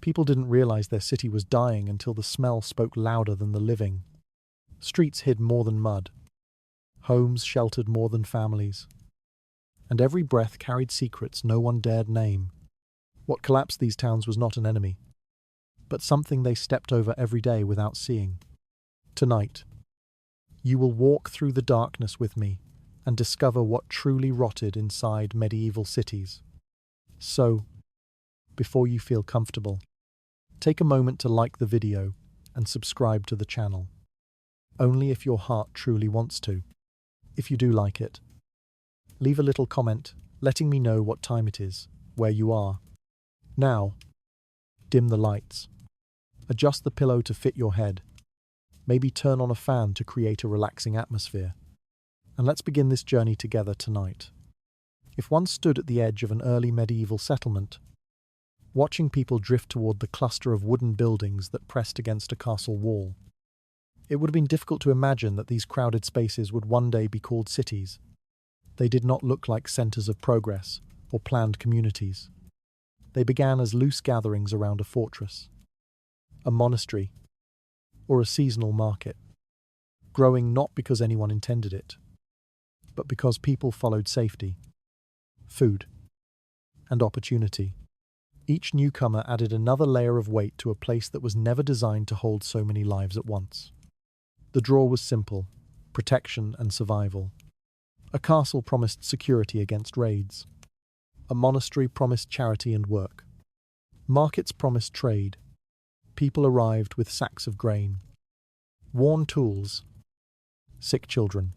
People didn't realize their city was dying until the smell spoke louder than the living. Streets hid more than mud. Homes sheltered more than families. And every breath carried secrets no one dared name. What collapsed these towns was not an enemy, but something they stepped over every day without seeing. Tonight, you will walk through the darkness with me and discover what truly rotted inside medieval cities. So, before you feel comfortable, take a moment to like the video and subscribe to the channel. Only if your heart truly wants to. If you do like it, leave a little comment letting me know what time it is, where you are. Now, dim the lights. Adjust the pillow to fit your head. Maybe turn on a fan to create a relaxing atmosphere. And let's begin this journey together tonight. If one stood at the edge of an early medieval settlement, watching people drift toward the cluster of wooden buildings that pressed against a castle wall, it would have been difficult to imagine that these crowded spaces would one day be called cities. They did not look like centers of progress or planned communities. They began as loose gatherings around a fortress, a monastery, or a seasonal market, growing not because anyone intended it, but because people followed safety, food, and opportunity. Each newcomer added another layer of weight to a place that was never designed to hold so many lives at once. The draw was simple: protection and survival. A castle promised security against raids. A monastery promised charity and work. Markets promised trade. People arrived with sacks of grain, worn tools, sick children,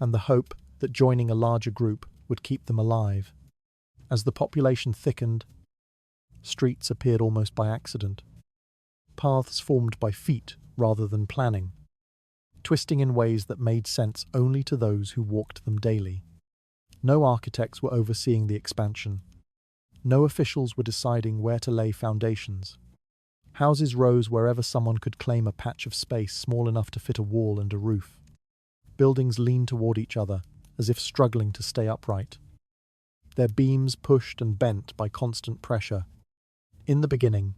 and the hope that joining a larger group would keep them alive. As the population thickened, streets appeared almost by accident. Paths formed by feet rather than planning, twisting in ways that made sense only to those who walked them daily. No architects were overseeing the expansion. No officials were deciding where to lay foundations. Houses rose wherever someone could claim a patch of space small enough to fit a wall and a roof. Buildings leaned toward each other, as if struggling to stay upright. Their beams pushed and bent by constant pressure. In the beginning,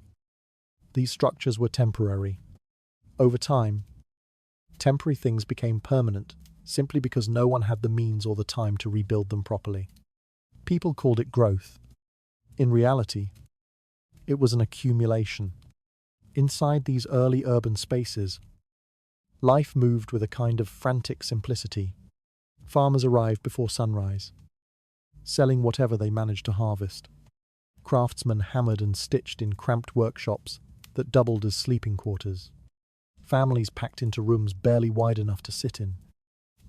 these structures were temporary. Over time, temporary things became permanent, simply because no one had the means or the time to rebuild them properly. People called it growth. In reality, it was an accumulation. Inside these early urban spaces, life moved with a kind of frantic simplicity. Farmers arrived before sunrise, selling whatever they managed to harvest. Craftsmen hammered and stitched in cramped workshops that doubled as sleeping quarters. Families packed into rooms barely wide enough to sit in.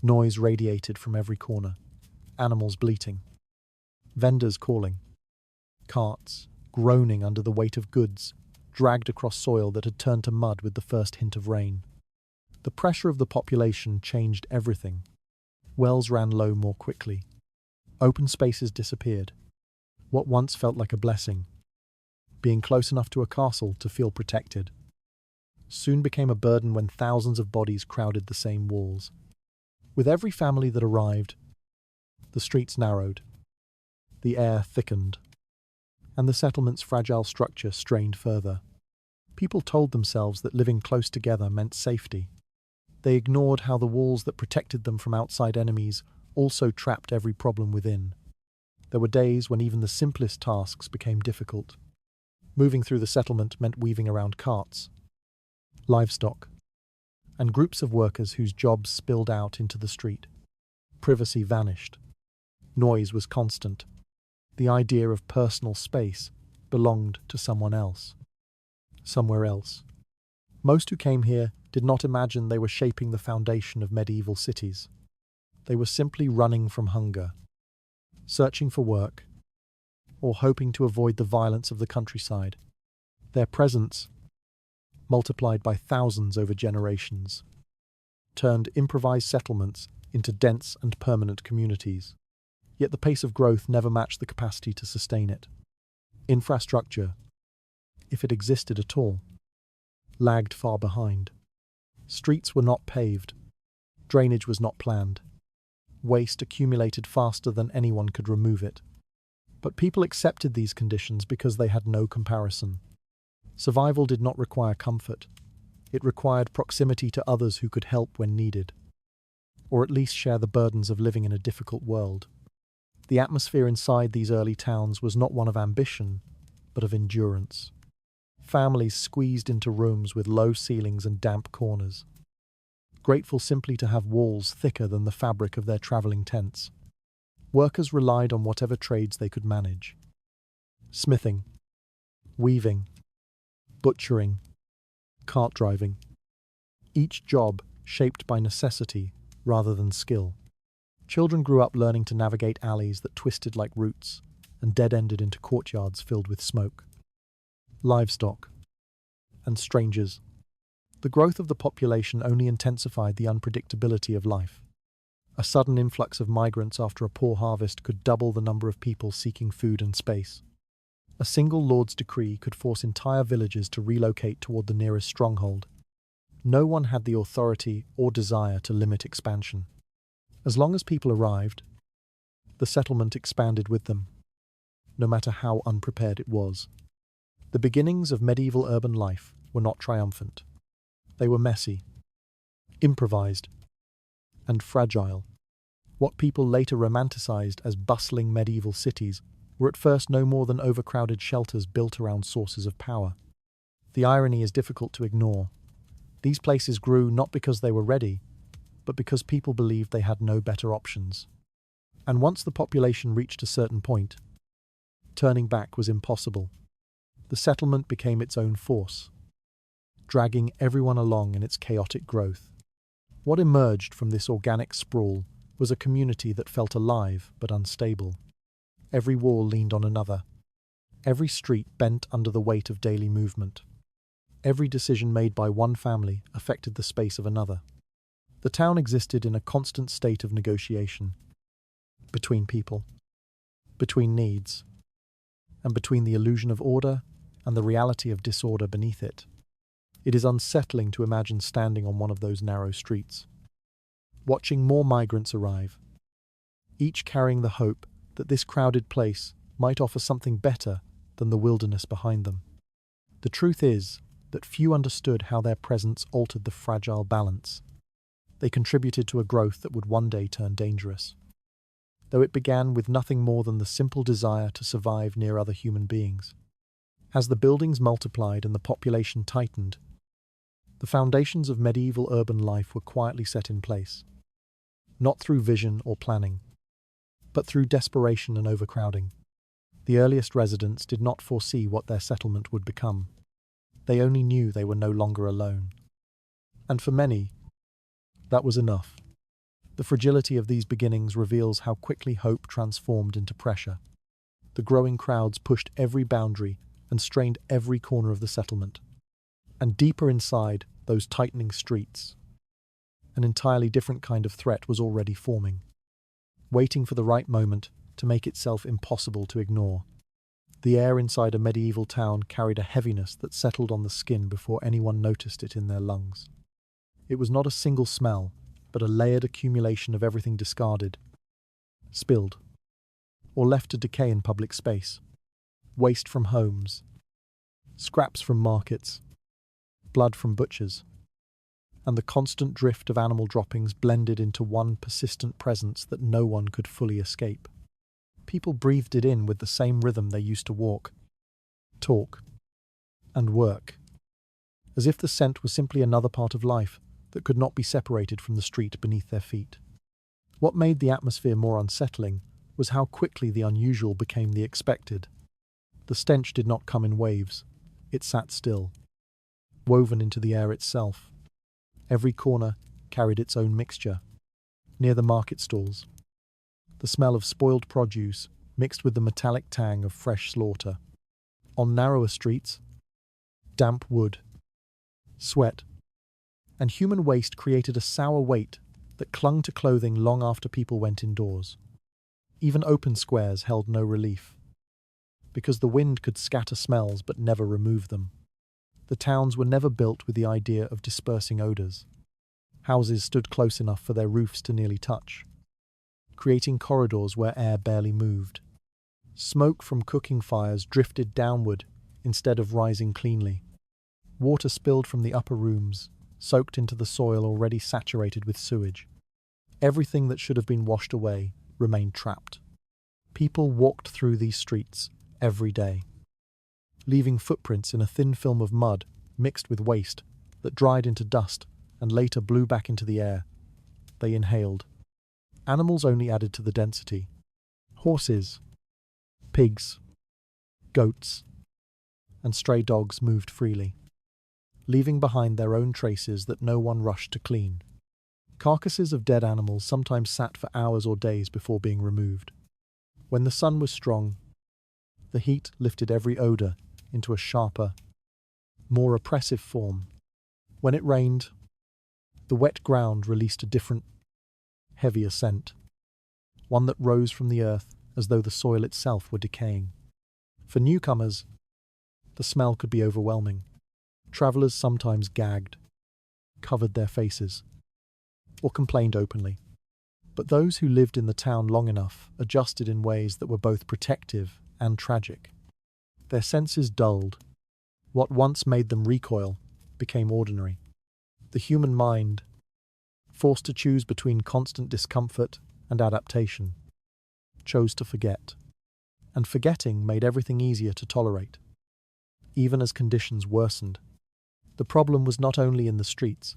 Noise radiated from every corner. Animals bleating. Vendors calling. Carts, groaning under the weight of goods, dragged across soil that had turned to mud with the first hint of rain. The pressure of the population changed everything. Wells ran low more quickly. Open spaces disappeared. What once felt like a blessing, being close enough to a castle to feel protected, soon became a burden when thousands of bodies crowded the same walls. With every family that arrived, the streets narrowed, the air thickened, and the settlement's fragile structure strained further. People told themselves that living close together meant safety. They ignored how the walls that protected them from outside enemies also trapped every problem within. There were days when even the simplest tasks became difficult. Moving through the settlement meant weaving around carts, livestock, and groups of workers whose jobs spilled out into the street. Privacy vanished. Noise was constant. The idea of personal space belonged to someone else. Somewhere else. Most who came here did not imagine they were shaping the foundation of medieval cities. They were simply running from hunger, searching for work, or hoping to avoid the violence of the countryside. Their presence, multiplied by thousands over generations, turned improvised settlements into dense and permanent communities. Yet the pace of growth never matched the capacity to sustain it. Infrastructure, if it existed at all, lagged far behind. Streets were not paved. Drainage was not planned. Waste accumulated faster than anyone could remove it. But people accepted these conditions because they had no comparison. Survival did not require comfort. It required proximity to others who could help when needed, or at least share the burdens of living in a difficult world. The atmosphere inside these early towns was not one of ambition, but of endurance. Families squeezed into rooms with low ceilings and damp corners, grateful simply to have walls thicker than the fabric of their travelling tents. Workers relied on whatever trades they could manage. Smithing, weaving, butchering, cart driving. Each job shaped by necessity rather than skill. Children grew up learning to navigate alleys that twisted like roots and dead-ended into courtyards filled with smoke. Livestock and strangers. The growth of the population only intensified the unpredictability of life. A sudden influx of migrants after a poor harvest could double the number of people seeking food and space. A single lord's decree could force entire villages to relocate toward the nearest stronghold. No one had the authority or desire to limit expansion. As long as people arrived, the settlement expanded with them, no matter how unprepared it was. The beginnings of medieval urban life were not triumphant. They were messy, improvised, and fragile. What people later romanticized as bustling medieval cities were at first no more than overcrowded shelters built around sources of power. The irony is difficult to ignore. These places grew not because they were ready, but because people believed they had no better options. And once the population reached a certain point, turning back was impossible. The settlement became its own force, dragging everyone along in its chaotic growth. What emerged from this organic sprawl was a community that felt alive but unstable. Every wall leaned on another. Every street bent under the weight of daily movement. Every decision made by one family affected the space of another. The town existed in a constant state of negotiation between people, between needs, and between the illusion of order and the reality of disorder beneath it. It is unsettling to imagine standing on one of those narrow streets, watching more migrants arrive, each carrying the hope that this crowded place might offer something better than the wilderness behind them. The truth is that few understood how their presence altered the fragile balance. They contributed to a growth that would one day turn dangerous. Though it began with nothing more than the simple desire to survive near other human beings. As the buildings multiplied and the population tightened, the foundations of medieval urban life were quietly set in place, not through vision or planning, but through desperation and overcrowding. The earliest residents did not foresee what their settlement would become. They only knew they were no longer alone. And for many, that was enough. The fragility of these beginnings reveals how quickly hope transformed into pressure. The growing crowds pushed every boundary and strained every corner of the settlement. And deeper inside those tightening streets, an entirely different kind of threat was already forming, waiting for the right moment to make itself impossible to ignore. The air inside a medieval town carried a heaviness that settled on the skin before anyone noticed it in their lungs. It was not a single smell, but a layered accumulation of everything discarded, spilled, or left to decay in public space. Waste from homes, scraps from markets, blood from butchers, and the constant drift of animal droppings blended into one persistent presence that no one could fully escape. People breathed it in with the same rhythm they used to walk, talk, and work, as if the scent was simply another part of life that could not be separated from the street beneath their feet. What made the atmosphere more unsettling was how quickly the unusual became the expected. The stench did not come in waves, it sat still, woven into the air itself. Every corner carried its own mixture. Near the market stalls, the smell of spoiled produce mixed with the metallic tang of fresh slaughter. On narrower streets, damp wood, sweat, and human waste created a sour weight that clung to clothing long after people went indoors. Even open squares held no relief, because the wind could scatter smells but never remove them. The towns were never built with the idea of dispersing odours. Houses stood close enough for their roofs to nearly touch, creating corridors where air barely moved. Smoke from cooking fires drifted downward instead of rising cleanly. Water spilled from the upper rooms, soaked into the soil already saturated with sewage. Everything that should have been washed away remained trapped. People walked through these streets every day, leaving footprints in a thin film of mud mixed with waste that dried into dust and later blew back into the air. They inhaled. Animals only added to the density. Horses, pigs, goats, and stray dogs moved freely, leaving behind their own traces that no one rushed to clean. Carcasses of dead animals sometimes sat for hours or days before being removed. When the sun was strong, the heat lifted every odor into a sharper, more oppressive form. When it rained, the wet ground released a different, heavier scent, one that rose from the earth as though the soil itself were decaying. For newcomers, the smell could be overwhelming. Travelers sometimes gagged, covered their faces, or complained openly. But those who lived in the town long enough adjusted in ways that were both protective and tragic. Their senses dulled. What once made them recoil became ordinary. The human mind, forced to choose between constant discomfort and adaptation, chose to forget. And forgetting made everything easier to tolerate, even as conditions worsened. The problem was not only in the streets,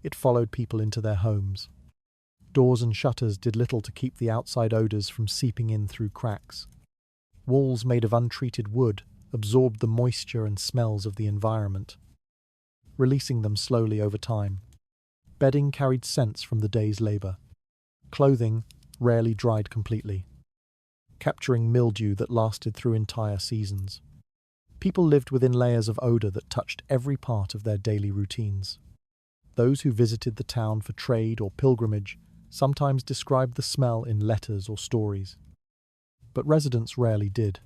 it followed people into their homes. Doors and shutters did little to keep the outside odors from seeping in through cracks. Walls made of untreated wood absorbed the moisture and smells of the environment, releasing them slowly over time. Bedding carried scents from the day's labor. Clothing rarely dried completely, capturing mildew that lasted through entire seasons. People lived within layers of odor that touched every part of their daily routines. Those who visited the town for trade or pilgrimage sometimes described the smell in letters or stories. But residents rarely did,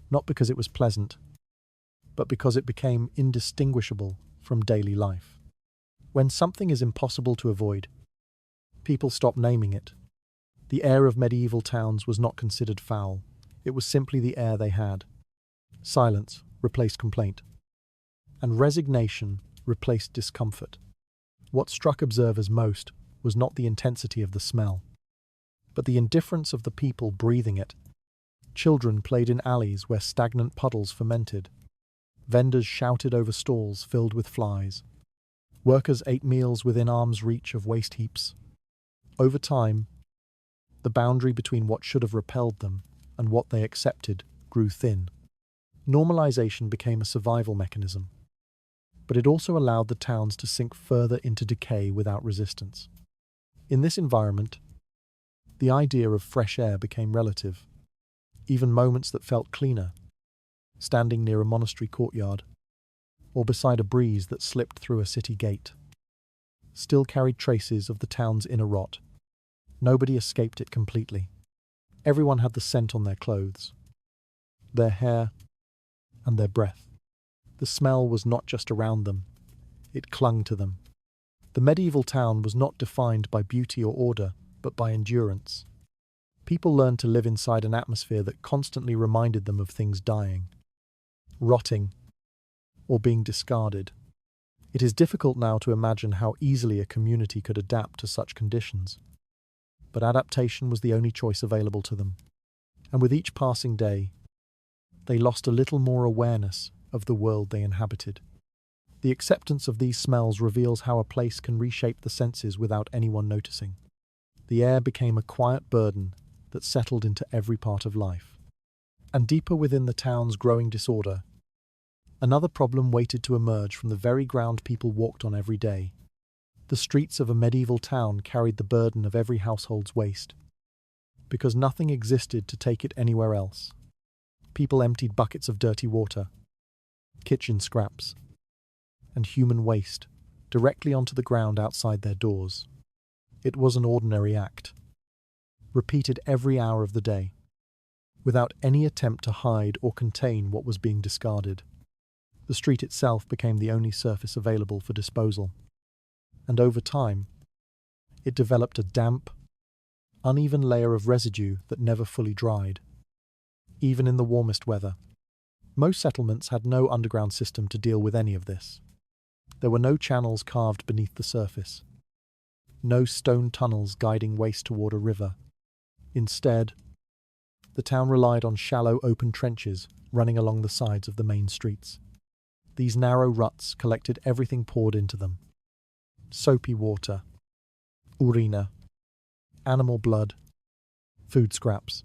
not because it was pleasant, but because it became indistinguishable from daily life. When something is impossible to avoid, people stop naming it. The air of medieval towns was not considered foul. It was simply the air they had. Silence replaced complaint, and resignation replaced discomfort. What struck observers most was not the intensity of the smell, but the indifference of the people breathing it. Children played in alleys where stagnant puddles fermented. Vendors shouted over stalls filled with flies. Workers ate meals within arm's reach of waste heaps. Over time, the boundary between what should have repelled them and what they accepted grew thin. Normalization became a survival mechanism, but it also allowed the towns to sink further into decay without resistance. In this environment, the idea of fresh air became relative. Even moments that felt cleaner, standing near a monastery courtyard, or beside a breeze that slipped through a city gate, still carried traces of the town's inner rot. Nobody escaped it completely. Everyone had the scent on their clothes, their hair, and their breath. The smell was not just around them, it clung to them. The medieval town was not defined by beauty or order, but by endurance. People learned to live inside an atmosphere that constantly reminded them of things dying, rotting, or being discarded. It is difficult now to imagine how easily a community could adapt to such conditions. But adaptation was the only choice available to them. And with each passing day, they lost a little more awareness of the world they inhabited. The acceptance of these smells reveals how a place can reshape the senses without anyone noticing. The air became a quiet burden that settled into every part of life. And deeper within the town's growing disorder, another problem waited to emerge from the very ground people walked on every day. The streets of a medieval town carried the burden of every household's waste, because nothing existed to take it anywhere else. People emptied buckets of dirty water, kitchen scraps, and human waste directly onto the ground outside their doors. It was an ordinary act, repeated every hour of the day, without any attempt to hide or contain what was being discarded. The street itself became the only surface available for disposal. And over time, it developed a damp, uneven layer of residue that never fully dried. Even in the warmest weather, Most settlements had no underground system to deal with any of this. There were no channels carved beneath the surface, no stone tunnels guiding waste toward a river. Instead, the town relied on shallow open trenches running along the sides of the main streets. These narrow ruts collected everything poured into them: soapy water, urina, animal blood, food scraps,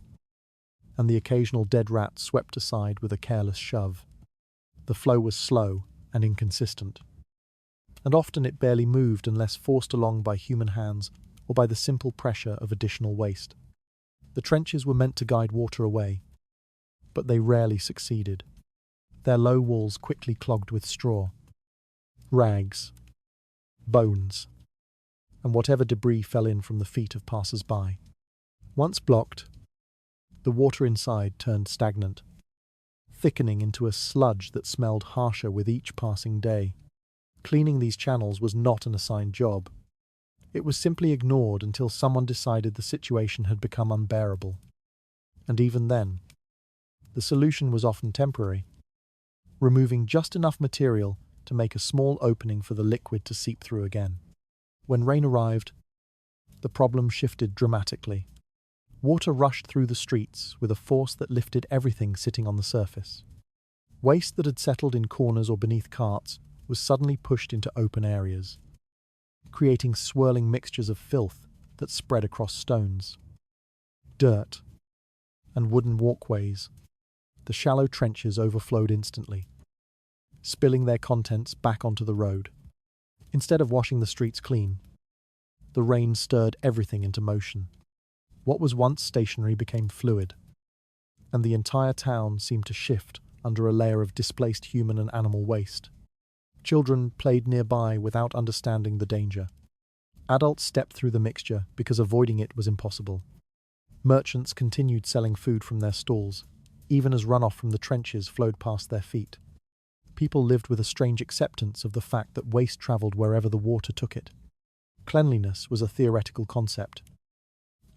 and the occasional dead rat swept aside with a careless shove. The flow was slow and inconsistent, and often it barely moved unless forced along by human hands or by the simple pressure of additional waste. The trenches were meant to guide water away, but they rarely succeeded. Their low walls quickly clogged with straw, rags, bones, and whatever debris fell in from the feet of passers-by. Once blocked, the water inside turned stagnant, thickening into a sludge that smelled harsher with each passing day. Cleaning these channels was not an assigned job. It was simply ignored until someone decided the situation had become unbearable. And even then, the solution was often temporary, removing just enough material to make a small opening for the liquid to seep through again. When rain arrived, the problem shifted dramatically. Water rushed through the streets with a force that lifted everything sitting on the surface. Waste that had settled in corners or beneath carts was suddenly pushed into open areas, creating swirling mixtures of filth that spread across stones, dirt, and wooden walkways. The shallow trenches overflowed instantly, spilling their contents back onto the road. Instead of washing the streets clean, the rain stirred everything into motion. What was once stationary became fluid, and the entire town seemed to shift under a layer of displaced human and animal waste. Children played nearby without understanding the danger. Adults stepped through the mixture because avoiding it was impossible. Merchants continued selling food from their stalls, even as runoff from the trenches flowed past their feet. People lived with a strange acceptance of the fact that waste travelled wherever the water took it. Cleanliness was a theoretical concept,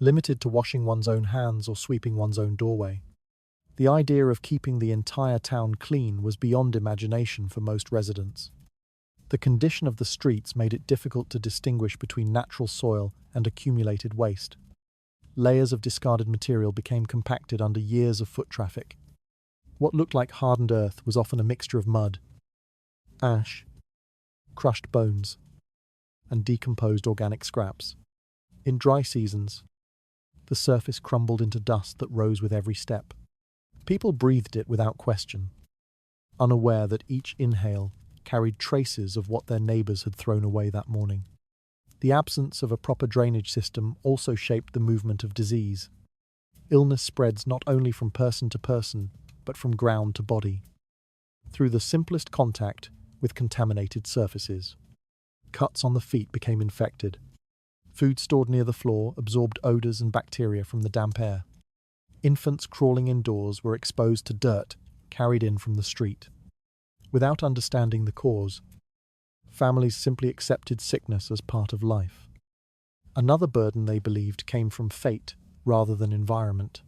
limited to washing one's own hands or sweeping one's own doorway. The idea of keeping the entire town clean was beyond imagination for most residents. The condition of the streets made it difficult to distinguish between natural soil and accumulated waste. Layers of discarded material became compacted under years of foot traffic. What looked like hardened earth was often a mixture of mud, ash, crushed bones, and decomposed organic scraps. In dry seasons, the surface crumbled into dust that rose with every step. People breathed it without question, unaware that each inhale carried traces of what their neighbours had thrown away that morning. The absence of a proper drainage system also shaped the movement of disease. Illness spreads not only from person to person, but from ground to body, through the simplest contact with contaminated surfaces. Cuts on the feet became infected. Food stored near the floor absorbed odours and bacteria from the damp air. Infants crawling indoors were exposed to dirt carried in from the street. Without understanding the cause, families simply accepted sickness as part of life. Another burden they believed came from fate rather than environment.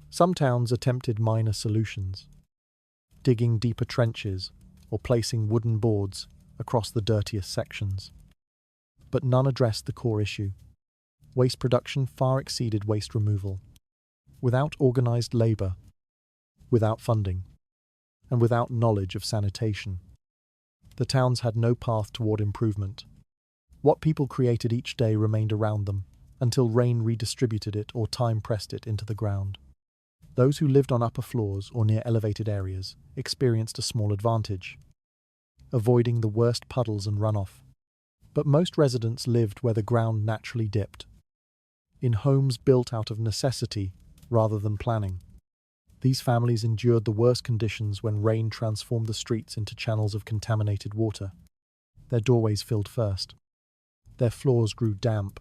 Some towns attempted minor solutions, digging deeper trenches or placing wooden boards across the dirtiest sections. But none addressed the core issue. Waste production far exceeded waste removal. Without organised labour, without funding, and without knowledge of sanitation, the towns had no path toward improvement. What people created each day remained around them, until rain redistributed it or time pressed it into the ground. Those who lived on upper floors or near elevated areas experienced a small advantage, avoiding the worst puddles and runoff. But most residents lived where the ground naturally dipped, in homes built out of necessity rather than planning. These families endured the worst conditions when rain transformed the streets into channels of contaminated water. Their doorways filled first, their floors grew damp,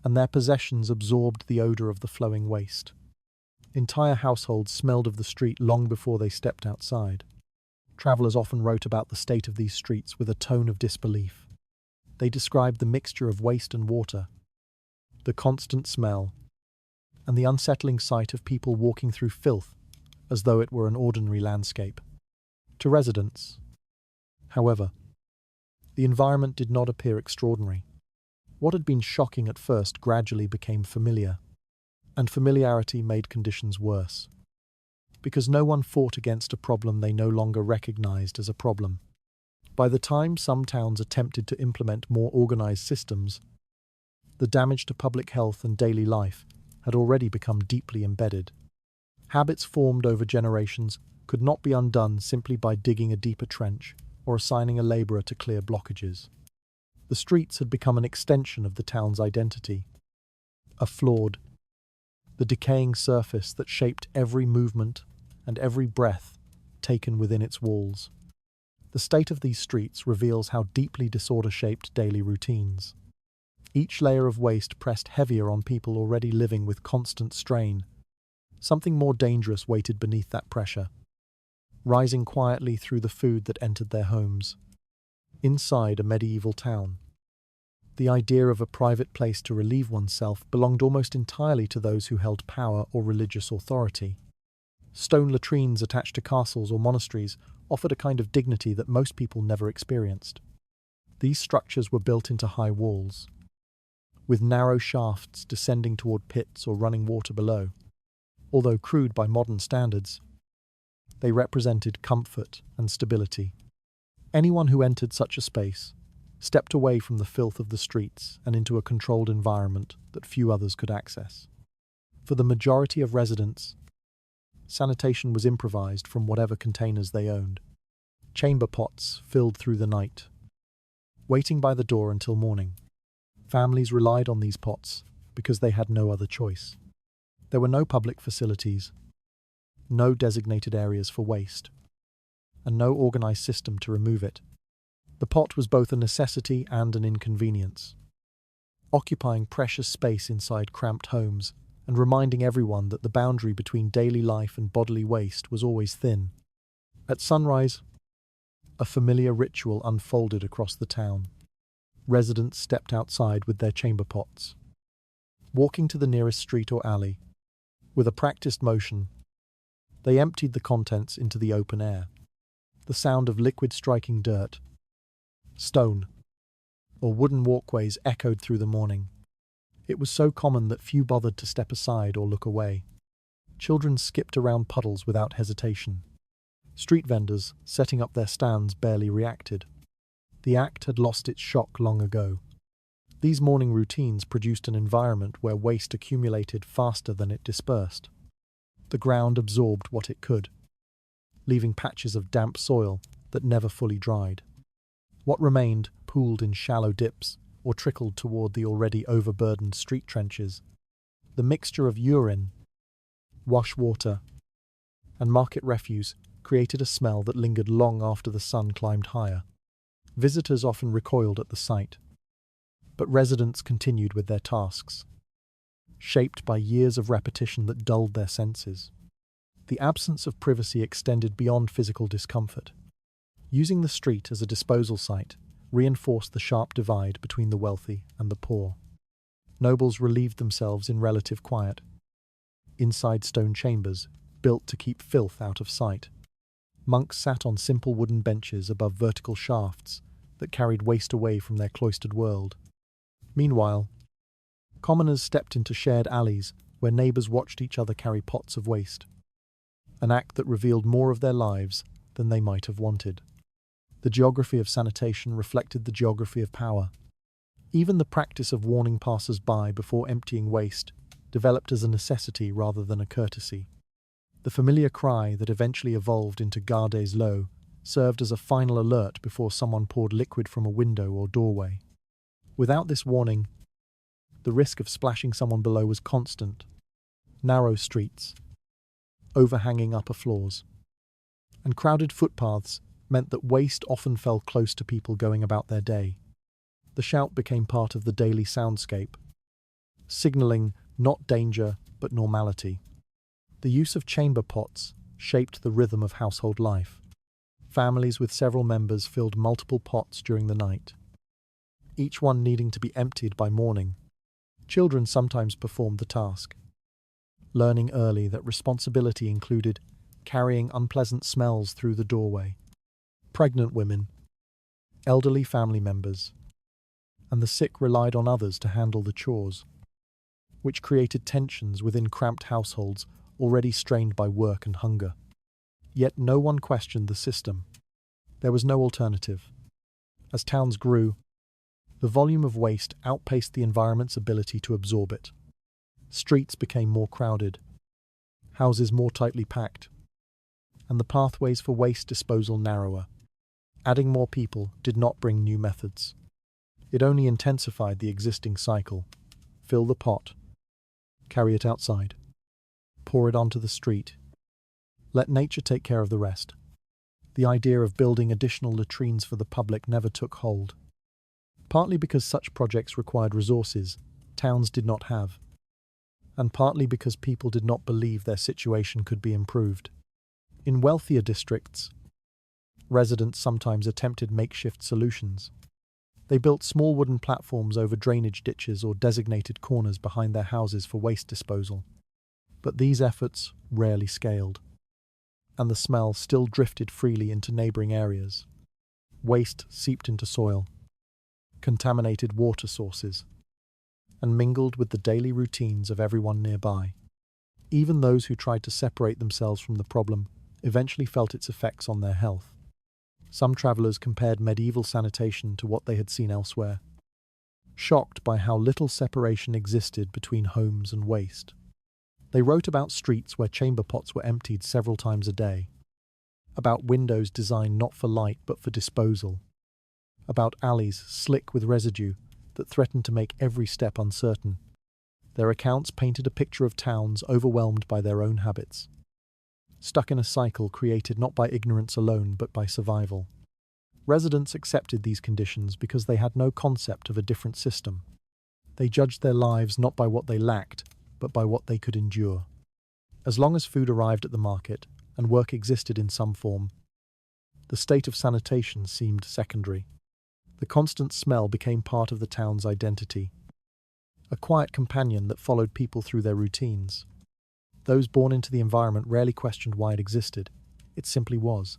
and their possessions absorbed the odour of the flowing waste. Entire households smelled of the street long before they stepped outside. Travellers often wrote about the state of these streets with a tone of disbelief. They described the mixture of waste and water, the constant smell, and the unsettling sight of people walking through filth as though it were an ordinary landscape. To residents, however, the environment did not appear extraordinary. What had been shocking at first gradually became familiar, and familiarity made conditions worse. Because no one fought against a problem they no longer recognized as a problem. By the time some towns attempted to implement more organized systems, the damage to public health and daily life had already become deeply embedded. Habits formed over generations could not be undone simply by digging a deeper trench or assigning a laborer to clear blockages. The streets had become an extension of the town's identity, a flawed, the decaying surface that shaped every movement and every breath taken within its walls. The state of these streets reveals how deeply disorder shaped daily routines. Each layer of waste pressed heavier on people already living with constant strain. Something more dangerous waited beneath that pressure, rising quietly through the food that entered their homes. Inside a medieval town, the idea of a private place to relieve oneself belonged almost entirely to those who held power or religious authority. Stone latrines attached to castles or monasteries offered a kind of dignity that most people never experienced. These structures were built into high walls, with narrow shafts descending toward pits or running water below. Although crude by modern standards, they represented comfort and stability. Anyone who entered such a space stepped away from the filth of the streets and into a controlled environment that few others could access. For the majority of residents, sanitation was improvised from whatever containers they owned. Chamber pots filled through the night, waiting by the door until morning. Families relied on these pots because they had no other choice. There were no public facilities, no designated areas for waste, and no organized system to remove it. The pot was both a necessity and an inconvenience, occupying precious space inside cramped homes and reminding everyone that the boundary between daily life and bodily waste was always thin. At sunrise, a familiar ritual unfolded across the town. Residents stepped outside with their chamber pots, walking to the nearest street or alley. With a practiced motion, they emptied the contents into the open air. The sound of liquid striking dirt, stone, or wooden walkways echoed through the morning. It was so common that few bothered to step aside or look away. Children skipped around puddles without hesitation. Street vendors, setting up their stands, barely reacted. The act had lost its shock long ago. These morning routines produced an environment where waste accumulated faster than it dispersed. The ground absorbed what it could, leaving patches of damp soil that never fully dried. What remained pooled in shallow dips or trickled toward the already overburdened street trenches. The mixture of urine, wash water, and market refuse created a smell that lingered long after the sun climbed higher. Visitors often recoiled at the sight, but residents continued with their tasks, shaped by years of repetition that dulled their senses. The absence of privacy extended beyond physical discomfort. Using the street as a disposal site reinforced the sharp divide between the wealthy and the poor. Nobles relieved themselves in relative quiet, inside stone chambers built to keep filth out of sight. Monks sat on simple wooden benches above vertical shafts that carried waste away from their cloistered world. Meanwhile, commoners stepped into shared alleys where neighbours watched each other carry pots of waste, an act that revealed more of their lives than they might have wanted. The geography of sanitation reflected the geography of power. Even the practice of warning passers-by before emptying waste developed as a necessity rather than a courtesy. The familiar cry that eventually evolved into Gardes l'eau served as a final alert before someone poured liquid from a window or doorway. Without this warning, the risk of splashing someone below was constant. Narrow streets, overhanging upper floors, and crowded footpaths meant that waste often fell close to people going about their day. The shout became part of the daily soundscape, signalling not danger but normality. The use of chamber pots shaped the rhythm of household life. Families with several members filled multiple pots during the night, each one needing to be emptied by morning. Children sometimes performed the task, learning early that responsibility included carrying unpleasant smells through the doorway. Pregnant women, elderly family members, and the sick relied on others to handle the chores, which created tensions within cramped households already strained by work and hunger. Yet no one questioned the system. There was no alternative. As towns grew, the volume of waste outpaced the environment's ability to absorb it. Streets became more crowded, houses more tightly packed, and the pathways for waste disposal narrower. Adding more people did not bring new methods. It only intensified the existing cycle. Fill the pot, carry it outside, pour it onto the street. Let nature take care of the rest. The idea of building additional latrines for the public never took hold. Partly because such projects required resources towns did not have, and partly because people did not believe their situation could be improved. In wealthier districts, residents sometimes attempted makeshift solutions. They built small wooden platforms over drainage ditches or designated corners behind their houses for waste disposal. But these efforts rarely scaled, and the smell still drifted freely into neighbouring areas. Waste seeped into soil, contaminated water sources, and mingled with the daily routines of everyone nearby. Even those who tried to separate themselves from the problem eventually felt its effects on their health. Some travellers compared medieval sanitation to what they had seen elsewhere, shocked by how little separation existed between homes and waste. They wrote about streets where chamber pots were emptied several times a day, about windows designed not for light but for disposal, about alleys slick with residue that threatened to make every step uncertain. Their accounts painted a picture of towns overwhelmed by their own habits, stuck in a cycle created not by ignorance alone but by survival. Residents accepted these conditions because they had no concept of a different system. They judged their lives not by what they lacked, but by what they could endure. As long as food arrived at the market and work existed in some form, the state of sanitation seemed secondary. The constant smell became part of the town's identity, a quiet companion that followed people through their routines. Those born into the environment rarely questioned why it existed. It simply was.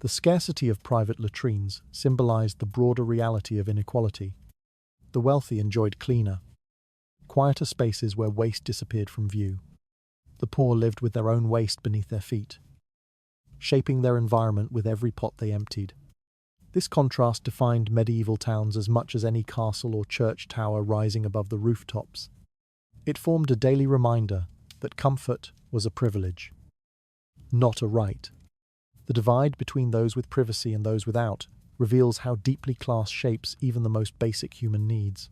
The scarcity of private latrines symbolized the broader reality of inequality. The wealthy enjoyed cleaner, quieter spaces where waste disappeared from view. The poor lived with their own waste beneath their feet, shaping their environment with every pot they emptied. This contrast defined medieval towns as much as any castle or church tower rising above the rooftops. It formed a daily reminder that comfort was a privilege, not a right. The divide between those with privacy and those without reveals how deeply class shapes even the most basic human needs.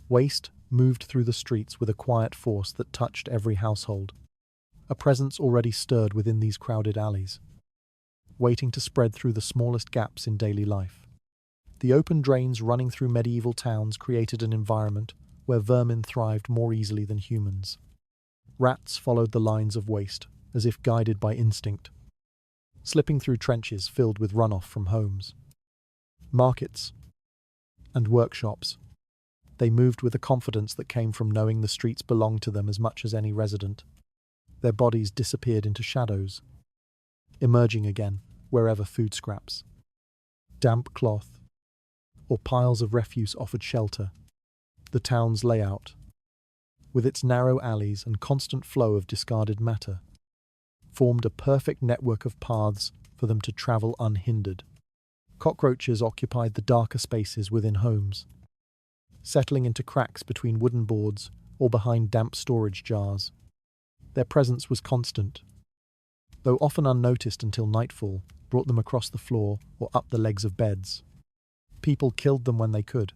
Waste moved through the streets with a quiet force that touched every household, a presence already stirred within these crowded alleys, waiting to spread through the smallest gaps in daily life. The open drains running through medieval towns created an environment where vermin thrived more easily than humans. Rats followed the lines of waste, as if guided by instinct, slipping through trenches filled with runoff from homes. Markets and workshops, they moved with a confidence that came from knowing the streets belonged to them as much as any resident. Their bodies disappeared into shadows, emerging again wherever food scraps, damp cloth, or piles of refuse offered shelter. The town's layout, with its narrow alleys and constant flow of discarded matter, formed a perfect network of paths for them to travel unhindered. Cockroaches occupied the darker spaces within homes, settling into cracks between wooden boards or behind damp storage jars. Their presence was constant, though often unnoticed until nightfall brought them across the floor or up the legs of beds. People killed them when they could,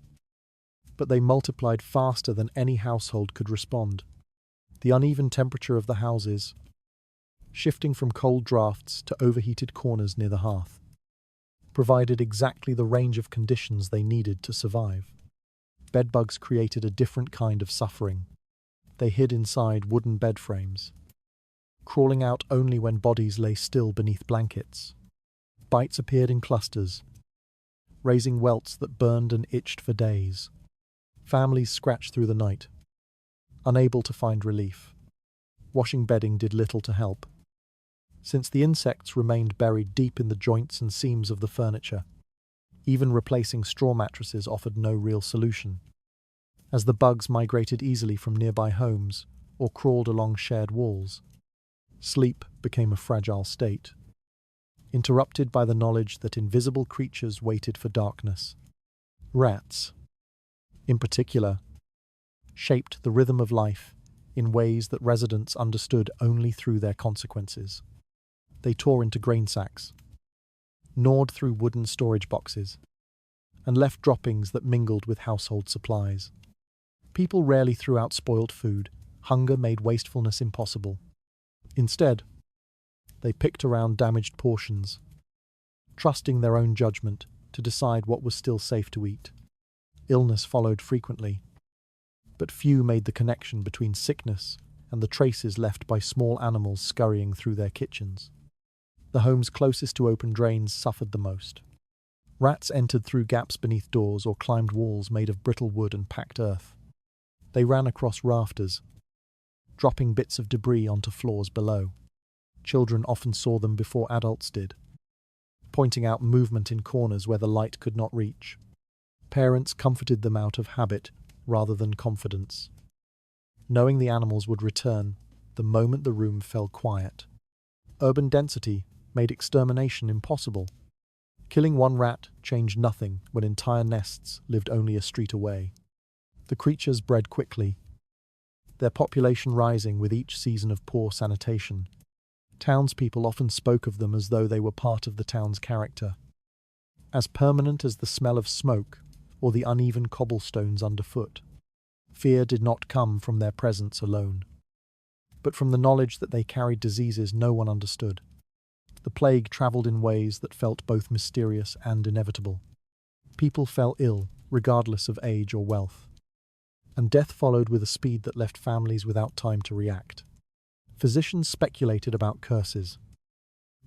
but they multiplied faster than any household could respond. The uneven temperature of the houses, shifting from cold drafts to overheated corners near the hearth, provided exactly the range of conditions they needed to survive. Bedbugs created a different kind of suffering. They hid inside wooden bed frames, crawling out only when bodies lay still beneath blankets. Bites appeared in clusters, raising welts that burned and itched for days. Families scratched through the night, unable to find relief. Washing bedding did little to help. since the insects remained buried deep in the joints and seams of the furniture. Even replacing straw mattresses offered no real solution, as the bugs migrated easily from nearby homes or crawled along shared walls. Sleep became a fragile state, interrupted by the knowledge that invisible creatures waited for darkness. Rats, in particular, shaped the rhythm of life in ways that residents understood only through their consequences. They tore into grain sacks, gnawed through wooden storage boxes, and left droppings that mingled with household supplies. People rarely threw out spoiled food. Hunger made wastefulness impossible. Instead, they picked around damaged portions, trusting their own judgment to decide what was still safe to eat. Illness followed frequently, but few made the connection between sickness and the traces left by small animals scurrying through their kitchens. The homes closest to open drains suffered the most. Rats entered through gaps beneath doors or climbed walls made of brittle wood and packed earth. They ran across rafters, dropping bits of debris onto floors below. Children often saw them before adults did, pointing out movement in corners where the light could not reach. Parents comforted them out of habit rather than confidence, knowing the animals would return the moment the room fell quiet. Urban density made extermination impossible. Killing one rat changed nothing when entire nests lived only a street away. The creatures bred quickly, their population rising with each season of poor sanitation. Townspeople often spoke of them as though they were part of the town's character, as permanent as the smell of smoke or the uneven cobblestones underfoot. Fear did not come from their presence alone, but from the knowledge that they carried diseases no one understood. The plague travelled in ways that felt both mysterious and inevitable. People fell ill, regardless of age or wealth, and death followed with a speed that left families without time to react. Physicians speculated about curses,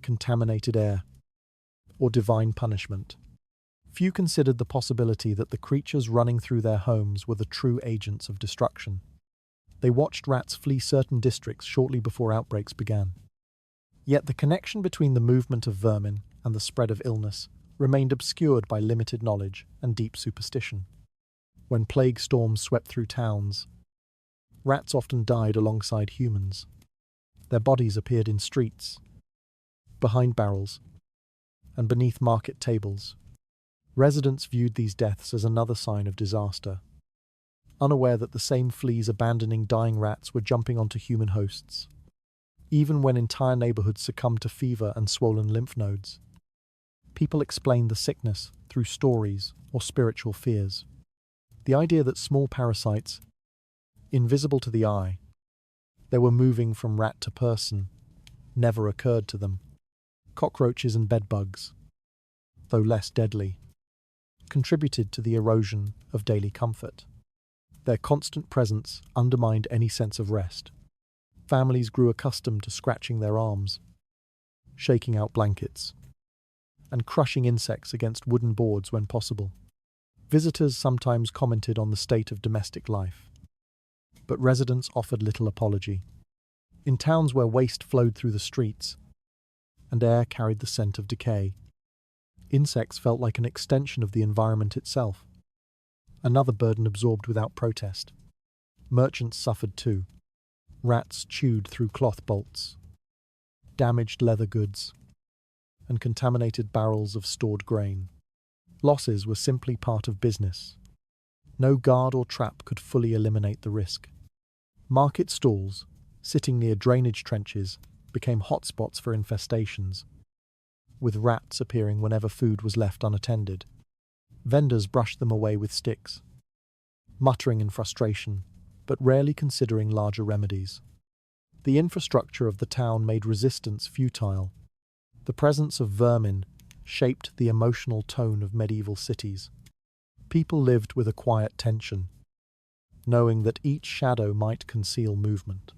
contaminated air, or divine punishment. Few considered the possibility that the creatures running through their homes were the true agents of destruction. They watched rats flee certain districts shortly before outbreaks began. Yet the connection between the movement of vermin and the spread of illness remained obscured by limited knowledge and deep superstition. When plague storms swept through towns, rats often died alongside humans. Their bodies appeared in streets, behind barrels, and beneath market tables. Residents viewed these deaths as another sign of disaster, unaware that the same fleas abandoning dying rats were jumping onto human hosts. Even when entire neighborhoods succumbed to fever and swollen lymph nodes, people explained the sickness through stories or spiritual fears. The idea that small parasites, invisible to the eye, they were moving from rat to person, never occurred to them. Cockroaches and bedbugs, though less deadly, contributed to the erosion of daily comfort. Their constant presence undermined any sense of rest. Families grew accustomed to scratching their arms, shaking out blankets, and crushing insects against wooden boards when possible. Visitors sometimes commented on the state of domestic life, but residents offered little apology. In towns where waste flowed through the streets and air carried the scent of decay, insects felt like an extension of the environment itself, another burden absorbed without protest. Merchants suffered too. Rats chewed through cloth bolts, damaged leather goods, and contaminated barrels of stored grain. Losses were simply part of business. No guard or trap could fully eliminate the risk. Market stalls, sitting near drainage trenches, became hotspots for infestations, with rats appearing whenever food was left unattended. Vendors brushed them away with sticks, muttering in frustration, but rarely considering larger remedies. The infrastructure of the town made resistance futile. The presence of vermin shaped the emotional tone of medieval cities. People lived with a quiet tension, knowing that each shadow might conceal movement.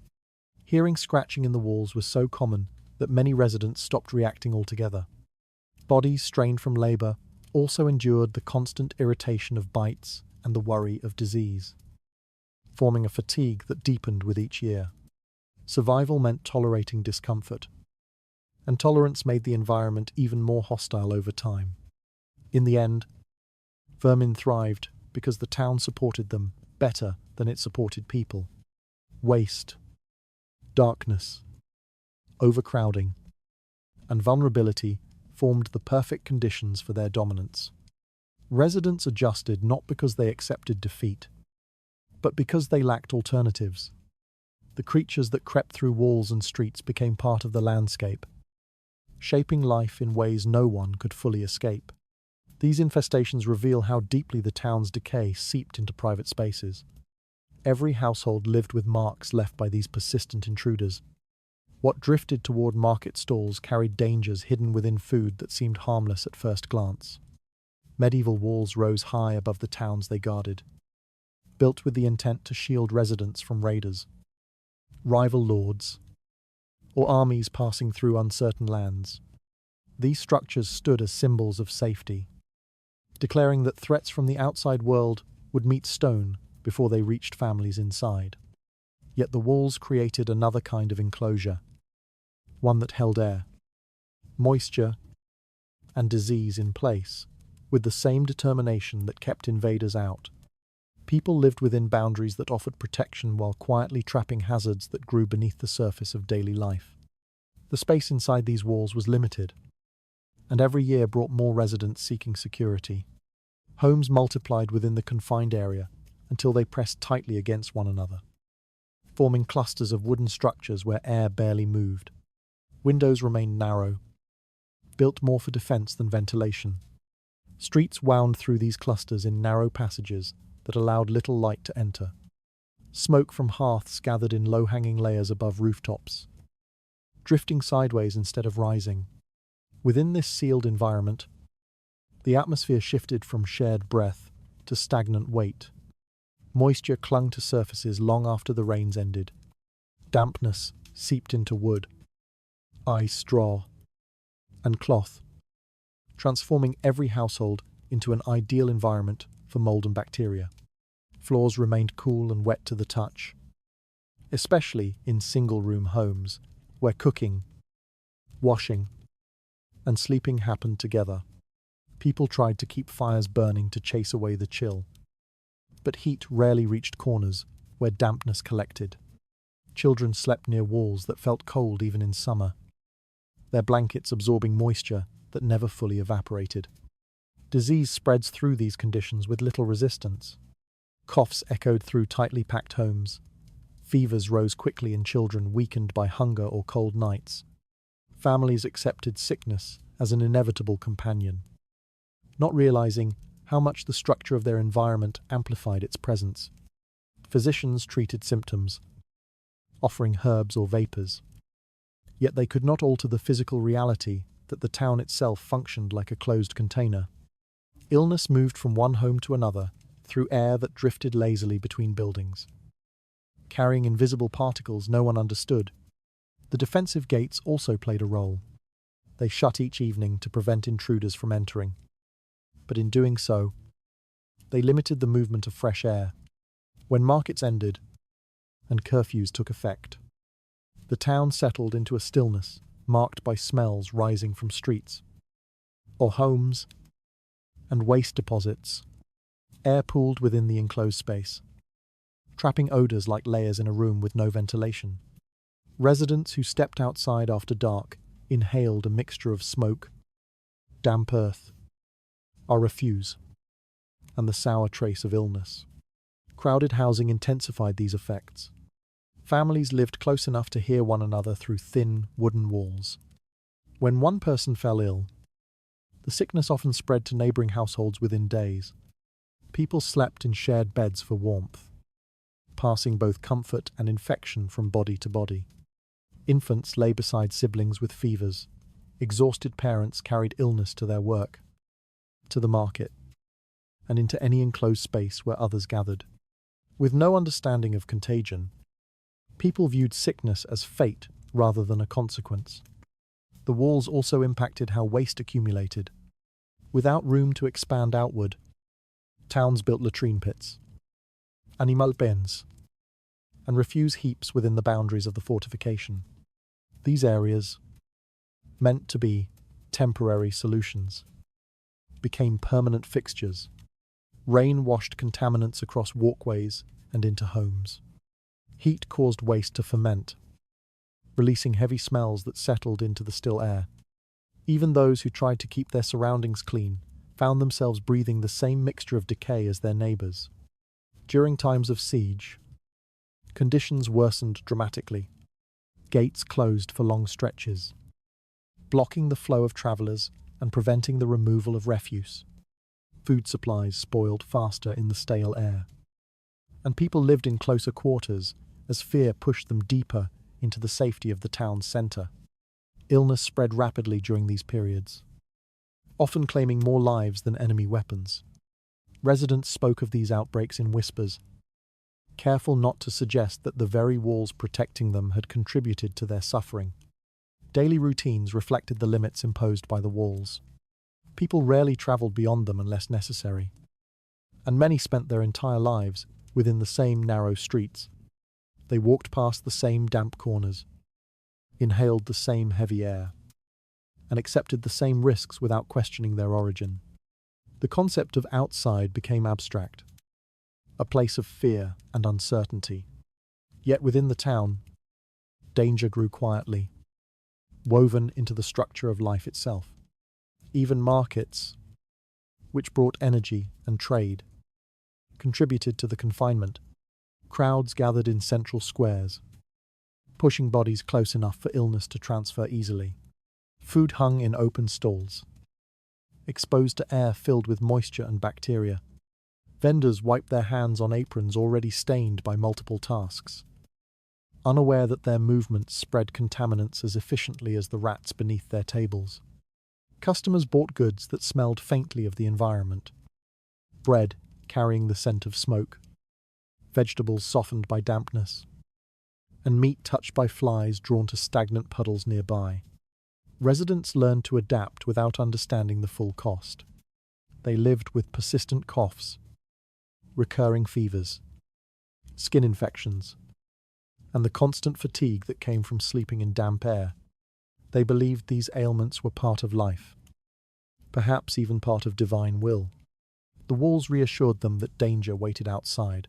Hearing scratching in the walls was so common that many residents stopped reacting altogether. Bodies strained from labor also endured the constant irritation of bites and the worry of disease, forming a fatigue that deepened with each year. Survival meant tolerating discomfort, and tolerance made the environment even more hostile over time. In the end, vermin thrived because the town supported them better than it supported people. Waste, darkness, overcrowding, and vulnerability formed the perfect conditions for their dominance. Residents adjusted not because they accepted defeat, but because they lacked alternatives. The creatures that crept through walls and streets became part of the landscape, shaping life in ways no one could fully escape. These infestations reveal how deeply the town's decay seeped into private spaces. Every household lived with marks left by these persistent intruders. What drifted toward market stalls carried dangers hidden within food that seemed harmless at first glance. Medieval walls rose high above the towns they guarded, built with the intent to shield residents from raiders, rival lords, or armies passing through uncertain lands. These structures stood as symbols of safety, declaring that threats from the outside world would meet stone before they reached families inside. Yet the walls created another kind of enclosure, one that held air, moisture, and disease in place, with the same determination that kept invaders out. People lived within boundaries that offered protection while quietly trapping hazards that grew beneath the surface of daily life. The space inside these walls was limited, and every year brought more residents seeking security. Homes multiplied within the confined area until they pressed tightly against one another, forming clusters of wooden structures where air barely moved. Windows remained narrow, built more for defense than ventilation. Streets wound through these clusters in narrow passages that allowed little light to enter. Smoke from hearths gathered in low-hanging layers above rooftops, drifting sideways instead of rising. Within this sealed environment, the atmosphere shifted from shared breath to stagnant weight. Moisture clung to surfaces long after the rains ended. Dampness seeped into wood, ice, straw, and cloth, transforming every household into an ideal environment for mold and bacteria. Floors remained cool and wet to the touch, especially in single-room homes where cooking, washing, and sleeping happened together. People tried to keep fires burning to chase away the chill, but heat rarely reached corners where dampness collected. Children slept near walls that felt cold even in summer, their blankets absorbing moisture that never fully evaporated. Disease spreads through these conditions with little resistance. Coughs echoed through tightly packed homes. Fevers rose quickly in children weakened by hunger or cold nights. Families accepted sickness as an inevitable companion, not realizing how much the structure of their environment amplified its presence. Physicians treated symptoms, offering herbs or vapors. Yet they could not alter the physical reality that the town itself functioned like a closed container. Illness moved from one home to another through air that drifted lazily between buildings, carrying invisible particles no one understood. The defensive gates also played a role. They shut each evening to prevent intruders from entering. But in doing so, they limited the movement of fresh air. When markets ended and curfews took effect, the town settled into a stillness marked by smells rising from streets or homes and waste deposits. Air pooled within the enclosed space, trapping odors like layers in a room with no ventilation. Residents who stepped outside after dark inhaled a mixture of smoke, damp earth, our refuge, and the sour trace of illness. Crowded housing intensified these effects. Families lived close enough to hear one another through thin, wooden walls. When one person fell ill, the sickness often spread to neighboring households within days. People slept in shared beds for warmth, passing both comfort and infection from body to body. Infants lay beside siblings with fevers. Exhausted parents carried illness to their work, to the market, and into any enclosed space where others gathered. With no understanding of contagion, people viewed sickness as fate rather than a consequence. The walls also impacted how waste accumulated. Without room to expand outward, towns built latrine pits, animal pens, and refuse heaps within the boundaries of the fortification. These areas, meant to be temporary solutions, became permanent fixtures. Rain washed contaminants across walkways and into homes. Heat caused waste to ferment, releasing heavy smells that settled into the still air. Even those who tried to keep their surroundings clean found themselves breathing the same mixture of decay as their neighbours. During times of siege, conditions worsened dramatically. Gates closed for long stretches, blocking the flow of travellers and preventing the removal of refuse. Food supplies spoiled faster in the stale air, and people lived in closer quarters as fear pushed them deeper into the safety of the town's centre. Illness spread rapidly during these periods, often claiming more lives than enemy weapons. Residents spoke of these outbreaks in whispers, careful not to suggest that the very walls protecting them had contributed to their suffering. Daily routines reflected the limits imposed by the walls. People rarely travelled beyond them unless necessary, and many spent their entire lives within the same narrow streets. They walked past the same damp corners, inhaled the same heavy air, and accepted the same risks without questioning their origin. The concept of outside became abstract, a place of fear and uncertainty. Yet within the town, danger grew quietly, woven into the structure of life itself. Even markets, which brought energy and trade, contributed to the confinement. Crowds gathered in central squares, pushing bodies close enough for illness to transfer easily. Food hung in open stalls, exposed to air filled with moisture and bacteria. Vendors wiped their hands on aprons already stained by multiple tasks, unaware that their movements spread contaminants as efficiently as the rats beneath their tables. Customers bought goods that smelled faintly of the environment. Bread carrying the scent of smoke, vegetables softened by dampness, and meat touched by flies drawn to stagnant puddles nearby. Residents learned to adapt without understanding the full cost. They lived with persistent coughs, recurring fevers, skin infections, and the constant fatigue that came from sleeping in damp air. They believed these ailments were part of life, perhaps even part of divine will. The walls reassured them that danger waited outside,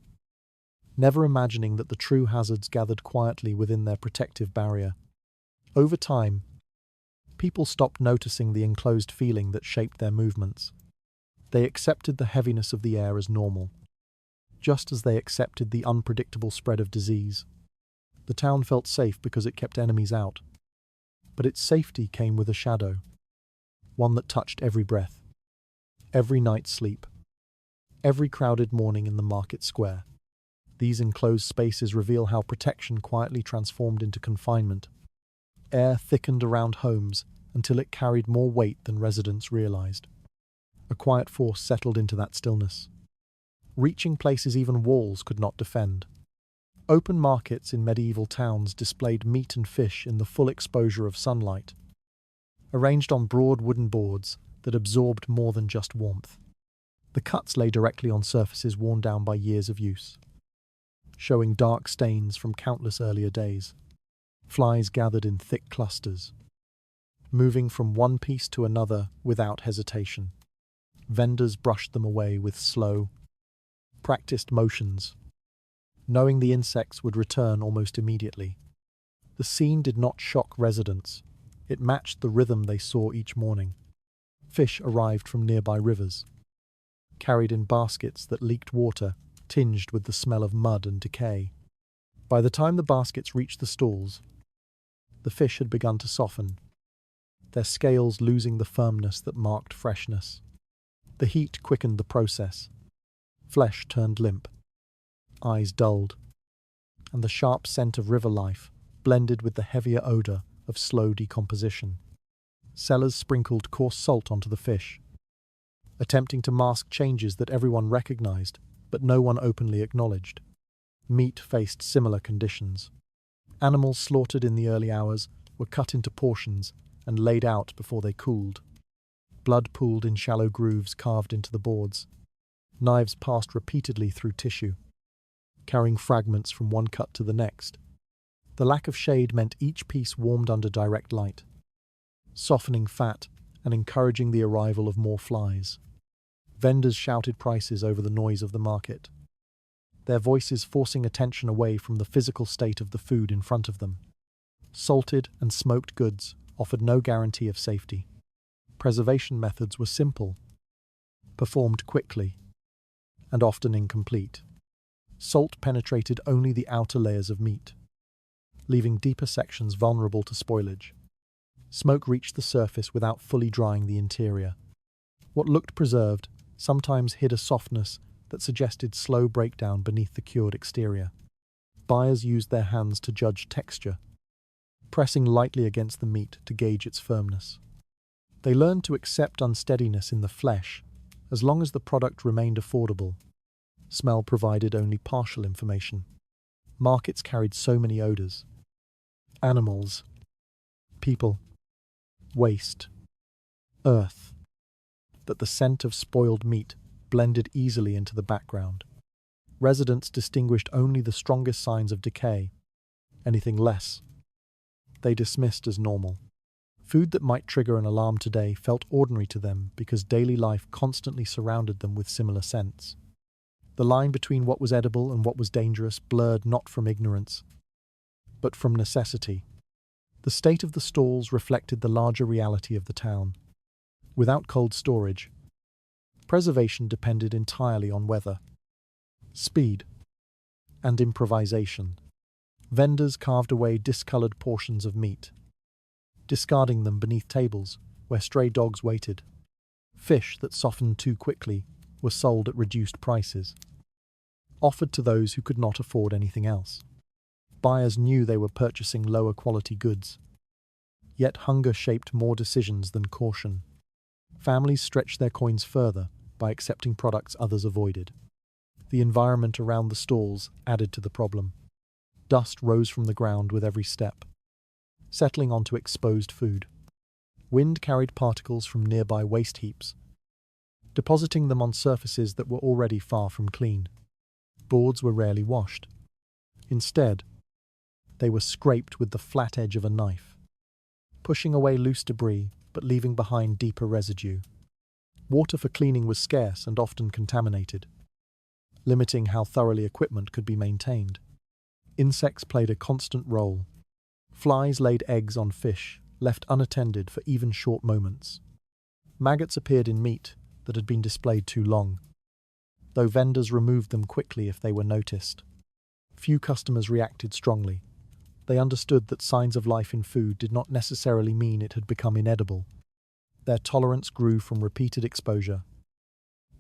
never imagining that the true hazards gathered quietly within their protective barrier. Over time, people stopped noticing the enclosed feeling that shaped their movements. They accepted the heaviness of the air as normal, just as they accepted the unpredictable spread of disease. The town felt safe because it kept enemies out, but its safety came with a shadow, one that touched every breath, every night's sleep, every crowded morning in the market square. These enclosed spaces reveal how protection quietly transformed into confinement. Air thickened around homes until it carried more weight than residents realized. A quiet force settled into that stillness, reaching places even walls could not defend. Open markets in medieval towns displayed meat and fish in the full exposure of sunlight, arranged on broad wooden boards that absorbed more than just warmth. The cuts lay directly on surfaces worn down by years of use, showing dark stains from countless earlier days. Flies gathered in thick clusters, moving from one piece to another without hesitation. Vendors brushed them away with slow, practiced motions, knowing the insects would return almost immediately. The scene did not shock residents. It matched the rhythm they saw each morning. Fish arrived from nearby rivers, carried in baskets that leaked water, tinged with the smell of mud and decay. By the time the baskets reached the stalls, the fish had begun to soften, their scales losing the firmness that marked freshness. The heat quickened the process. Flesh turned limp, eyes dulled, and the sharp scent of river life blended with the heavier odour of slow decomposition. Sellers sprinkled coarse salt onto the fish, attempting to mask changes that everyone recognized, but no one openly acknowledged. Meat faced similar conditions. Animals slaughtered in the early hours were cut into portions and laid out before they cooled. Blood pooled in shallow grooves carved into the boards. Knives passed repeatedly through tissue, carrying fragments from one cut to the next. The lack of shade meant each piece warmed under direct light, softening fat and encouraging the arrival of more flies. Vendors shouted prices over the noise of the market, their voices forcing attention away from the physical state of the food in front of them. Salted and smoked goods offered no guarantee of safety. Preservation methods were simple, performed quickly, and often incomplete. Salt penetrated only the outer layers of meat, leaving deeper sections vulnerable to spoilage. Smoke reached the surface without fully drying the interior. What looked preserved sometimes hid a softness that suggested slow breakdown beneath the cured exterior. Buyers used their hands to judge texture, pressing lightly against the meat to gauge its firmness. They learned to accept unsteadiness in the flesh as long as the product remained affordable. Smell provided only partial information. Markets carried so many odors. Animals, people, waste, earth, that the scent of spoiled meat blended easily into the background. Residents distinguished only the strongest signs of decay. Anything less, they dismissed as normal. Food that might trigger an alarm today felt ordinary to them because daily life constantly surrounded them with similar scents. The line between what was edible and what was dangerous blurred not from ignorance, but from necessity. The state of the stalls reflected the larger reality of the town. Without cold storage, preservation depended entirely on weather, speed, and improvisation. Vendors carved away discolored portions of meat, discarding them beneath tables where stray dogs waited. Fish that softened too quickly were sold at reduced prices, offered to those who could not afford anything else. Buyers knew they were purchasing lower quality goods, yet hunger shaped more decisions than caution. Families stretched their coins further by accepting products others avoided. The environment around the stalls added to the problem. Dust rose from the ground with every step, settling onto exposed food. Wind carried particles from nearby waste heaps, depositing them on surfaces that were already far from clean. Boards were rarely washed. Instead, they were scraped with the flat edge of a knife, pushing away loose debris but leaving behind deeper residue. Water for cleaning was scarce and often contaminated, limiting how thoroughly equipment could be maintained. Insects played a constant role. Flies laid eggs on fish, left unattended for even short moments. Maggots appeared in meat that had been displayed too long, though vendors removed them quickly if they were noticed. Few customers reacted strongly. They understood that signs of life in food did not necessarily mean it had become inedible. Their tolerance grew from repeated exposure.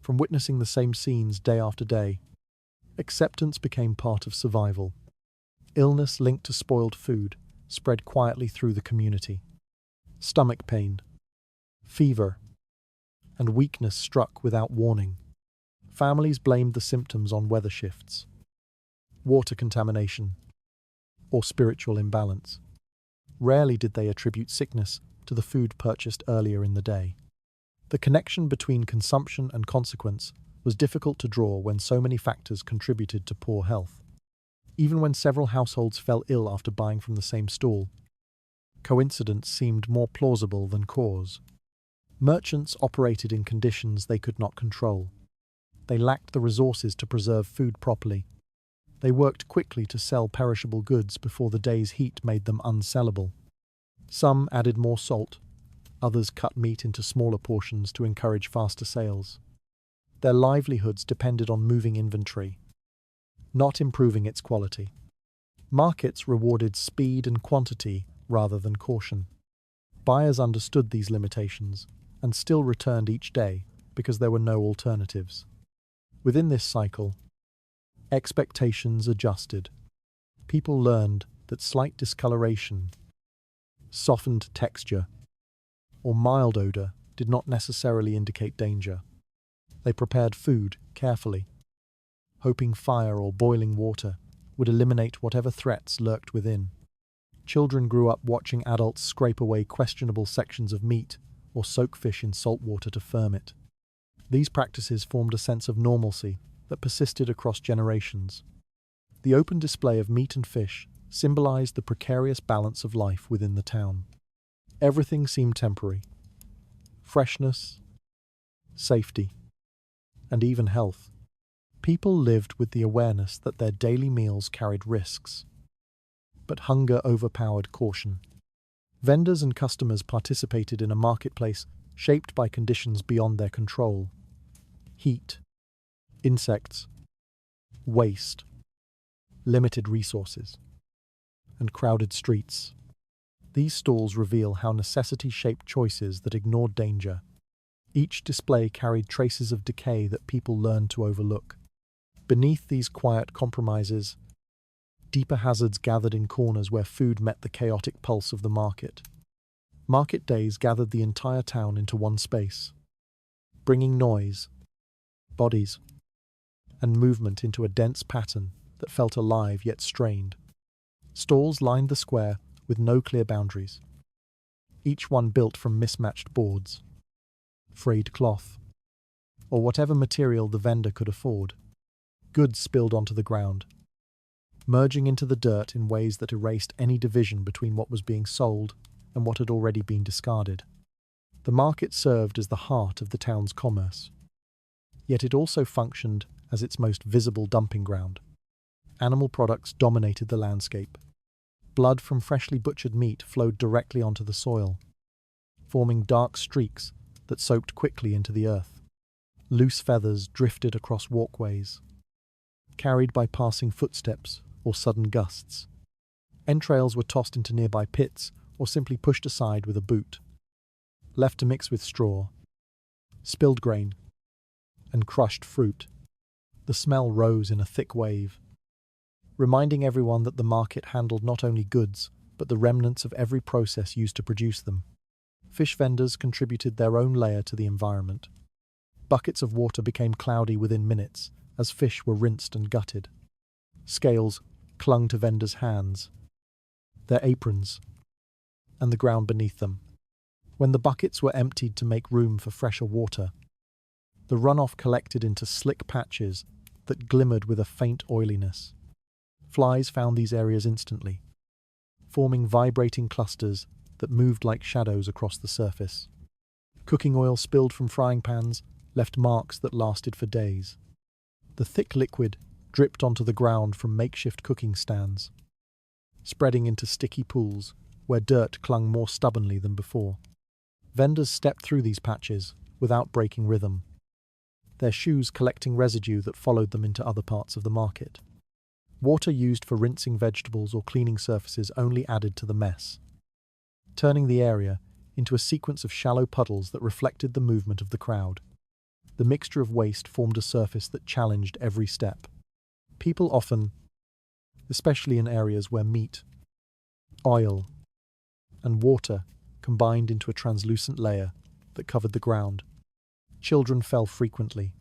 From witnessing the same scenes day after day, acceptance became part of survival. Illness linked to spoiled food spread quietly through the community. Stomach pain, fever, and weakness struck without warning. Families blamed the symptoms on weather shifts, water contamination, or spiritual imbalance. Rarely did they attribute sickness to the food purchased earlier in the day. The connection between consumption and consequence was difficult to draw when so many factors contributed to poor health. Even when several households fell ill after buying from the same stall, coincidence seemed more plausible than cause. Merchants operated in conditions they could not control. They lacked the resources to preserve food properly. They worked quickly to sell perishable goods before the day's heat made them unsellable. Some added more salt, others cut meat into smaller portions to encourage faster sales. Their livelihoods depended on moving inventory, not improving its quality. Markets rewarded speed and quantity rather than caution. Buyers understood these limitations and still returned each day because there were no alternatives. Within this cycle, expectations adjusted. People learned that slight discoloration, softened texture, or mild odor did not necessarily indicate danger. They prepared food carefully, hoping fire or boiling water would eliminate whatever threats lurked within. Children grew up watching adults scrape away questionable sections of meat or soak fish in salt water to firm it. These practices formed a sense of normalcy that persisted across generations. The open display of meat and fish symbolized the precarious balance of life within the town. Everything seemed temporary. Freshness, safety, and even health. People lived with the awareness that their daily meals carried risks, but hunger overpowered caution. Vendors and customers participated in a marketplace shaped by conditions beyond their control. Heat, insects, waste, limited resources, and crowded streets. These stalls reveal how necessity shaped choices that ignored danger. Each display carried traces of decay that people learned to overlook. Beneath these quiet compromises, deeper hazards gathered in corners where food met the chaotic pulse of the market. Market days gathered the entire town into one space, bringing noise, bodies, and movement into a dense pattern that felt alive yet strained. Stalls lined the square with no clear boundaries, each one built from mismatched boards, frayed cloth, or whatever material the vendor could afford. Goods spilled onto the ground, merging into the dirt in ways that erased any division between what was being sold and what had already been discarded. The market served as the heart of the town's commerce, yet it also functioned as its most visible dumping ground. Animal products dominated the landscape. Blood from freshly butchered meat flowed directly onto the soil, forming dark streaks that soaked quickly into the earth. Loose feathers drifted across walkways, carried by passing footsteps or sudden gusts. Entrails were tossed into nearby pits or simply pushed aside with a boot, left to mix with straw, spilled grain, and crushed fruit. The smell rose in a thick wave, reminding everyone that the market handled not only goods, but the remnants of every process used to produce them. Fish vendors contributed their own layer to the environment. Buckets of water became cloudy within minutes as fish were rinsed and gutted. Scales clung to vendors' hands, their aprons, and the ground beneath them. When the buckets were emptied to make room for fresher water, the runoff collected into slick patches that glimmered with a faint oiliness. Flies found these areas instantly, forming vibrating clusters that moved like shadows across the surface. Cooking oil spilled from frying pans left marks that lasted for days. The thick liquid dripped onto the ground from makeshift cooking stands, spreading into sticky pools where dirt clung more stubbornly than before. Vendors stepped through these patches without breaking rhythm, their shoes collecting residue that followed them into other parts of the market. Water used for rinsing vegetables or cleaning surfaces only added to the mess, turning the area into a sequence of shallow puddles that reflected the movement of the crowd. The mixture of waste formed a surface that challenged every step. People often, especially in areas where meat, oil, and water combined into a translucent layer that covered the ground. Children fell frequently,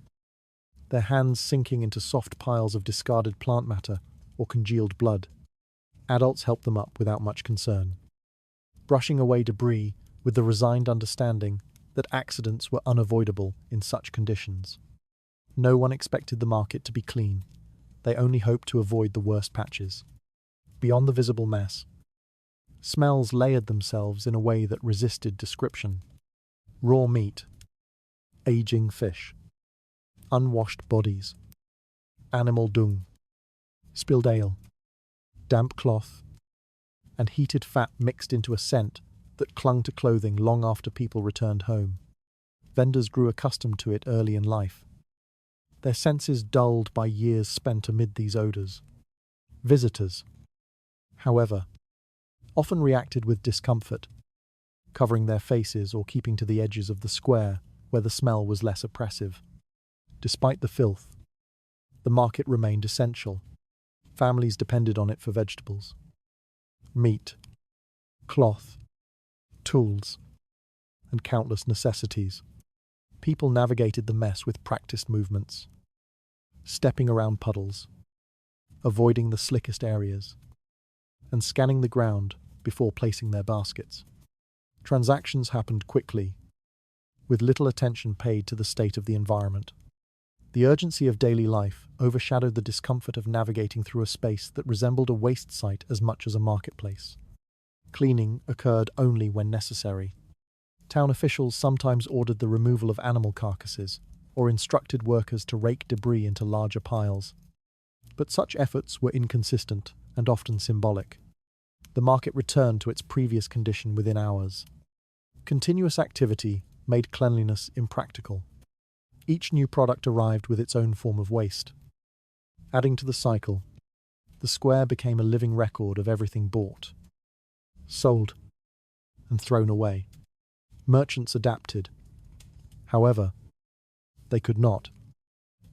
their hands sinking into soft piles of discarded plant matter or congealed blood. Adults helped them up without much concern, brushing away debris with the resigned understanding that accidents were unavoidable in such conditions. No one expected the market to be clean. They only hoped to avoid the worst patches. Beyond the visible mess, smells layered themselves in a way that resisted description. Raw meat, aging fish, unwashed bodies, animal dung, spilled ale, damp cloth, and heated fat mixed into a scent that clung to clothing long after people returned home. Vendors grew accustomed to it early in life, their senses dulled by years spent amid these odors. Visitors, however, often reacted with discomfort, covering their faces or keeping to the edges of the square where the smell was less oppressive. Despite the filth, the market remained essential. Families depended on it for vegetables, meat, cloth, tools, and countless necessities. People navigated the mess with practiced movements, stepping around puddles, avoiding the slickest areas, and scanning the ground before placing their baskets. Transactions happened quickly, with little attention paid to the state of the environment. The urgency of daily life overshadowed the discomfort of navigating through a space that resembled a waste site as much as a marketplace. Cleaning occurred only when necessary. Town officials sometimes ordered the removal of animal carcasses or instructed workers to rake debris into larger piles. But such efforts were inconsistent and often symbolic. The market returned to its previous condition within hours. Continuous activity made cleanliness impractical. Each new product arrived with its own form of waste. Adding to the cycle, the square became a living record of everything bought, sold, and thrown away. Merchants adapted. However, they could not.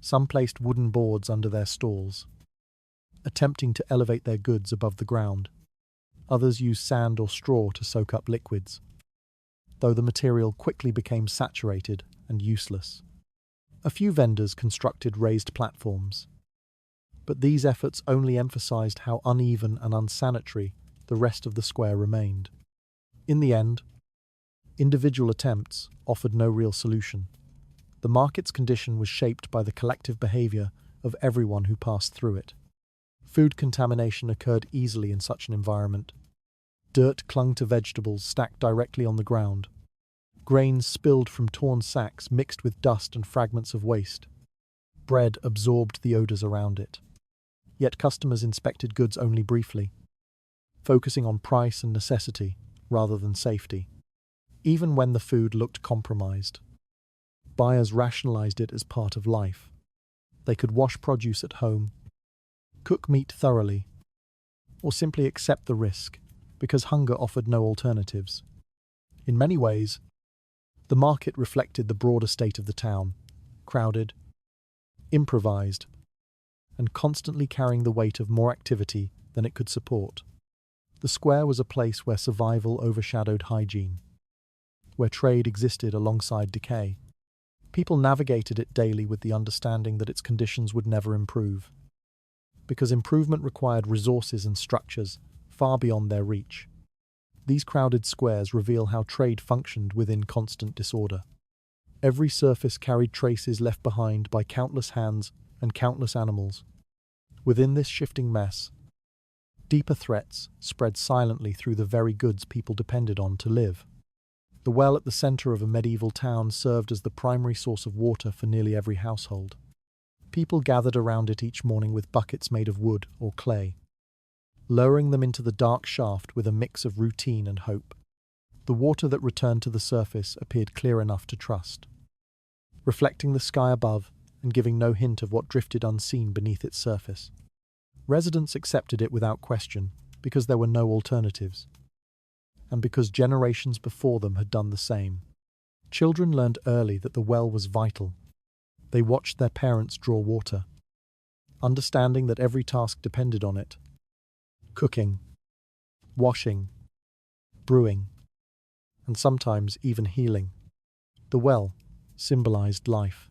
Some placed wooden boards under their stalls, attempting to elevate their goods above the ground. Others used sand or straw to soak up liquids, though the material quickly became saturated and useless. A few vendors constructed raised platforms, but these efforts only emphasized how uneven and unsanitary the rest of the square remained. In the end, individual attempts offered no real solution. The market's condition was shaped by the collective behavior of everyone who passed through it. Food contamination occurred easily in such an environment. Dirt clung to vegetables stacked directly on the ground. Grains spilled from torn sacks mixed with dust and fragments of waste. Bread absorbed the odors around it. Yet customers inspected goods only briefly, focusing on price and necessity rather than safety. Even when the food looked compromised, buyers rationalized it as part of life. They could wash produce at home, cook meat thoroughly, or simply accept the risk because hunger offered no alternatives. In many ways, the market reflected the broader state of the town, crowded, improvised, and constantly carrying the weight of more activity than it could support. The square was a place where survival overshadowed hygiene, where trade existed alongside decay. People navigated it daily with the understanding that its conditions would never improve, because improvement required resources and structures far beyond their reach. These crowded squares reveal how trade functioned within constant disorder. Every surface carried traces left behind by countless hands and countless animals. Within this shifting mess, deeper threats spread silently through the very goods people depended on to live. The well at the center of a medieval town served as the primary source of water for nearly every household. People gathered around it each morning with buckets made of wood or clay, lowering them into the dark shaft with a mix of routine and hope. The water that returned to the surface appeared clear enough to trust, reflecting the sky above and giving no hint of what drifted unseen beneath its surface. Residents accepted it without question because there were no alternatives, and because generations before them had done the same. Children learned early that the well was vital. They watched their parents draw water, understanding that every task depended on it. Cooking, washing, brewing, and sometimes even healing. The well symbolized life,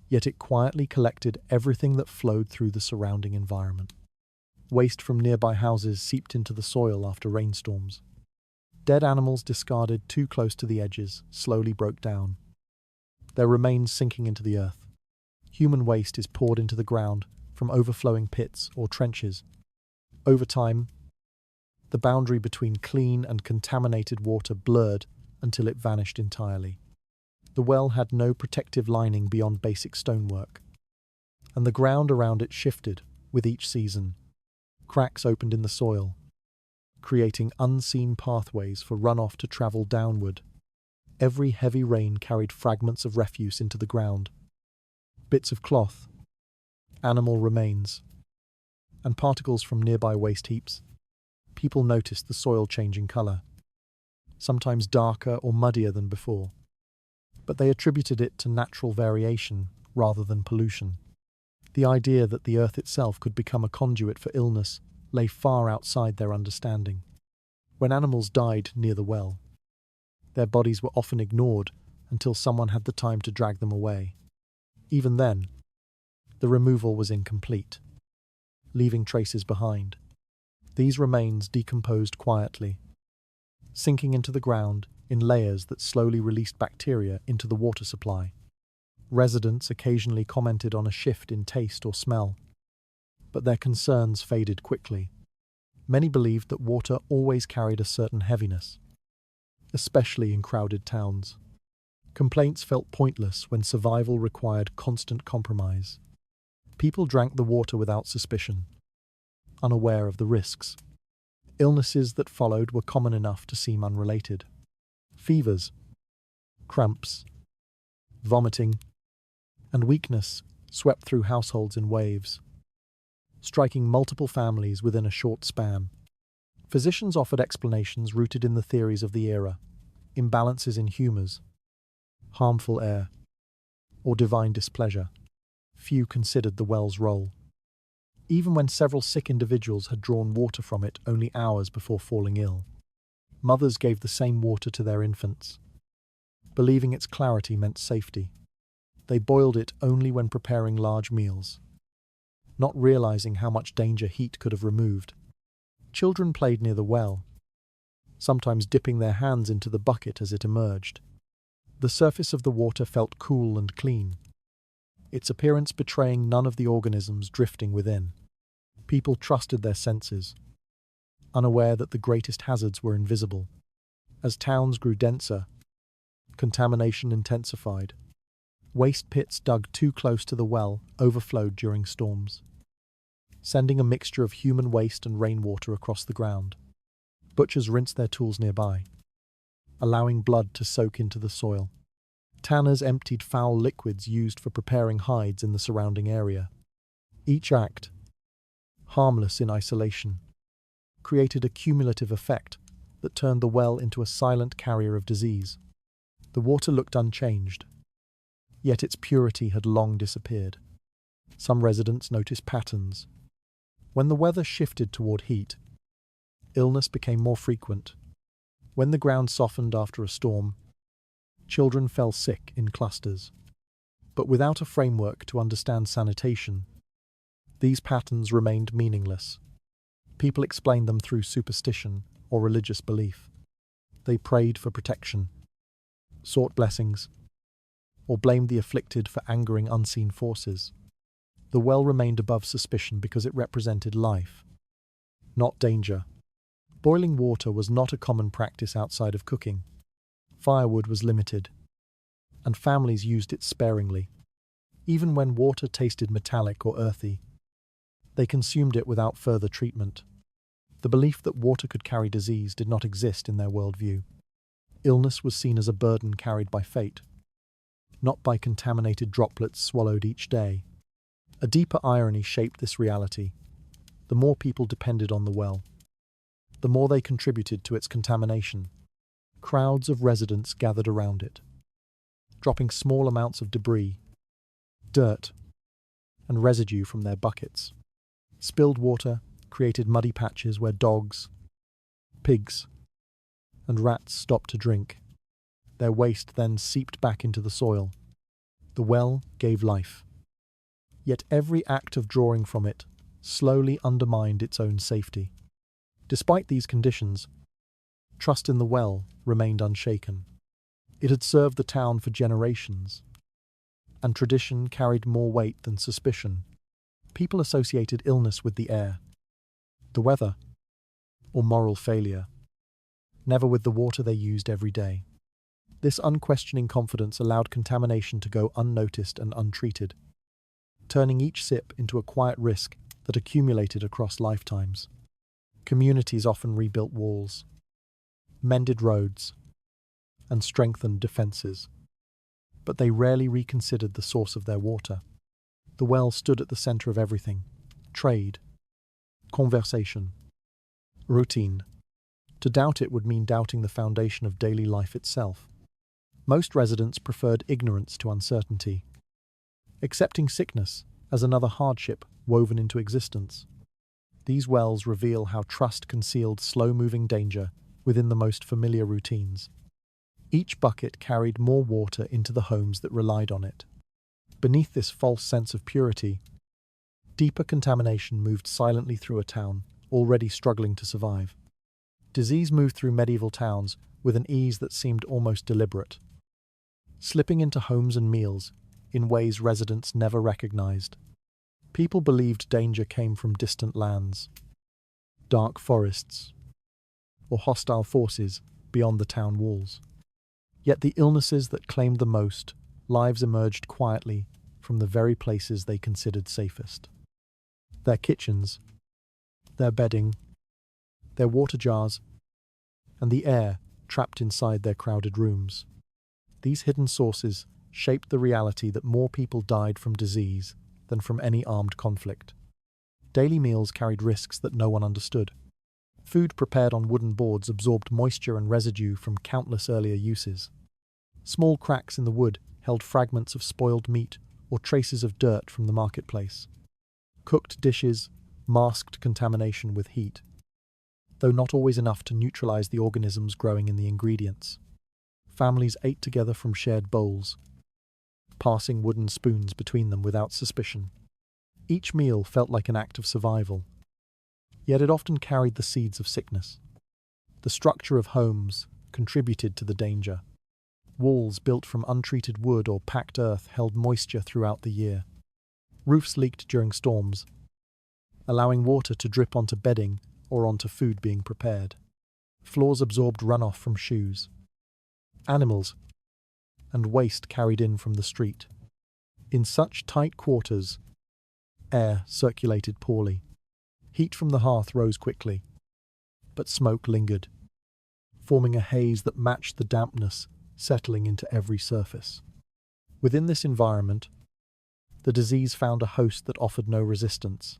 yet it quietly collected everything that flowed through the surrounding environment. Waste from nearby houses seeped into the soil after rainstorms. Dead animals discarded too close to the edges slowly broke down, their remains sinking into the earth. Human waste is poured into the ground from overflowing pits or trenches. Over time, the boundary between clean and contaminated water blurred until it vanished entirely. The well had no protective lining beyond basic stonework, and the ground around it shifted with each season. Cracks opened in the soil, creating unseen pathways for runoff to travel downward. Every heavy rain carried fragments of refuse into the ground. Bits of cloth, animal remains, and particles from nearby waste heaps. People noticed the soil changing color, sometimes darker or muddier than before, but they attributed it to natural variation rather than pollution. The idea that the earth itself could become a conduit for illness lay far outside their understanding. When animals died near the well, their bodies were often ignored until someone had the time to drag them away. Even then, the removal was incomplete, leaving traces behind. These remains decomposed quietly, sinking into the ground in layers that slowly released bacteria into the water supply. Residents occasionally commented on a shift in taste or smell, but their concerns faded quickly. Many believed that water always carried a certain heaviness, especially in crowded towns. Complaints felt pointless when survival required constant compromise. People drank the water without suspicion, unaware of the risks. Illnesses that followed were common enough to seem unrelated. Fevers, cramps, vomiting, and weakness swept through households in waves, striking multiple families within a short span. Physicians offered explanations rooted in the theories of the era: imbalances in humors, harmful air, or divine displeasure. Few considered the well's role. Even when several sick individuals had drawn water from it only hours before falling ill, mothers gave the same water to their infants, believing its clarity meant safety. They boiled it only when preparing large meals, not realizing how much danger heat could have removed. Children played near the well, sometimes dipping their hands into the bucket as it emerged. The surface of the water felt cool and clean, its appearance betraying none of the organisms drifting within. People trusted their senses, unaware that the greatest hazards were invisible. As towns grew denser, contamination intensified. Waste pits dug too close to the well overflowed during storms, sending a mixture of human waste and rainwater across the ground. Butchers rinsed their tools nearby, allowing blood to soak into the soil. Tanners emptied foul liquids used for preparing hides in the surrounding area. Each act, harmless in isolation, created a cumulative effect that turned the well into a silent carrier of disease. The water looked unchanged, yet its purity had long disappeared. Some residents noticed patterns. When the weather shifted toward heat, illness became more frequent. When the ground softened after a storm, children fell sick in clusters. But without a framework to understand sanitation, these patterns remained meaningless. People explained them through superstition or religious belief. They prayed for protection, sought blessings, or blamed the afflicted for angering unseen forces. The well remained above suspicion because it represented life, not danger. Boiling water was not a common practice outside of cooking. Firewood was limited, and families used it sparingly. Even when water tasted metallic or earthy, they consumed it without further treatment. The belief that water could carry disease did not exist in their worldview. Illness was seen as a burden carried by fate, not by contaminated droplets swallowed each day. A deeper irony shaped this reality. The more people depended on the well, the more they contributed to its contamination. Crowds of residents gathered around it, dropping small amounts of debris, dirt, and residue from their buckets. Spilled water created muddy patches where dogs, pigs, and rats stopped to drink. Their waste then seeped back into the soil. The well gave life. Yet every act of drawing from it slowly undermined its own safety. Despite these conditions, trust in the well remained unshaken. It had served the town for generations, and tradition carried more weight than suspicion. People associated illness with the air, the weather, or moral failure, never with the water they used every day. This unquestioning confidence allowed contamination to go unnoticed and untreated, turning each sip into a quiet risk that accumulated across lifetimes. Communities often rebuilt walls, mended roads, and strengthened defenses, but they rarely reconsidered the source of their water. The well stood at the center of everything: trade, conversation, routine. To doubt it would mean doubting the foundation of daily life itself. Most residents preferred ignorance to uncertainty, accepting sickness as another hardship woven into existence. These wells reveal how trust concealed slow-moving danger within the most familiar routines. Each bucket carried more water into the homes that relied on it. Beneath this false sense of purity, deeper contamination moved silently through a town already struggling to survive. Disease moved through medieval towns with an ease that seemed almost deliberate, slipping into homes and meals in ways residents never recognized. People believed danger came from distant lands, dark forests, or hostile forces beyond the town walls. Yet the illnesses that claimed the most lives emerged quietly from the very places they considered safest. Their kitchens, their bedding, their water jars, and the air trapped inside their crowded rooms. These hidden sources shaped the reality that more people died from disease than from any armed conflict. Daily meals carried risks that no one understood. Food prepared on wooden boards absorbed moisture and residue from countless earlier uses. Small cracks in the wood held fragments of spoiled meat or traces of dirt from the marketplace. Cooked dishes masked contamination with heat, though not always enough to neutralize the organisms growing in the ingredients. Families ate together from shared bowls, passing wooden spoons between them without suspicion. Each meal felt like an act of survival, yet it often carried the seeds of sickness. The structure of homes contributed to the danger. Walls built from untreated wood or packed earth held moisture throughout the year. Roofs leaked during storms, allowing water to drip onto bedding or onto food being prepared. Floors absorbed runoff from shoes. Animals and waste carried in from the street. In such tight quarters, air circulated poorly. Heat from the hearth rose quickly, but smoke lingered, forming a haze that matched the dampness settling into every surface. Within this environment, the disease found a host that offered no resistance.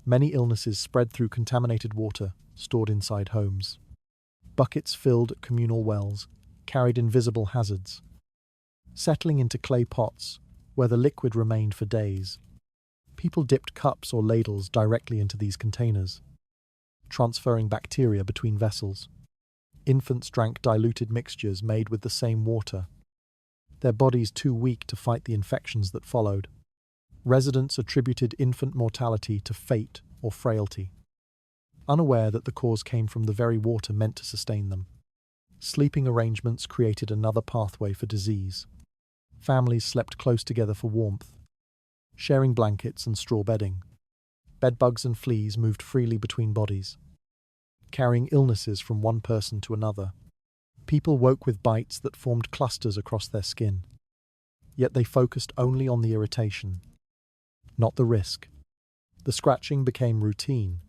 Many illnesses spread through contaminated water stored inside homes. Buckets filled at communal wells carried invisible hazards, settling into clay pots where the liquid remained for days. People dipped cups or ladles directly into these containers, transferring bacteria between vessels. Infants drank diluted mixtures made with the same water, their bodies too weak to fight the infections that followed. Residents attributed infant mortality to fate or frailty, unaware that the cause came from the very water meant to sustain them. Sleeping arrangements created another pathway for disease. Families slept close together for warmth, sharing blankets and straw bedding. Bedbugs and fleas moved freely between bodies, carrying illnesses from one person to another. People woke with bites that formed clusters across their skin, yet they focused only on the irritation, not the risk. The scratching became routine,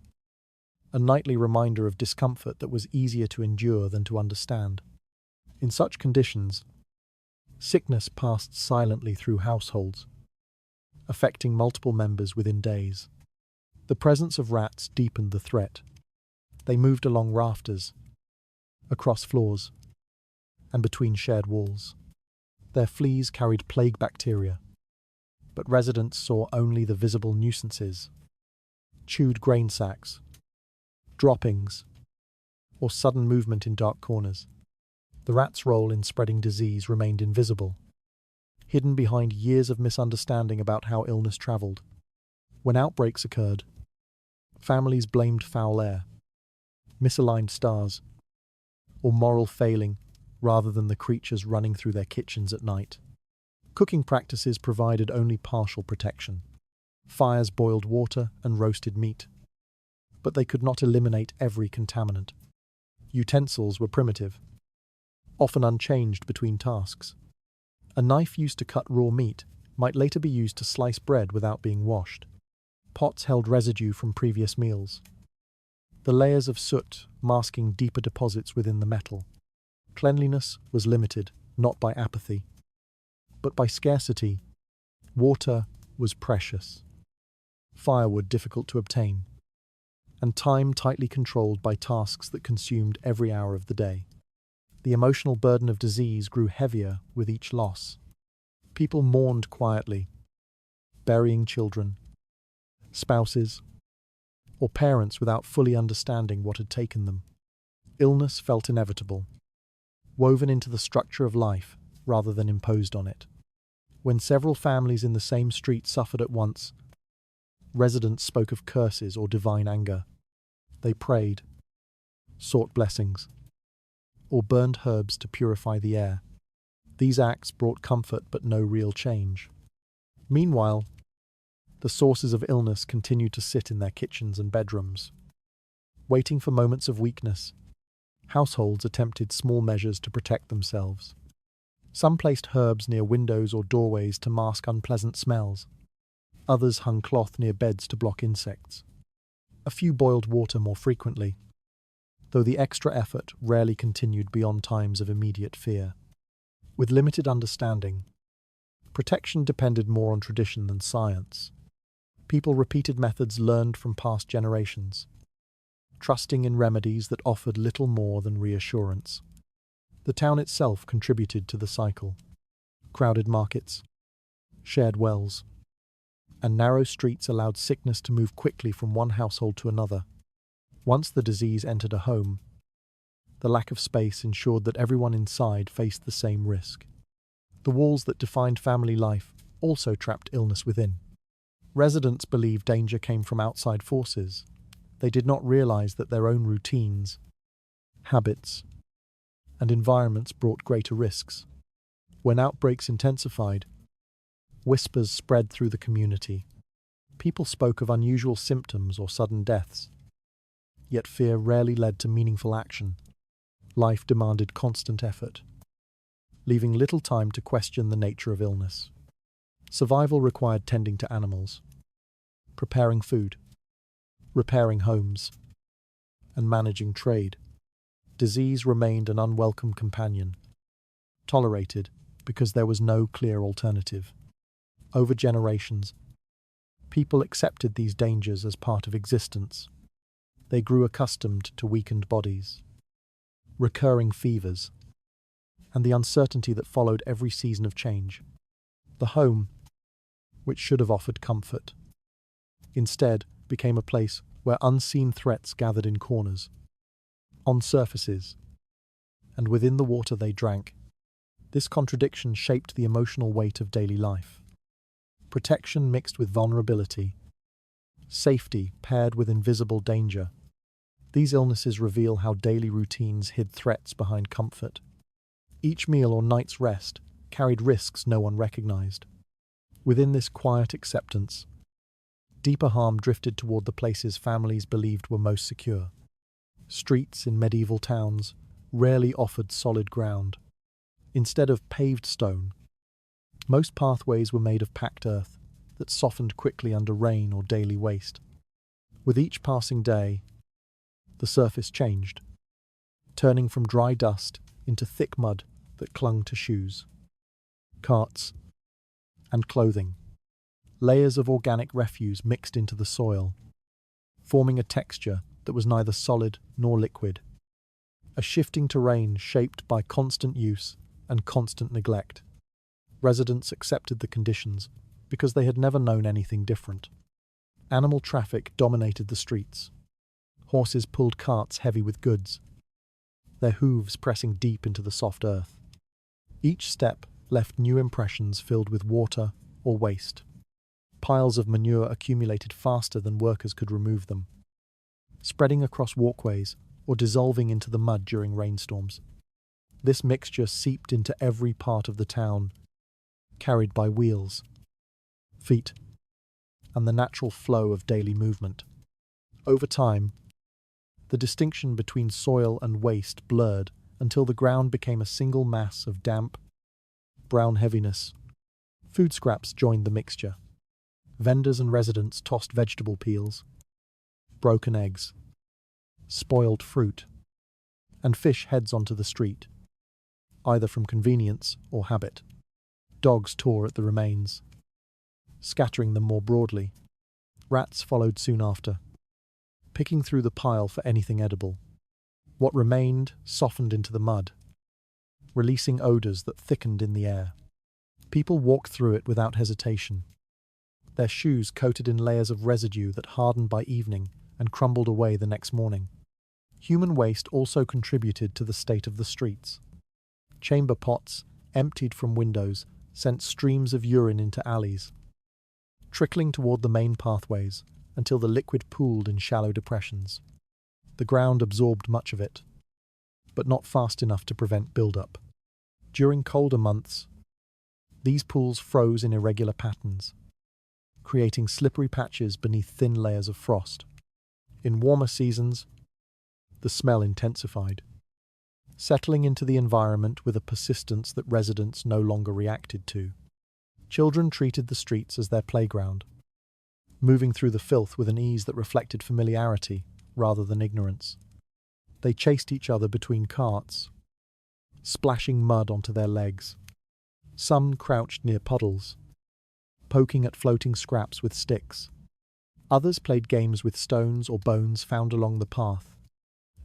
a nightly reminder of discomfort that was easier to endure than to understand. In such conditions, sickness passed silently through households, affecting multiple members within days. The presence of rats deepened the threat. They moved along rafters, across floors, and between shared walls. Their fleas carried plague bacteria, but residents saw only the visible nuisances: chewed grain sacks, droppings, or sudden movement in dark corners. The rats' role in spreading disease remained invisible, hidden behind years of misunderstanding about how illness traveled. When outbreaks occurred, families blamed foul air, misaligned stars, or moral failing rather than the creatures running through their kitchens at night. Cooking practices provided only partial protection. Fires boiled water and roasted meat, but they could not eliminate every contaminant. Utensils were primitive, often unchanged between tasks. A knife used to cut raw meat might later be used to slice bread without being washed. Pots held residue from previous meals, the layers of soot masking deeper deposits within the metal. Cleanliness was limited, not by apathy, but by scarcity. Water was precious, firewood difficult to obtain, and time tightly controlled by tasks that consumed every hour of the day. The emotional burden of disease grew heavier with each loss. People mourned quietly, burying children, spouses, or parents without fully understanding what had taken them. Illness felt inevitable, woven into the structure of life rather than imposed on it. When several families in the same street suffered at once, residents spoke of curses or divine anger. They prayed, sought blessings, or burned herbs to purify the air. These acts brought comfort but no real change. Meanwhile, the sources of illness continued to sit in their kitchens and bedrooms. waiting for moments of weakness. Households attempted small measures to protect themselves. Some placed herbs near windows or doorways to mask unpleasant smells. Others hung cloth near beds to block insects. A few boiled water more frequently, though the extra effort rarely continued beyond times of immediate fear. With limited understanding, protection depended more on tradition than science. People repeated methods learned from past generations, trusting in remedies that offered little more than reassurance. The town itself contributed to the cycle. Crowded markets, shared wells, and narrow streets allowed sickness to move quickly from one household to another. Once the disease entered a home, the lack of space ensured that everyone inside faced the same risk. The walls that defined family life also trapped illness within. Residents believed danger came from outside forces. They did not realize that their own routines, habits, and environments brought greater risks. When outbreaks intensified, whispers spread through the community. People spoke of unusual symptoms or sudden deaths. Yet fear rarely led to meaningful action. Life demanded constant effort, leaving little time to question the nature of illness. Survival required tending to animals, preparing food, repairing homes, and managing trade. Disease remained an unwelcome companion, tolerated because there was no clear alternative. Over generations, people accepted these dangers as part of existence. They grew accustomed to weakened bodies, recurring fevers, and the uncertainty that followed every season of change. The home, which should have offered comfort, instead became a place where unseen threats gathered in corners, on surfaces, and within the water they drank. This contradiction shaped the emotional weight of daily life. Protection mixed with vulnerability, safety paired with invisible danger. These illnesses reveal how daily routines hid threats behind comfort. Each meal or night's rest carried risks no one recognized. Within this quiet acceptance, deeper harm drifted toward the places families believed were most secure. Streets in medieval towns rarely offered solid ground. Instead of paved stone, most pathways were made of packed earth that softened quickly under rain or daily waste. With each passing day, the surface changed, turning from dry dust into thick mud that clung to shoes, carts, and clothing. Layers of organic refuse mixed into the soil, forming a texture that was neither solid nor liquid. A shifting terrain shaped by constant use and constant neglect. Residents accepted the conditions because they had never known anything different. Animal traffic dominated the streets. Horses pulled carts heavy with goods, their hooves pressing deep into the soft earth. Each step left new impressions filled with water or waste. Piles of manure accumulated faster than workers could remove them, spreading across walkways or dissolving into the mud during rainstorms. This mixture seeped into every part of the town, carried by wheels, feet, and the natural flow of daily movement. Over time, the distinction between soil and waste blurred until the ground became a single mass of damp, brown heaviness. Food scraps joined the mixture. Vendors and residents tossed vegetable peels, broken eggs, spoiled fruit, and fish heads onto the street, either from convenience or habit. Dogs tore at the remains, scattering them more broadly. Rats followed soon after, picking through the pile for anything edible. What remained softened into the mud, releasing odors that thickened in the air. People walked through it without hesitation, their shoes coated in layers of residue that hardened by evening and crumbled away the next morning. Human waste also contributed to the state of the streets. Chamber pots, emptied from windows, sent streams of urine into alleys, trickling toward the main pathways until the liquid pooled in shallow depressions. The ground absorbed much of it, but not fast enough to prevent buildup. During colder months, these pools froze in irregular patterns, creating slippery patches beneath thin layers of frost. In warmer seasons, The smell intensified, settling into the environment with a persistence that residents no longer reacted to. Children treated the streets as their playground, moving through the filth with an ease that reflected familiarity rather than ignorance. They chased each other between carts, splashing mud onto their legs. Some crouched near puddles, poking at floating scraps with sticks. Others played games with stones or bones found along the path.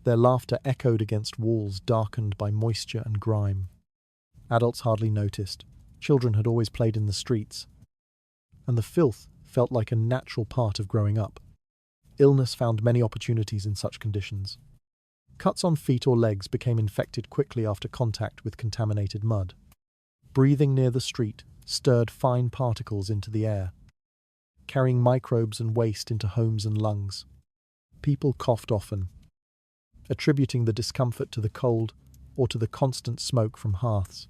Their laughter echoed against walls darkened by moisture and grime. Adults hardly noticed. Children had always played in the streets, and the filth felt like a natural part of growing up. Illness found many opportunities in such conditions. Cuts on feet or legs became infected quickly after contact with contaminated mud. Breathing near the street stirred fine particles into the air, carrying microbes and waste into homes and lungs. People coughed often, attributing the discomfort to the cold or to the constant smoke from hearths.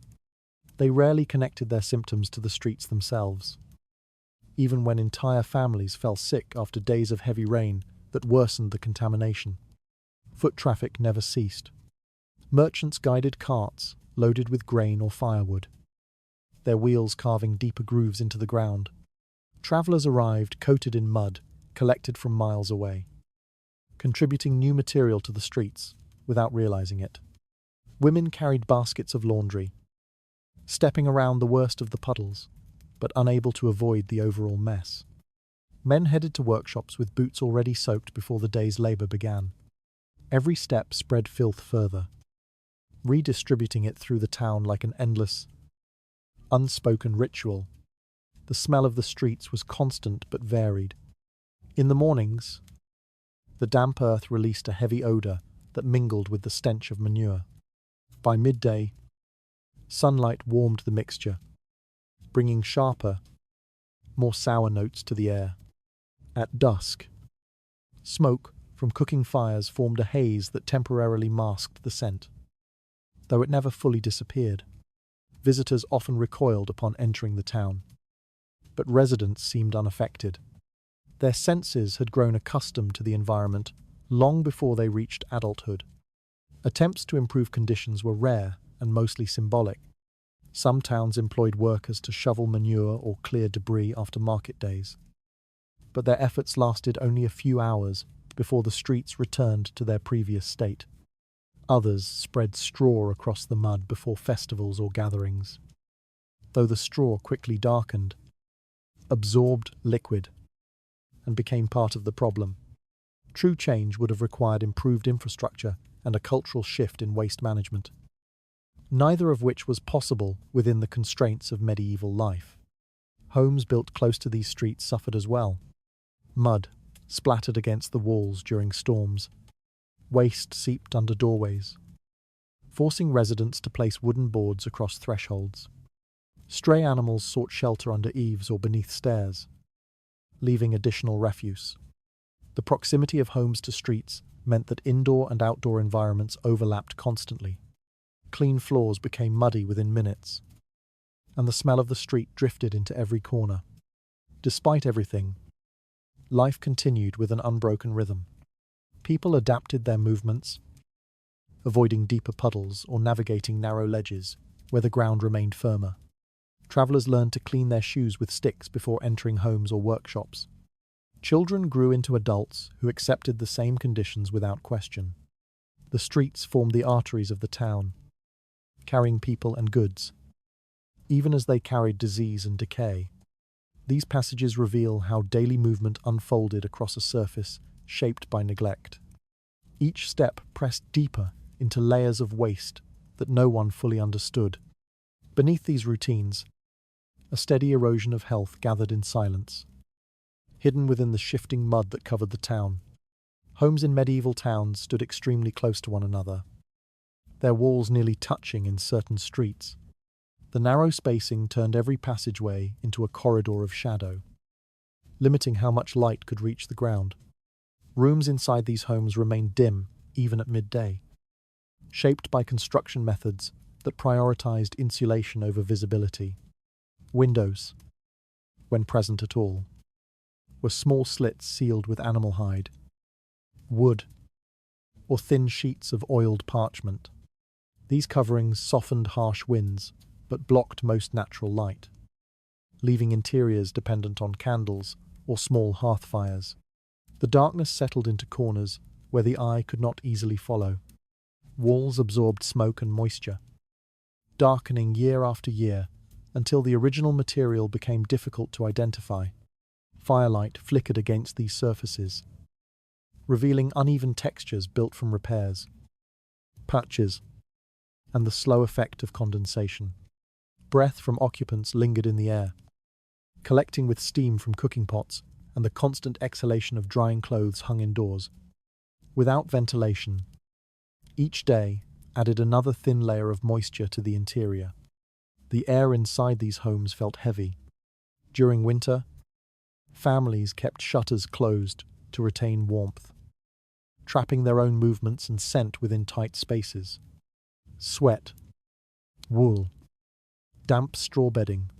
They rarely connected their symptoms to the streets themselves, even when entire families fell sick after days of heavy rain that worsened the contamination. Foot traffic never ceased. Merchants guided carts loaded with grain or firewood, their wheels carving deeper grooves into the ground. Travellers arrived coated in mud, collected from miles away, contributing new material to the streets without realizing it. Women carried baskets of laundry, stepping around the worst of the puddles, but unable to avoid the overall mess. Men headed to workshops with boots already soaked before the day's labour began. Every step spread filth further, redistributing it through the town like an endless, unspoken ritual. The smell of the streets was constant but varied. In the mornings, the damp earth released a heavy odour that mingled with the stench of manure. By midday, sunlight warmed the mixture, bringing sharper, more sour notes to the air. At dusk, smoke from cooking fires formed a haze that temporarily masked the scent. Though it never fully disappeared, visitors often recoiled upon entering the town. But residents seemed unaffected. Their senses had grown accustomed to the environment long before they reached adulthood. Attempts to improve conditions were rare and mostly symbolic. Some towns employed workers to shovel manure or clear debris after market days. But their efforts lasted only a few hours before the streets returned to their previous state. Others spread straw across the mud before festivals or gatherings. Though the straw quickly darkened, absorbed liquid, and became part of the problem. True change would have required improved infrastructure and a cultural shift in waste management, neither of which was possible within the constraints of medieval life. Homes built close to these streets suffered as well. Mud splattered against the walls during storms. Waste seeped under doorways, forcing residents to place wooden boards across thresholds. Stray animals sought shelter under eaves or beneath stairs, leaving additional refuse. The proximity of homes to streets meant that indoor and outdoor environments overlapped constantly. Clean floors became muddy within minutes, and the smell of the street drifted into every corner. Despite everything, life continued with an unbroken rhythm. People adapted their movements, avoiding deeper puddles or navigating narrow ledges where the ground remained firmer. Travellers learned to clean their shoes with sticks before entering homes or workshops. Children grew into adults who accepted the same conditions without question. The streets formed the arteries of the town, carrying people and goods, even as they carried disease and decay. These passages reveal how daily movement unfolded across a surface shaped by neglect. Each step pressed deeper into layers of waste that no one fully understood. Beneath these routines, a steady erosion of health gathered in silence, hidden within the shifting mud that covered the town. Homes in medieval towns stood extremely close to one another, their walls nearly touching in certain streets. The narrow spacing turned every passageway into a corridor of shadow, limiting how much light could reach the ground. Rooms inside these homes remained dim even at midday, shaped by construction methods that prioritized insulation over visibility. Windows, when present at all, were small slits sealed with animal hide. Wood, or thin sheets of oiled parchment. These coverings softened harsh winds, but blocked most natural light, leaving interiors dependent on candles or small hearth fires. The darkness settled into corners where the eye could not easily follow. Walls absorbed smoke and moisture, darkening year after year until the original material became difficult to identify. Firelight flickered against these surfaces, revealing uneven textures built from repairs, patches, and the slow effect of condensation. Breath from occupants lingered in the air, collecting with steam from cooking pots and the constant exhalation of drying clothes hung indoors. Without ventilation, each day added another thin layer of moisture to the interior. The air inside these homes felt heavy. During winter, families kept shutters closed to retain warmth, trapping their own movements and scent within tight spaces. Sweat, wool, damp straw bedding,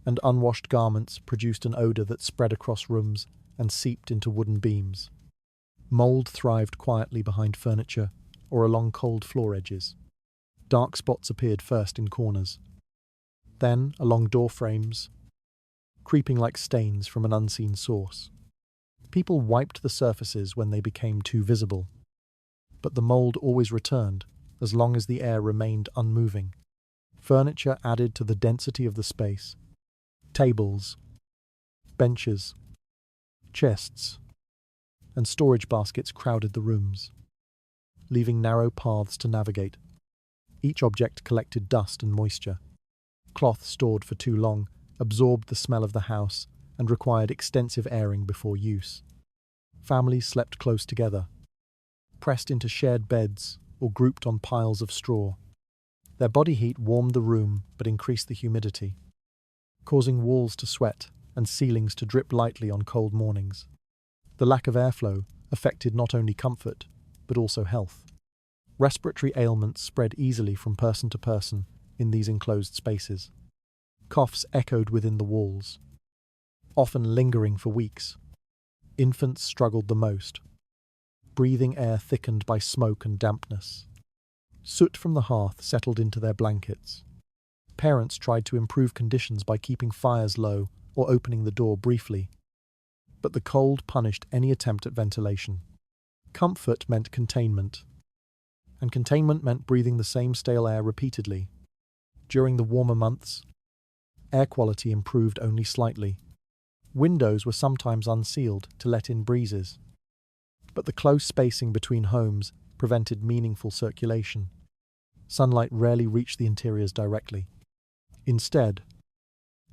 and unwashed garments produced an odor that spread across rooms and seeped into wooden beams. Mold thrived quietly behind furniture or along cold floor edges. Dark spots appeared first in corners, then along door frames, creeping like stains from an unseen source. People wiped the surfaces when they became too visible, but the mold always returned as long as the air remained unmoving. Furniture added to the density of the space. Tables, benches, chests, and storage baskets crowded the rooms, leaving narrow paths to navigate. Each object collected dust and moisture. Cloth stored for too long absorbed the smell of the house and required extensive airing before use. Families slept close together, pressed into shared beds or grouped on piles of straw. Their body heat warmed the room but increased the humidity, causing walls to sweat and ceilings to drip lightly on cold mornings. The lack of airflow affected not only comfort but also health. Respiratory ailments spread easily from person to person in these enclosed spaces. Coughs echoed within the walls, often lingering for weeks. Infants struggled the most, breathing air thickened by smoke and dampness. Soot from the hearth settled into their blankets. Parents tried to improve conditions by keeping fires low or opening the door briefly, but the cold punished any attempt at ventilation. Comfort meant containment, and containment meant breathing the same stale air repeatedly. During the warmer months, air quality improved only slightly. Windows were sometimes unsealed to let in breezes, but the close spacing between homes prevented meaningful circulation. Sunlight rarely reached the interiors directly. Instead,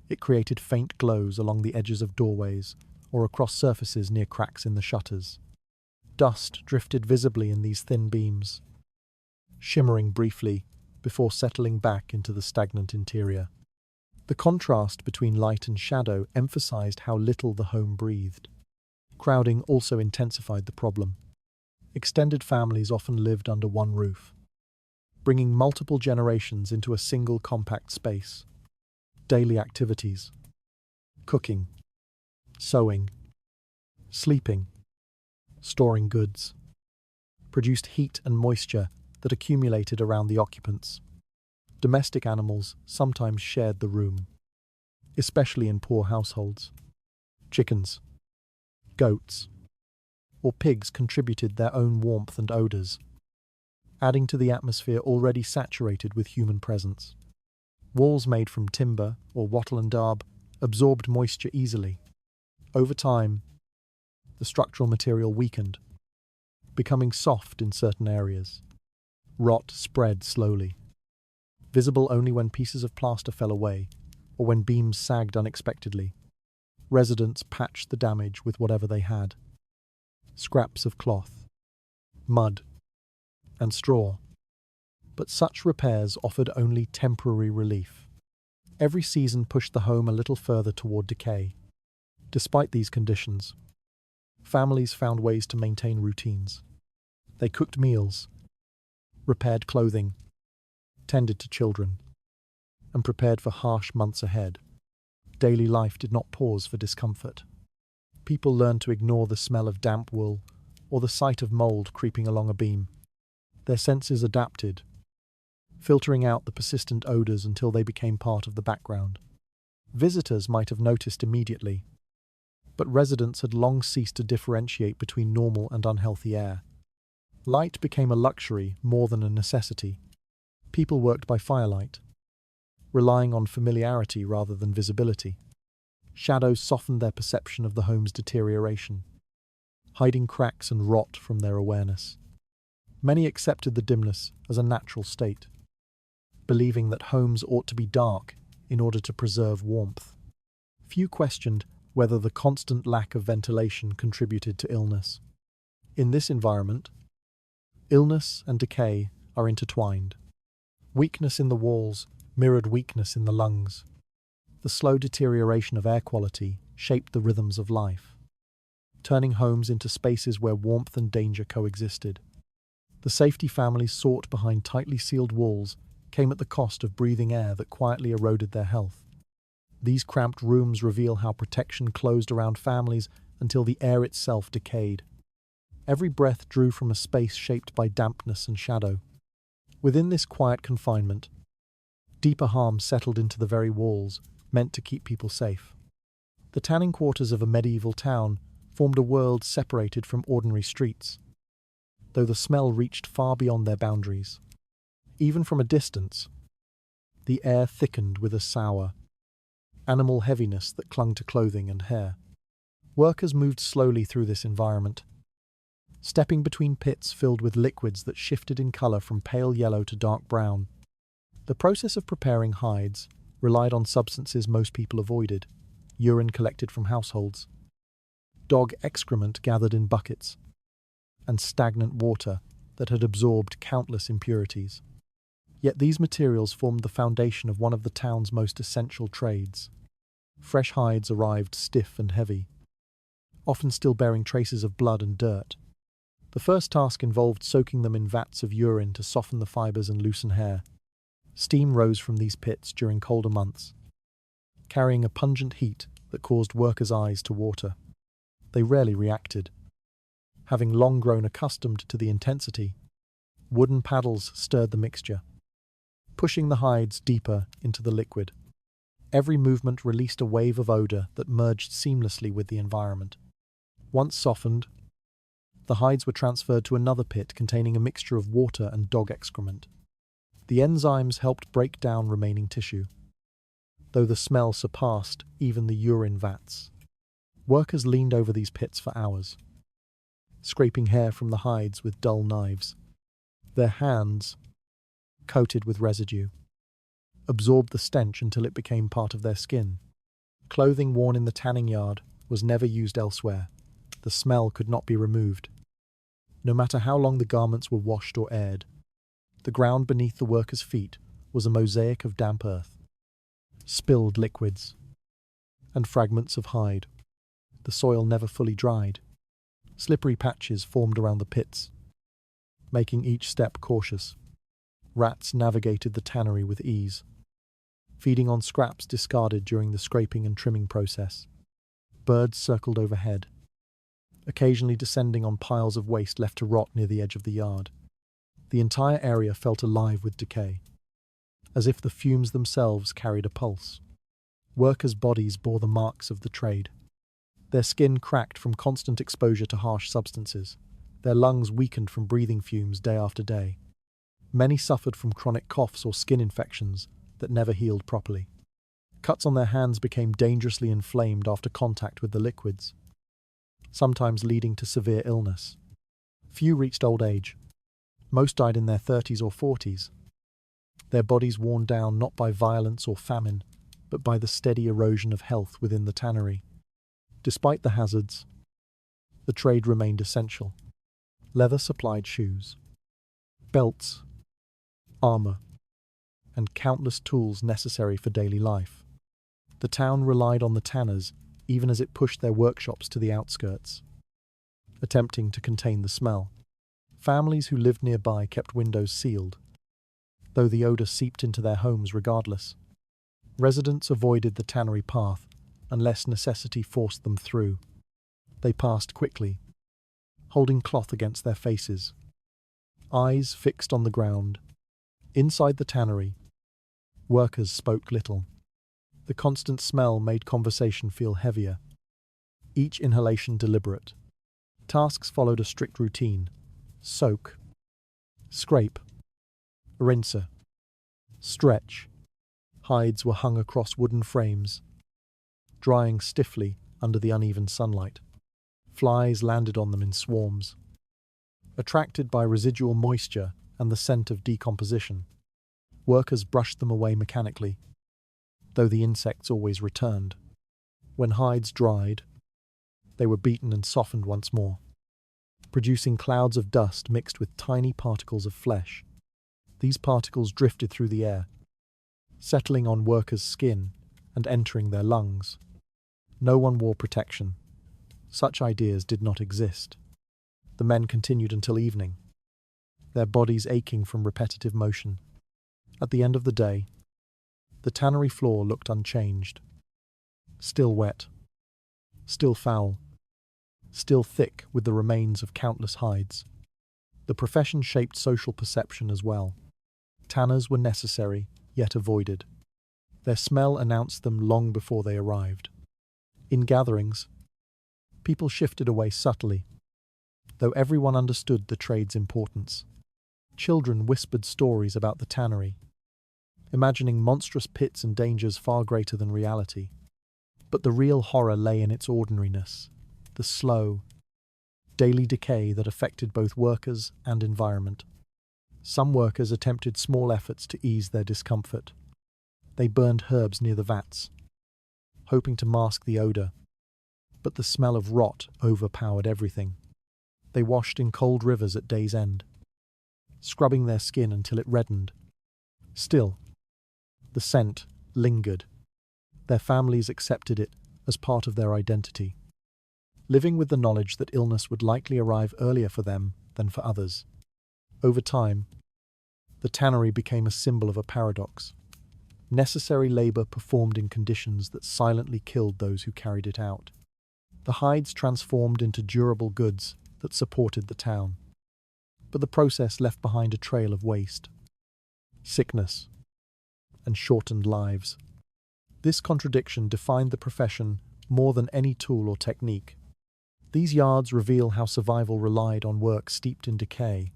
it created faint glows along the edges of doorways or across surfaces near cracks in the shutters. Dust drifted visibly in these thin beams, shimmering briefly before settling back into the stagnant interior. The contrast between light and shadow emphasized how little the home breathed. Crowding also intensified the problem. Extended families often lived under one roof, bringing multiple generations into a single compact space. Daily activities: cooking, sewing, sleeping, storing goods, produced heat and moisture that accumulated around the occupants. Domestic animals sometimes shared the room, especially in poor households. Chickens, goats, or pigs contributed their own warmth and odours, adding to the atmosphere already saturated with human presence. Walls made from timber or wattle and daub absorbed moisture easily. Over time, the structural material weakened, becoming soft in certain areas. Rot spread slowly, visible only when pieces of plaster fell away or when beams sagged unexpectedly. Residents patched the damage with whatever they had: scraps of cloth, mud, and straw. But such repairs offered only temporary relief. Every season pushed the home a little further toward decay. Despite these conditions, families found ways to maintain routines. They cooked meals, repaired clothing, tended to children, and prepared for harsh months ahead. Daily life did not pause for discomfort. People learned to ignore the smell of damp wool or the sight of mold creeping along a beam. Their senses adapted, filtering out the persistent odors until they became part of the background. Visitors might have noticed immediately, but residents had long ceased to differentiate between normal and unhealthy air. Light became a luxury more than a necessity. People worked by firelight, relying on familiarity rather than visibility. Shadows softened their perception of the home's deterioration, hiding cracks and rot from their awareness. Many accepted the dimness as a natural state, believing that homes ought to be dark in order to preserve warmth. Few questioned whether the constant lack of ventilation contributed to illness. In this environment, illness and decay are intertwined. Weakness in the walls mirrored weakness in the lungs. The slow deterioration of air quality shaped the rhythms of life, turning homes into spaces where warmth and danger coexisted. The safety families sought behind tightly sealed walls came at the cost of breathing air that quietly eroded their health. These cramped rooms reveal how protection closed around families until the air itself decayed. Every breath drew from a space shaped by dampness and shadow. Within this quiet confinement, deeper harm settled into the very walls, meant to keep people safe. The tanning quarters of a medieval town formed a world separated from ordinary streets, though the smell reached far beyond their boundaries. Even from a distance, the air thickened with a sour, animal heaviness that clung to clothing and hair. Workers moved slowly through this environment, stepping between pits filled with liquids that shifted in color from pale yellow to dark brown. The process of preparing hides relied on substances most people avoided: urine collected from households, dog excrement gathered in buckets, and stagnant water that had absorbed countless impurities. Yet these materials formed the foundation of one of the town's most essential trades. Fresh hides arrived stiff and heavy, often still bearing traces of blood and dirt. The first task involved soaking them in vats of urine to soften the fibers and loosen hair. Steam rose from these pits during colder months, carrying a pungent heat that caused workers' eyes to water. They rarely reacted. Having long grown accustomed to the intensity, wooden paddles stirred the mixture, pushing the hides deeper into the liquid. Every movement released a wave of odor that merged seamlessly with the environment. Once softened, the hides were transferred to another pit containing a mixture of water and dog excrement. The enzymes helped break down remaining tissue, though the smell surpassed even the urine vats. Workers leaned over these pits for hours, scraping hair from the hides with dull knives. Their hands, coated with residue, absorbed the stench until it became part of their skin. Clothing worn in the tanning yard was never used elsewhere. The smell could not be removed, no matter how long the garments were washed or aired. The ground beneath the workers' feet was a mosaic of damp earth, spilled liquids, and fragments of hide. The soil never fully dried. Slippery patches formed around the pits, making each step cautious. Rats navigated the tannery with ease, feeding on scraps discarded during the scraping and trimming process. Birds circled overhead, occasionally descending on piles of waste left to rot near the edge of the yard. The entire area felt alive with decay, as if the fumes themselves carried a pulse. Workers' bodies bore the marks of the trade. Their skin cracked from constant exposure to harsh substances. Their lungs weakened from breathing fumes day after day. Many suffered from chronic coughs or skin infections that never healed properly. Cuts on their hands became dangerously inflamed after contact with the liquids, sometimes leading to severe illness. Few reached old age. Most died in their 30s or 40s, their bodies worn down not by violence or famine, but by the steady erosion of health within the tannery. Despite the hazards, the trade remained essential. Leather supplied shoes, belts, armor, and countless tools necessary for daily life. The town relied on the tanners even as it pushed their workshops to the outskirts, attempting to contain the smell. Families who lived nearby kept windows sealed, though the odor seeped into their homes regardless. Residents avoided the tannery path unless necessity forced them through. They passed quickly, holding cloth against their faces, eyes fixed on the ground. Inside the tannery, workers spoke little. The constant smell made conversation feel heavier, each inhalation deliberate. Tasks followed a strict routine: soak, scrape, rinse, stretch. Hides were hung across wooden frames, drying stiffly under the uneven sunlight. Flies landed on them in swarms. Attracted by residual moisture and the scent of decomposition, workers brushed them away mechanically, though the insects always returned. When hides dried, they were beaten and softened once more, producing clouds of dust mixed with tiny particles of flesh. These particles drifted through the air, settling on workers' skin and entering their lungs. No one wore protection. Such ideas did not exist. The men continued until evening, their bodies aching from repetitive motion. At the end of the day, the tannery floor looked unchanged. Still wet, still foul, still thick with the remains of countless hides. The profession shaped social perception as well. Tanners were necessary, yet avoided. Their smell announced them long before they arrived. In gatherings, people shifted away subtly, though everyone understood the trade's importance. Children whispered stories about the tannery, imagining monstrous pits and dangers far greater than reality. But the real horror lay in its ordinariness, the slow, daily decay that affected both workers and environment. Some workers attempted small efforts to ease their discomfort. They burned herbs near the vats, hoping to mask the odor, but the smell of rot overpowered everything. They washed in cold rivers at day's end, scrubbing their skin until it reddened. Still, the scent lingered. Their families accepted it as part of their identity, living with the knowledge that illness would likely arrive earlier for them than for others. Over time, the tannery became a symbol of a paradox. Necessary labor performed in conditions that silently killed those who carried it out. The hides transformed into durable goods that supported the town, but the process left behind a trail of waste, sickness, and shortened lives. This contradiction defined the profession more than any tool or technique. These yards reveal how survival relied on work steeped in decay.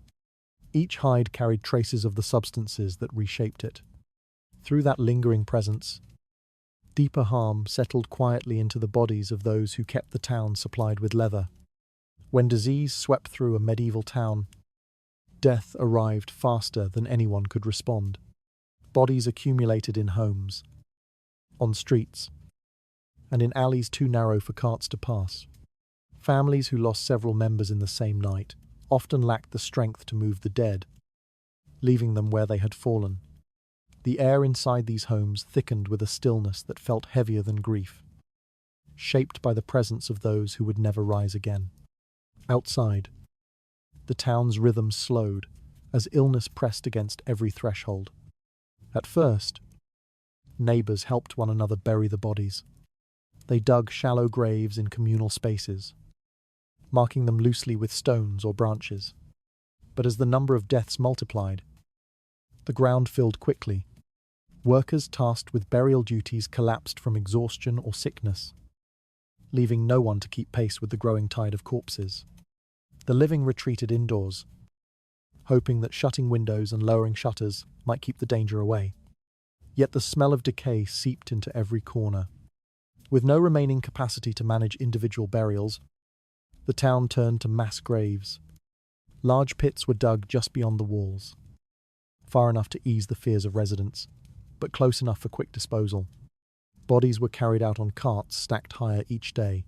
Each hide carried traces of the substances that reshaped it. Through that lingering presence, deeper harm settled quietly into the bodies of those who kept the town supplied with leather. When disease swept through a medieval town, death arrived faster than anyone could respond. Bodies accumulated in homes, on streets, and in alleys too narrow for carts to pass. Families who lost several members in the same night often lacked the strength to move the dead, leaving them where they had fallen. The air inside these homes thickened with a stillness that felt heavier than grief, shaped by the presence of those who would never rise again. Outside, the town's rhythm slowed as illness pressed against every threshold. At first, neighbors helped one another bury the bodies. They dug shallow graves in communal spaces, marking them loosely with stones or branches. But as the number of deaths multiplied, the ground filled quickly. Workers tasked with burial duties collapsed from exhaustion or sickness, leaving no one to keep pace with the growing tide of corpses. The living retreated indoors, hoping that shutting windows and lowering shutters might keep the danger away. Yet the smell of decay seeped into every corner. With no remaining capacity to manage individual burials, the town turned to mass graves. Large pits were dug just beyond the walls, far enough to ease the fears of residents, but close enough for quick disposal. Bodies were carried out on carts stacked higher each day,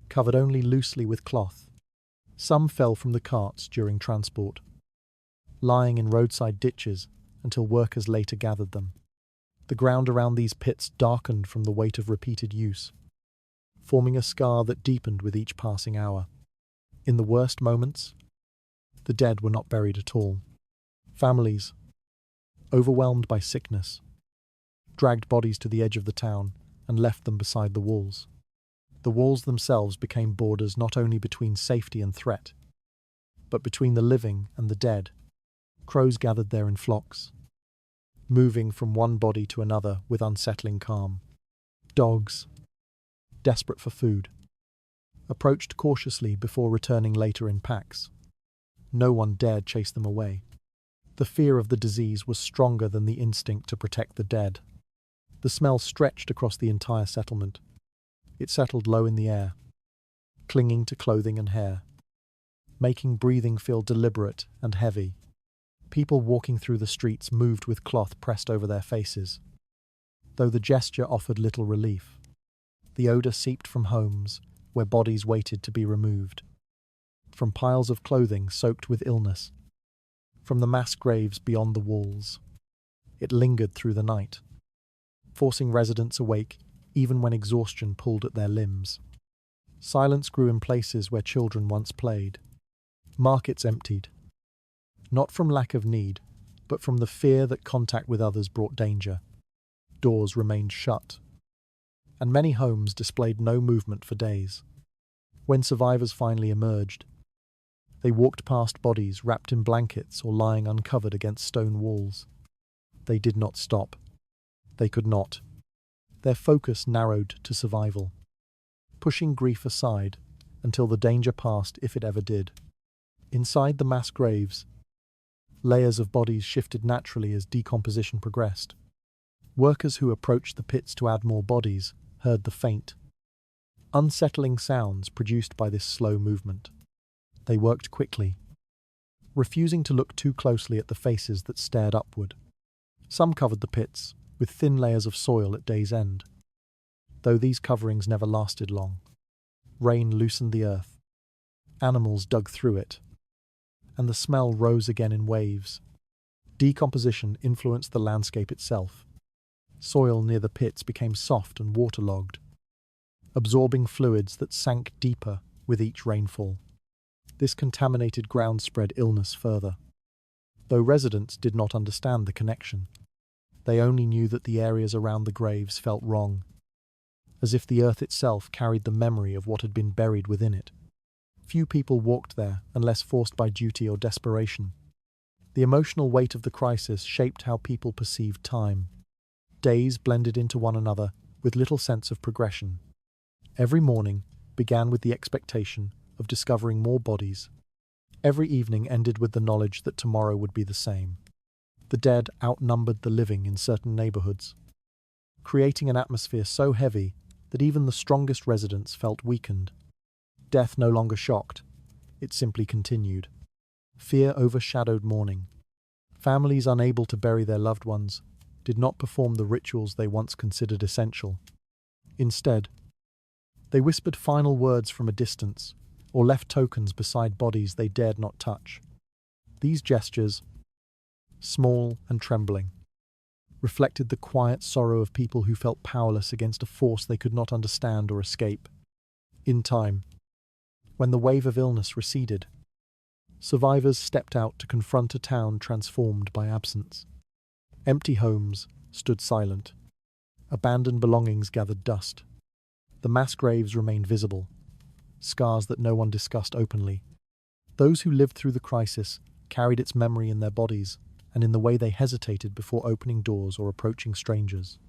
covered only loosely with cloth. Some fell from the carts during transport, lying in roadside ditches until workers later gathered them. The ground around these pits darkened from the weight of repeated use, forming a scar that deepened with each passing hour. In the worst moments, the dead were not buried at all. Families, overwhelmed by sickness, dragged bodies to the edge of the town and left them beside the walls. The walls themselves became borders not only between safety and threat, but between the living and the dead, crows gathered there in flocks, moving from one body to another with unsettling calm. Dogs, desperate for food, approached cautiously before returning later in packs. No one dared chase them away. The fear of the disease was stronger than the instinct to protect the dead. The smell stretched across the entire settlement. It settled low in the air, clinging to clothing and hair, making breathing feel deliberate and heavy. People walking through the streets moved with cloth pressed over their faces. Though the gesture offered little relief, the odour seeped from homes where bodies waited to be removed, from piles of clothing soaked with illness, from the mass graves beyond the walls. It lingered through the night, forcing residents awake even when exhaustion pulled at their limbs. Silence grew in places where children once played. Markets emptied, not from lack of need, but from the fear that contact with others brought danger. Doors remained shut, and many homes displayed no movement for days. When survivors finally emerged, they walked past bodies wrapped in blankets or lying uncovered against stone walls. They did not stop. They could not. Their focus narrowed to survival, pushing grief aside until the danger passed if it ever did. Inside the mass graves, layers of bodies shifted naturally as decomposition progressed. Workers who approached the pits to add more bodies heard the faint, unsettling sounds produced by this slow movement. They worked quickly, refusing to look too closely at the faces that stared upward. Some covered the pits with thin layers of soil at day's end, though these coverings never lasted long. Rain loosened the earth, animals dug through it, and the smell rose again in waves. Decomposition influenced the landscape itself. Soil near the pits became soft and waterlogged, absorbing fluids that sank deeper with each rainfall. This contaminated ground spread illness further. Though residents did not understand the connection, they only knew that the areas around the graves felt wrong, as if the earth itself carried the memory of what had been buried within it. Few people walked there unless forced by duty or desperation. The emotional weight of the crisis shaped how people perceived time. Days blended into one another with little sense of progression. Every morning began with the expectation of discovering more bodies. Every evening ended with the knowledge that tomorrow would be the same. The dead outnumbered the living in certain neighborhoods, creating an atmosphere so heavy that even the strongest residents felt weakened. Death no longer shocked, it simply continued. Fear overshadowed mourning. Families unable to bury their loved ones did not perform the rituals they once considered essential. Instead, they whispered final words from a distance or left tokens beside bodies they dared not touch. These gestures, small and trembling, reflected the quiet sorrow of people who felt powerless against a force they could not understand or escape. In time, when the wave of illness receded, survivors stepped out to confront a town transformed by absence. Empty homes stood silent. Abandoned belongings gathered dust. The mass graves remained visible, scars that no one discussed openly. Those who lived through the crisis carried its memory in their bodies and in the way they hesitated before opening doors or approaching strangers.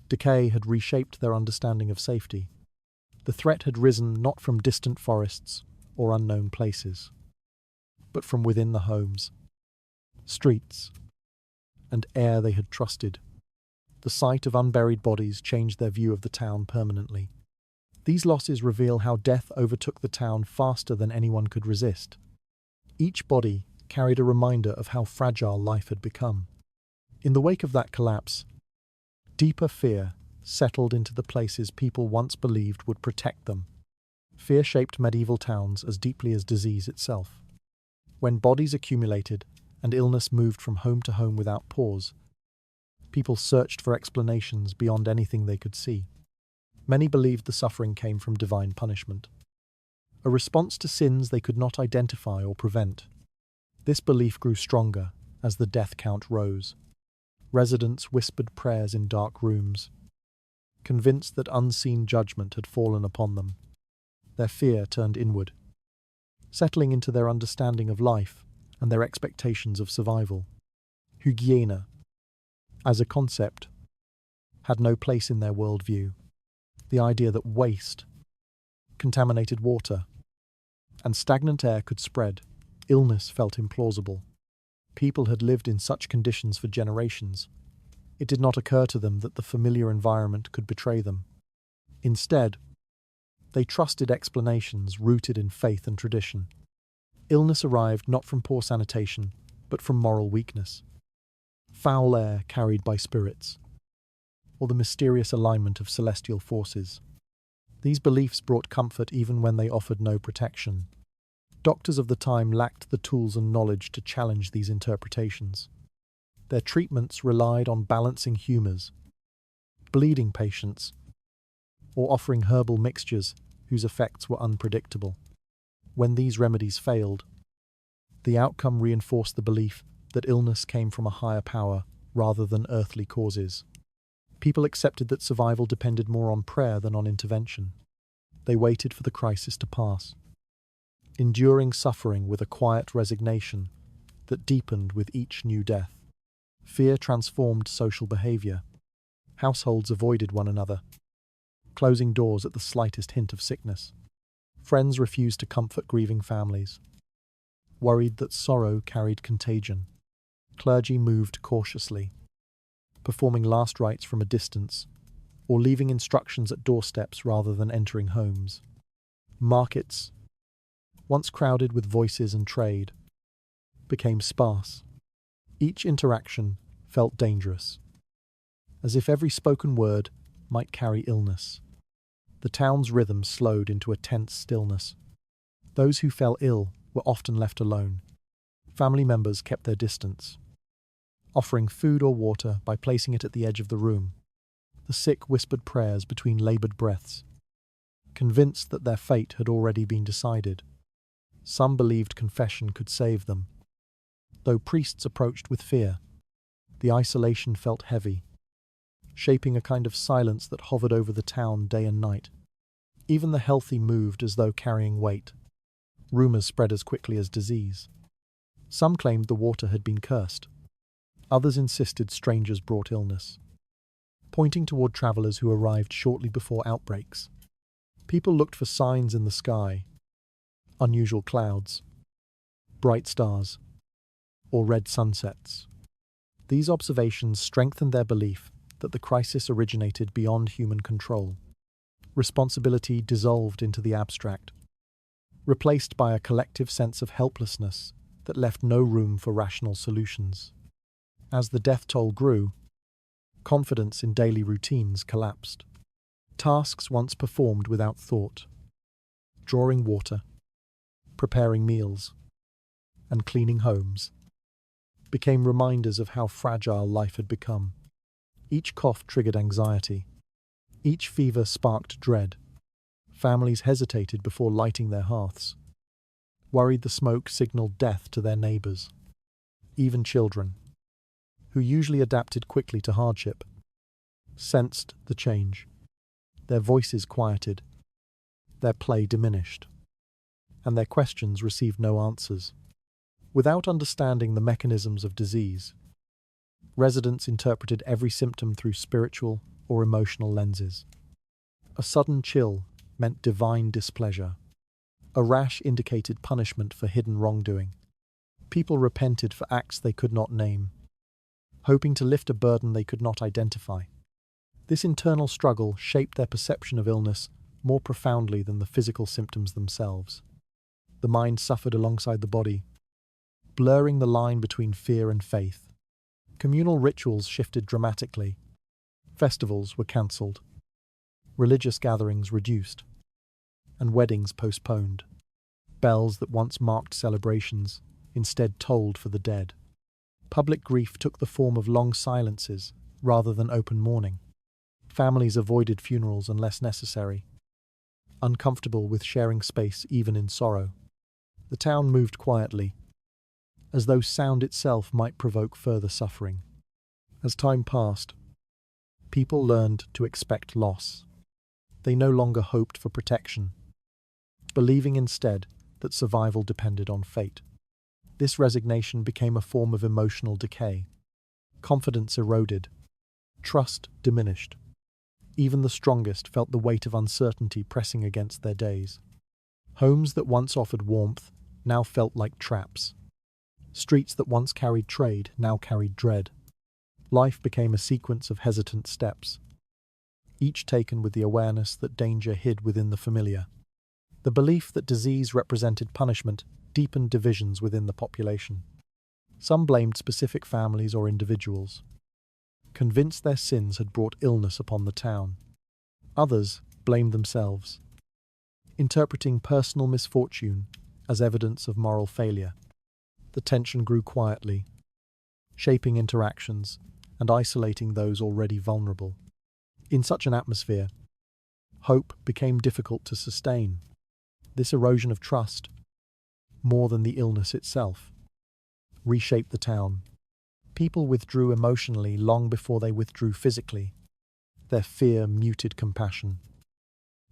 Decay had reshaped their understanding of safety. The threat had risen not from distant forests or unknown places, but from within the homes, streets, and air they had trusted. The sight of unburied bodies changed their view of the town permanently. These losses reveal how death overtook the town faster than anyone could resist. Each body carried a reminder of how fragile life had become. In the wake of that collapse, deeper fear settled into the places people once believed would protect them. Fear shaped medieval towns as deeply as disease itself. When bodies accumulated and illness moved from home to home without pause, people searched for explanations beyond anything they could see. Many believed the suffering came from divine punishment, a response to sins they could not identify or prevent. This belief grew stronger as the death count rose. Residents whispered prayers in dark rooms, convinced that unseen judgment had fallen upon them. Their fear turned inward, settling into their understanding of life and their expectations of survival. Hygiene, as a concept, had no place in their worldview. The idea that waste, contaminated water, and stagnant air could spread illness felt implausible. People had lived in such conditions for generations. It did not occur to them that the familiar environment could betray them. Instead, they trusted explanations rooted in faith and tradition. Illness arrived not from poor sanitation, but from moral weakness. Foul air carried by spirits, or the mysterious alignment of celestial forces. These beliefs brought comfort even when they offered no protection. Doctors of the time lacked the tools and knowledge to challenge these interpretations. Their treatments relied on balancing humours, bleeding patients, or offering herbal mixtures whose effects were unpredictable. When these remedies failed, the outcome reinforced the belief that illness came from a higher power rather than earthly causes. People accepted that survival depended more on prayer than on intervention. They waited for the crisis to pass, enduring suffering with a quiet resignation that deepened with each new death. Fear transformed social behaviour. Households avoided one another, closing doors at the slightest hint of sickness. Friends refused to comfort grieving families, worried that sorrow carried contagion. Clergy moved cautiously, performing last rites from a distance, or leaving instructions at doorsteps rather than entering homes. Markets, once crowded with voices and trade, became sparse. Each interaction felt dangerous, as if every spoken word might carry illness. The town's rhythm slowed into a tense stillness. Those who fell ill were often left alone. Family members kept their distance, offering food or water by placing it at the edge of the room. The sick whispered prayers between laboured breaths, convinced that their fate had already been decided. Some believed confession could save them. Though priests approached with fear, the isolation felt heavy, shaping a kind of silence that hovered over the town day and night. Even the healthy moved as though carrying weight. Rumours spread as quickly as disease. Some claimed the water had been cursed. Others insisted strangers brought illness, pointing toward travellers who arrived shortly before outbreaks. People looked for signs in the sky, unusual clouds, bright stars, or red sunsets. These observations strengthened their belief that the crisis originated beyond human control. Responsibility dissolved into the abstract, replaced by a collective sense of helplessness that left no room for rational solutions. As the death toll grew, confidence in daily routines collapsed. Tasks once performed without thought, drawing water, preparing meals, and cleaning homes, became reminders of how fragile life had become. Each cough triggered anxiety. Each fever sparked dread. Families hesitated before lighting their hearths, worried the smoke signaled death to their neighbours. Even children, who usually adapted quickly to hardship, sensed the change. Their voices quieted, their play diminished, and their questions received no answers. Without understanding the mechanisms of disease, residents interpreted every symptom through spiritual or emotional lenses. A sudden chill meant divine displeasure. A rash indicated punishment for hidden wrongdoing. People repented for acts they could not name, hoping to lift a burden they could not identify. This internal struggle shaped their perception of illness more profoundly than the physical symptoms themselves. The mind suffered alongside the body, blurring the line between fear and faith. Communal rituals shifted dramatically. Festivals were cancelled, religious gatherings reduced, and weddings postponed. Bells that once marked celebrations instead tolled for the dead. Public grief took the form of long silences rather than open mourning. Families avoided funerals unless necessary, uncomfortable with sharing space even in sorrow. The town moved quietly, as though sound itself might provoke further suffering. As time passed, people learned to expect loss. They no longer hoped for protection, believing instead that survival depended on fate. This resignation became a form of emotional decay. Confidence eroded. Trust diminished. Even the strongest felt the weight of uncertainty pressing against their days. Homes that once offered warmth now felt like traps. Streets that once carried trade now carried dread. Life became a sequence of hesitant steps, each taken with the awareness that danger hid within the familiar. The belief that disease represented punishment deepened divisions within the population. Some blamed specific families or individuals, convinced their sins had brought illness upon the town. Others blamed themselves, interpreting personal misfortune as evidence of moral failure. The tension grew quietly, shaping interactions and isolating those already vulnerable. In such an atmosphere, hope became difficult to sustain. This erosion of trust, more than the illness itself, reshaped the town. People withdrew emotionally long before they withdrew physically. Their fear muted compassion,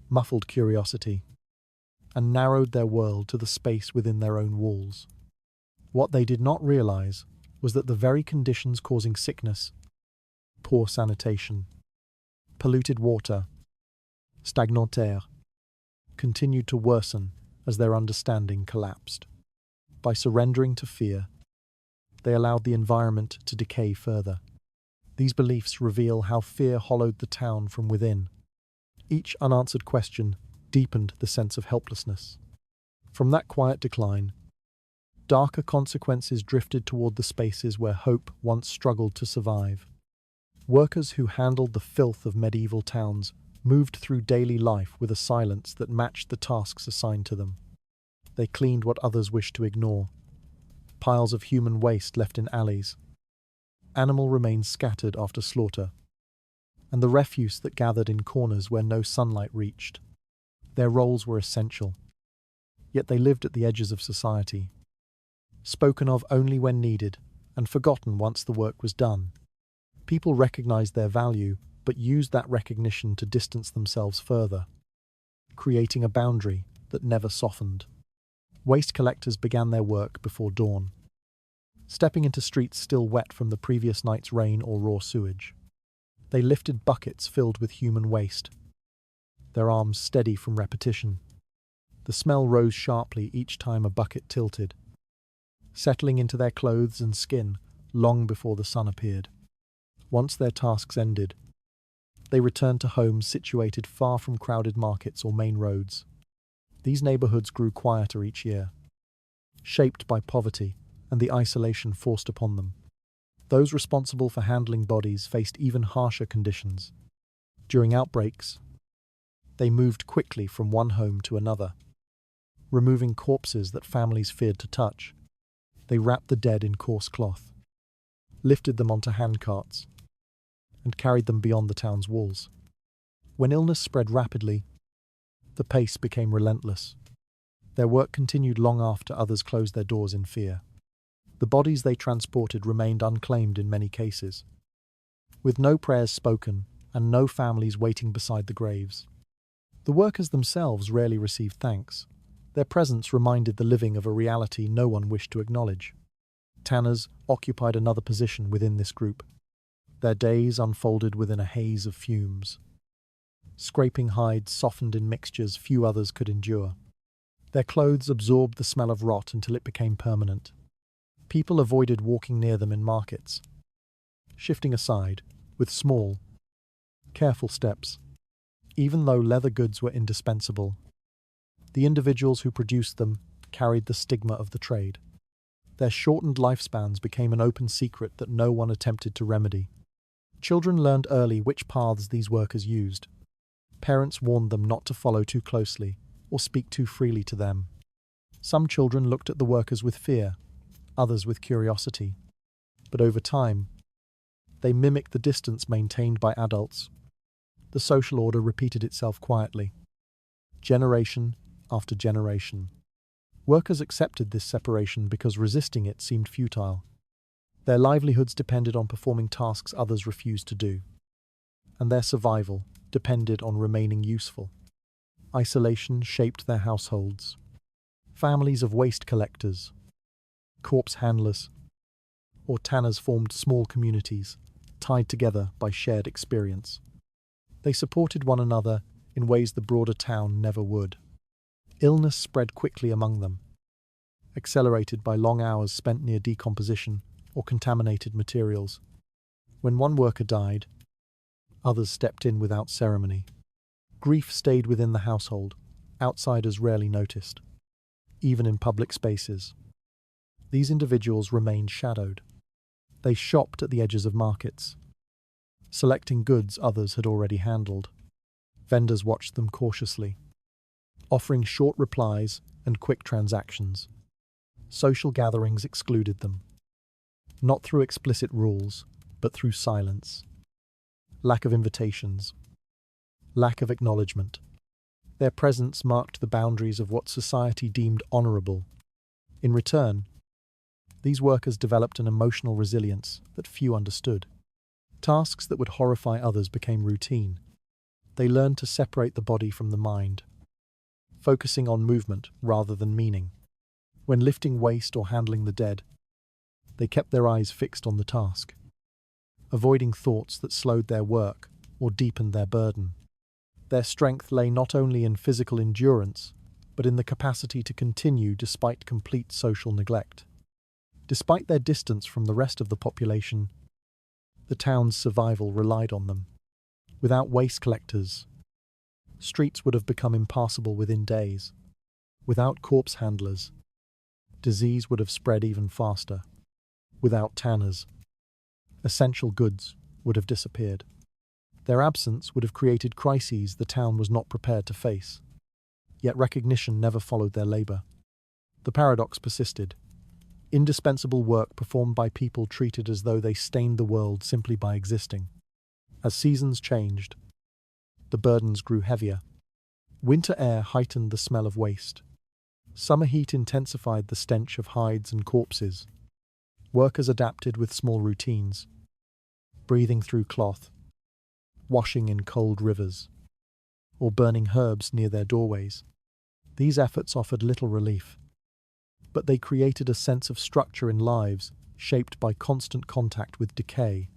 muffled curiosity, and narrowed their world to the space within their own walls. What they did not realize was that the very conditions causing sickness, poor sanitation, polluted water, stagnant air, continued to worsen as their understanding collapsed. By surrendering to fear, they allowed the environment to decay further. These beliefs reveal how fear hollowed the town from within. Each unanswered question deepened the sense of helplessness. From that quiet decline, darker consequences drifted toward the spaces where hope once struggled to survive. Workers who handled the filth of medieval towns moved through daily life with a silence that matched the tasks assigned to them. They cleaned what others wished to ignore. Piles of human waste left in alleys. Animal remains scattered after slaughter. And the refuse that gathered in corners where no sunlight reached. Their roles were essential. Yet they lived at the edges of society, spoken of only when needed and forgotten once the work was done. People recognized their value, but used that recognition to distance themselves further, creating a boundary that never softened. Waste collectors began their work before dawn, stepping into streets still wet from the previous night's rain or raw sewage. They lifted buckets filled with human waste, their arms steady from repetition. The smell rose sharply each time a bucket tilted, settling into their clothes and skin long before the sun appeared. Once their tasks ended, they returned to homes situated far from crowded markets or main roads. These neighborhoods grew quieter each year, shaped by poverty and the isolation forced upon them. Those responsible for handling bodies faced even harsher conditions. During outbreaks, they moved quickly from one home to another, removing corpses that families feared to touch. They wrapped the dead in coarse cloth, lifted them onto handcarts, and carried them beyond the town's walls. When illness spread rapidly, the pace became relentless. Their work continued long after others closed their doors in fear. The bodies they transported remained unclaimed in many cases, with no prayers spoken and no families waiting beside the graves. The workers themselves rarely received thanks. Their presence reminded the living of a reality no one wished to acknowledge. Tanners occupied another position within this group. Their days unfolded within a haze of fumes. Scraping hides softened in mixtures few others could endure. Their clothes absorbed the smell of rot until it became permanent. People avoided walking near them in markets, shifting aside with small, careful steps. Even though leather goods were indispensable, the individuals who produced them carried the stigma of the trade. Their shortened lifespans became an open secret that no one attempted to remedy. Children learned early which paths these workers used. Parents warned them not to follow too closely or speak too freely to them. Some children looked at the workers with fear, others with curiosity. But over time, they mimicked the distance maintained by adults. The social order repeated itself quietly, generation after generation. Workers accepted this separation because resisting it seemed futile. Their livelihoods depended on performing tasks others refused to do, and their survival depended on remaining useful. Isolation shaped their households. Families of waste collectors, corpse handlers, or tanners formed small communities, tied together by shared experience. They supported one another in ways the broader town never would. Illness spread quickly among them, accelerated by long hours spent near decomposition or contaminated materials. When one worker died, others stepped in without ceremony. Grief stayed within the household, outsiders rarely noticed, even in public spaces. These individuals remained shadowed. They shopped at the edges of markets, selecting goods others had already handled. Vendors watched them cautiously, offering short replies and quick transactions. Social gatherings excluded them, not through explicit rules, but through silence. Lack of invitations, lack of acknowledgement. Their presence marked the boundaries of what society deemed honorable. In return, these workers developed an emotional resilience that few understood. Tasks that would horrify others became routine. They learned to separate the body from the mind, focusing on movement rather than meaning. When lifting waste or handling the dead, they kept their eyes fixed on the task, avoiding thoughts that slowed their work or deepened their burden. Their strength lay not only in physical endurance, but in the capacity to continue despite complete social neglect. Despite their distance from the rest of the population, the town's survival relied on them. Without waste collectors, streets would have become impassable within days. Without corpse handlers, disease would have spread even faster. Without tanners, essential goods would have disappeared. Their absence would have created crises the town was not prepared to face. Yet recognition never followed their labor. The paradox persisted. Indispensable work performed by people treated as though they stained the world simply by existing. As seasons changed, the burdens grew heavier. Winter air heightened the smell of waste. Summer heat intensified the stench of hides and corpses. Workers adapted with small routines, breathing through cloth, washing in cold rivers, or burning herbs near their doorways. These efforts offered little relief, but they created a sense of structure in lives shaped by constant contact with decay.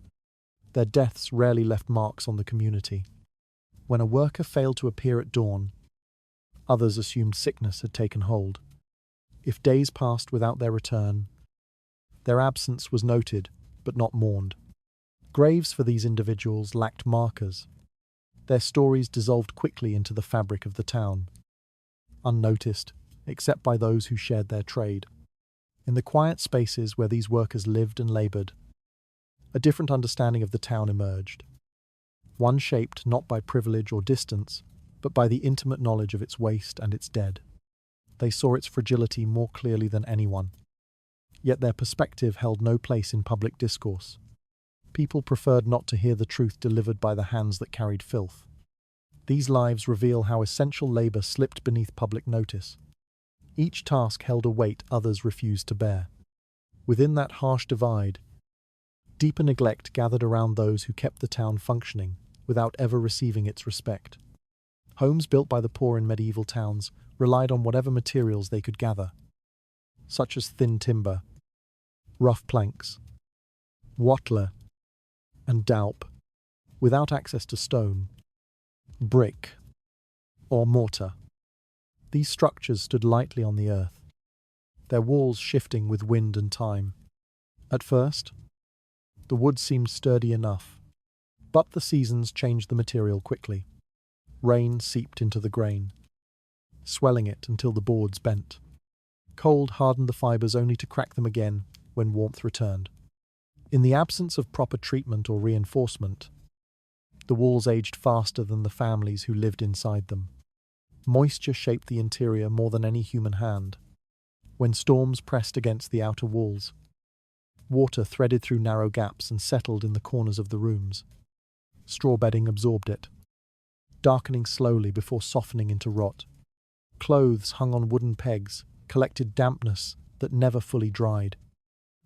Their deaths rarely left marks on the community. When a worker failed to appear at dawn, others assumed sickness had taken hold. If days passed without their return, their absence was noted but not mourned. Graves for these individuals lacked markers. Their stories dissolved quickly into the fabric of the town, unnoticed except by those who shared their trade. In the quiet spaces where these workers lived and labored, a different understanding of the town emerged. One shaped not by privilege or distance, but by the intimate knowledge of its waste and its dead. They saw its fragility more clearly than anyone. Yet their perspective held no place in public discourse. People preferred not to hear the truth delivered by the hands that carried filth. These lives reveal how essential labor slipped beneath public notice. Each task held a weight others refused to bear. Within that harsh divide, deeper neglect gathered around those who kept the town functioning without ever receiving its respect. Homes built by the poor in medieval towns relied on whatever materials they could gather, such as thin timber, rough planks, wattle, and daup, without access to stone, brick, or mortar. These structures stood lightly on the earth, their walls shifting with wind and time. At first, the wood seemed sturdy enough, but the seasons changed the material quickly. Rain seeped into the grain, swelling it until the boards bent. Cold hardened the fibers only to crack them again when warmth returned. In the absence of proper treatment or reinforcement, the walls aged faster than the families who lived inside them. Moisture shaped the interior more than any human hand. When storms pressed against the outer walls, water threaded through narrow gaps and settled in the corners of the rooms. Straw bedding absorbed it, darkening slowly before softening into rot. Clothes hung on wooden pegs collected dampness that never fully dried.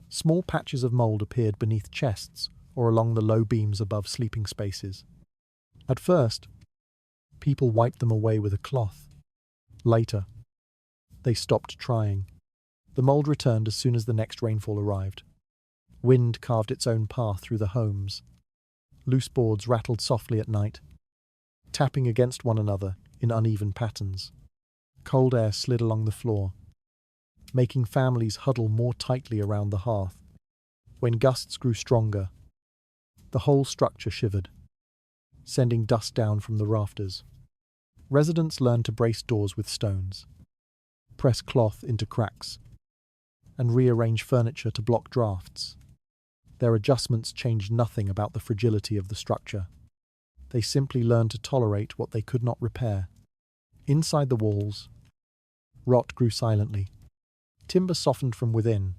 Small patches of mould appeared beneath chests or along the low beams above sleeping spaces. At first, people wiped them away with a cloth. Later, They stopped trying. The mold returned as soon as the next rainfall arrived. Wind carved its own path through the homes. Loose boards rattled softly at night, tapping against one another in uneven patterns. Cold air slid along the floor, making families huddle more tightly around the hearth. When gusts grew stronger, the whole structure shivered, sending dust down from the rafters. Residents learned to brace doors with stones, press cloth into cracks, and rearrange furniture to block drafts. Their adjustments changed nothing about the fragility of the structure. They simply learned to tolerate what they could not repair. Inside the walls, rot grew silently. Timber softened from within,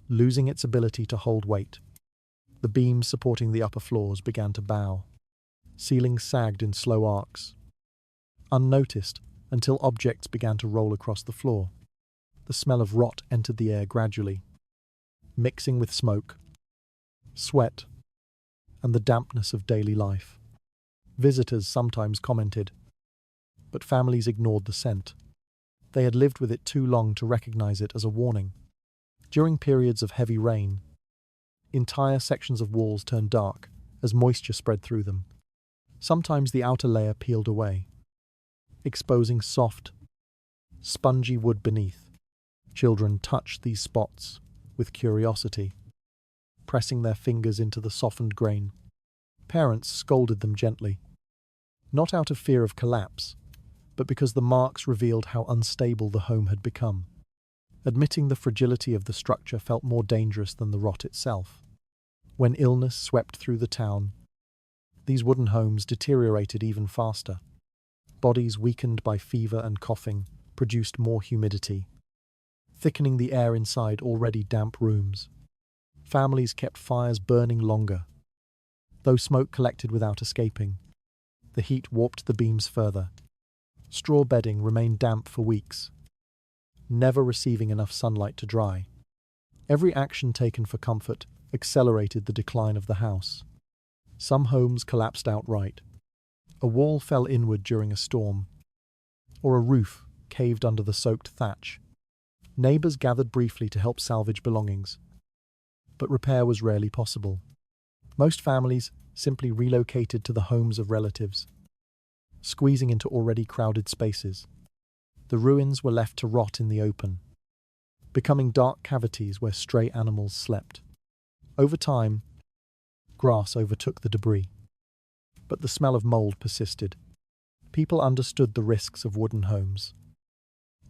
losing its ability to hold weight. The beams supporting the upper floors began to bow. Ceilings sagged in slow arcs, unnoticed until objects began to roll across the floor. The smell of rot entered the air gradually, mixing with smoke, sweat, and the dampness of daily life. Visitors sometimes commented, but families ignored the scent. They had lived with it too long to recognize it as a warning. During periods of heavy rain, entire sections of walls turned dark as moisture spread through them. Sometimes the outer layer peeled away, exposing soft, spongy wood beneath. Children touched these spots with curiosity, pressing their fingers into the softened grain. Parents scolded them gently, not out of fear of collapse, but because the marks revealed how unstable the home had become. Admitting the fragility of the structure felt more dangerous than the rot itself. When illness swept through the town, these wooden homes deteriorated even faster. Bodies weakened by fever and coughing produced more humidity, thickening the air inside already damp rooms. Families kept fires burning longer. Though smoke collected without escaping, the heat warped the beams further. Straw bedding remained damp for weeks, never receiving enough sunlight to dry. Every action taken for comfort accelerated the decline of the house. Some homes collapsed outright. A wall fell inward during a storm, or a roof caved under the soaked thatch. Neighbors gathered briefly to help salvage belongings, but repair was rarely possible. Most families simply relocated to the homes of relatives, squeezing into already crowded spaces. The ruins were left to rot in the open, becoming dark cavities where stray animals slept. Over time, grass overtook the debris, but the smell of mold persisted. People understood the risks of wooden homes,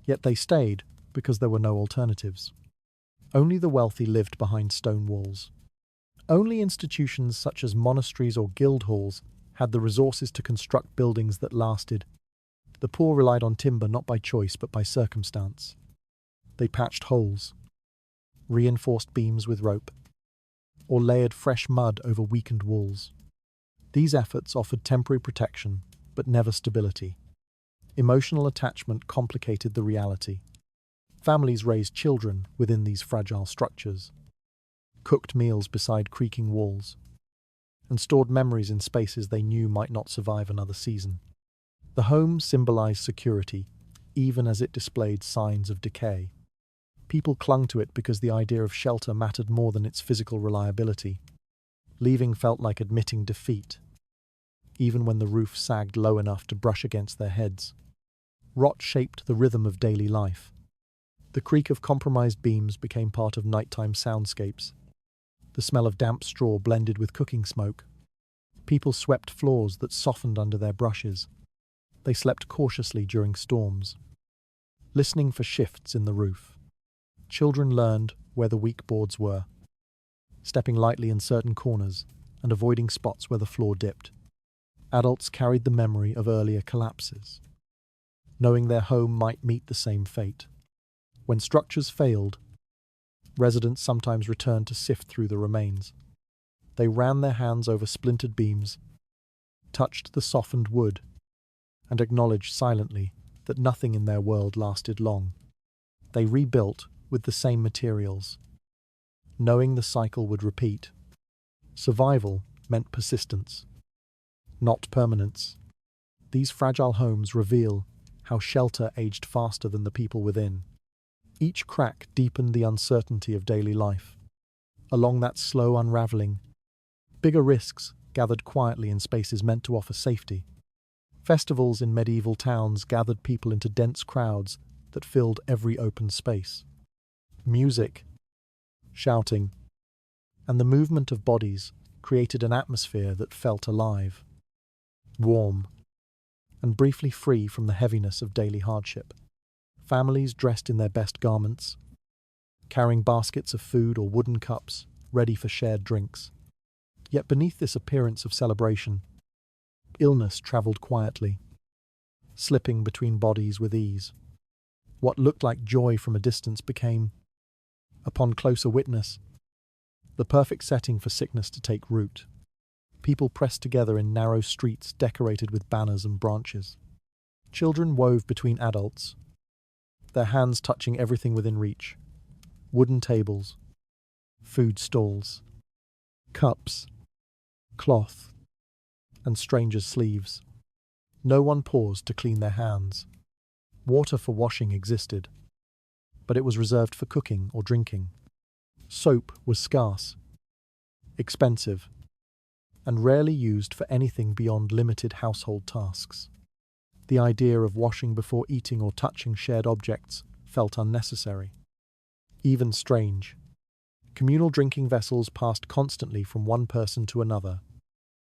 yet they stayed because there were no alternatives. Only the wealthy lived behind stone walls. Only institutions such as monasteries or guild halls had the resources to construct buildings that lasted. The poor relied on timber not by choice but by circumstance. They patched holes, reinforced beams with rope, or layered fresh mud over weakened walls. These efforts offered temporary protection, but never stability. Emotional attachment complicated the reality. Families raised children within these fragile structures, cooked meals beside creaking walls, and stored memories in spaces they knew might not survive another season. The home symbolized security, even as it displayed signs of decay. People clung to it because the idea of shelter mattered more than its physical reliability. Leaving felt like admitting defeat, even when the roof sagged low enough to brush against their heads. Rot shaped the rhythm of daily life. The creak of compromised beams became part of nighttime soundscapes. The smell of damp straw blended with cooking smoke. People swept floors that softened under their brushes. They slept cautiously during storms, listening for shifts in the roof. Children learned where the weak boards were, stepping lightly in certain corners and avoiding spots where the floor dipped. Adults carried the memory of earlier collapses, knowing their home might meet the same fate. When structures failed, residents sometimes returned to sift through the remains. They ran their hands over splintered beams, touched the softened wood, and acknowledged silently that nothing in their world lasted long. They rebuilt with the same materials, knowing the cycle would repeat. Survival meant persistence, not permanence. These fragile homes reveal how shelter aged faster than the people within. Each crack deepened the uncertainty of daily life. Along that slow unraveling, bigger risks gathered quietly in spaces meant to offer safety. Festivals in medieval towns gathered people into dense crowds that filled every open space. Music, shouting, and the movement of bodies created an atmosphere that felt alive, warm, and briefly free from the heaviness of daily hardship. Families dressed in their best garments, carrying baskets of food or wooden cups ready for shared drinks. Yet beneath this appearance of celebration, illness travelled quietly, slipping between bodies with ease. What looked like joy from a distance became, upon closer witness, the perfect setting for sickness to take root. People pressed together in narrow streets decorated with banners and branches. Children wove between adults, their hands touching everything within reach. Wooden tables, food stalls, cups, cloth, and strangers' sleeves. No one paused to clean their hands. Water for washing existed, but it was reserved for cooking or drinking. Soap was scarce, expensive, and rarely used for anything beyond limited household tasks. The idea of washing before eating or touching shared objects felt unnecessary. Even strange. Communal drinking vessels passed constantly from one person to another.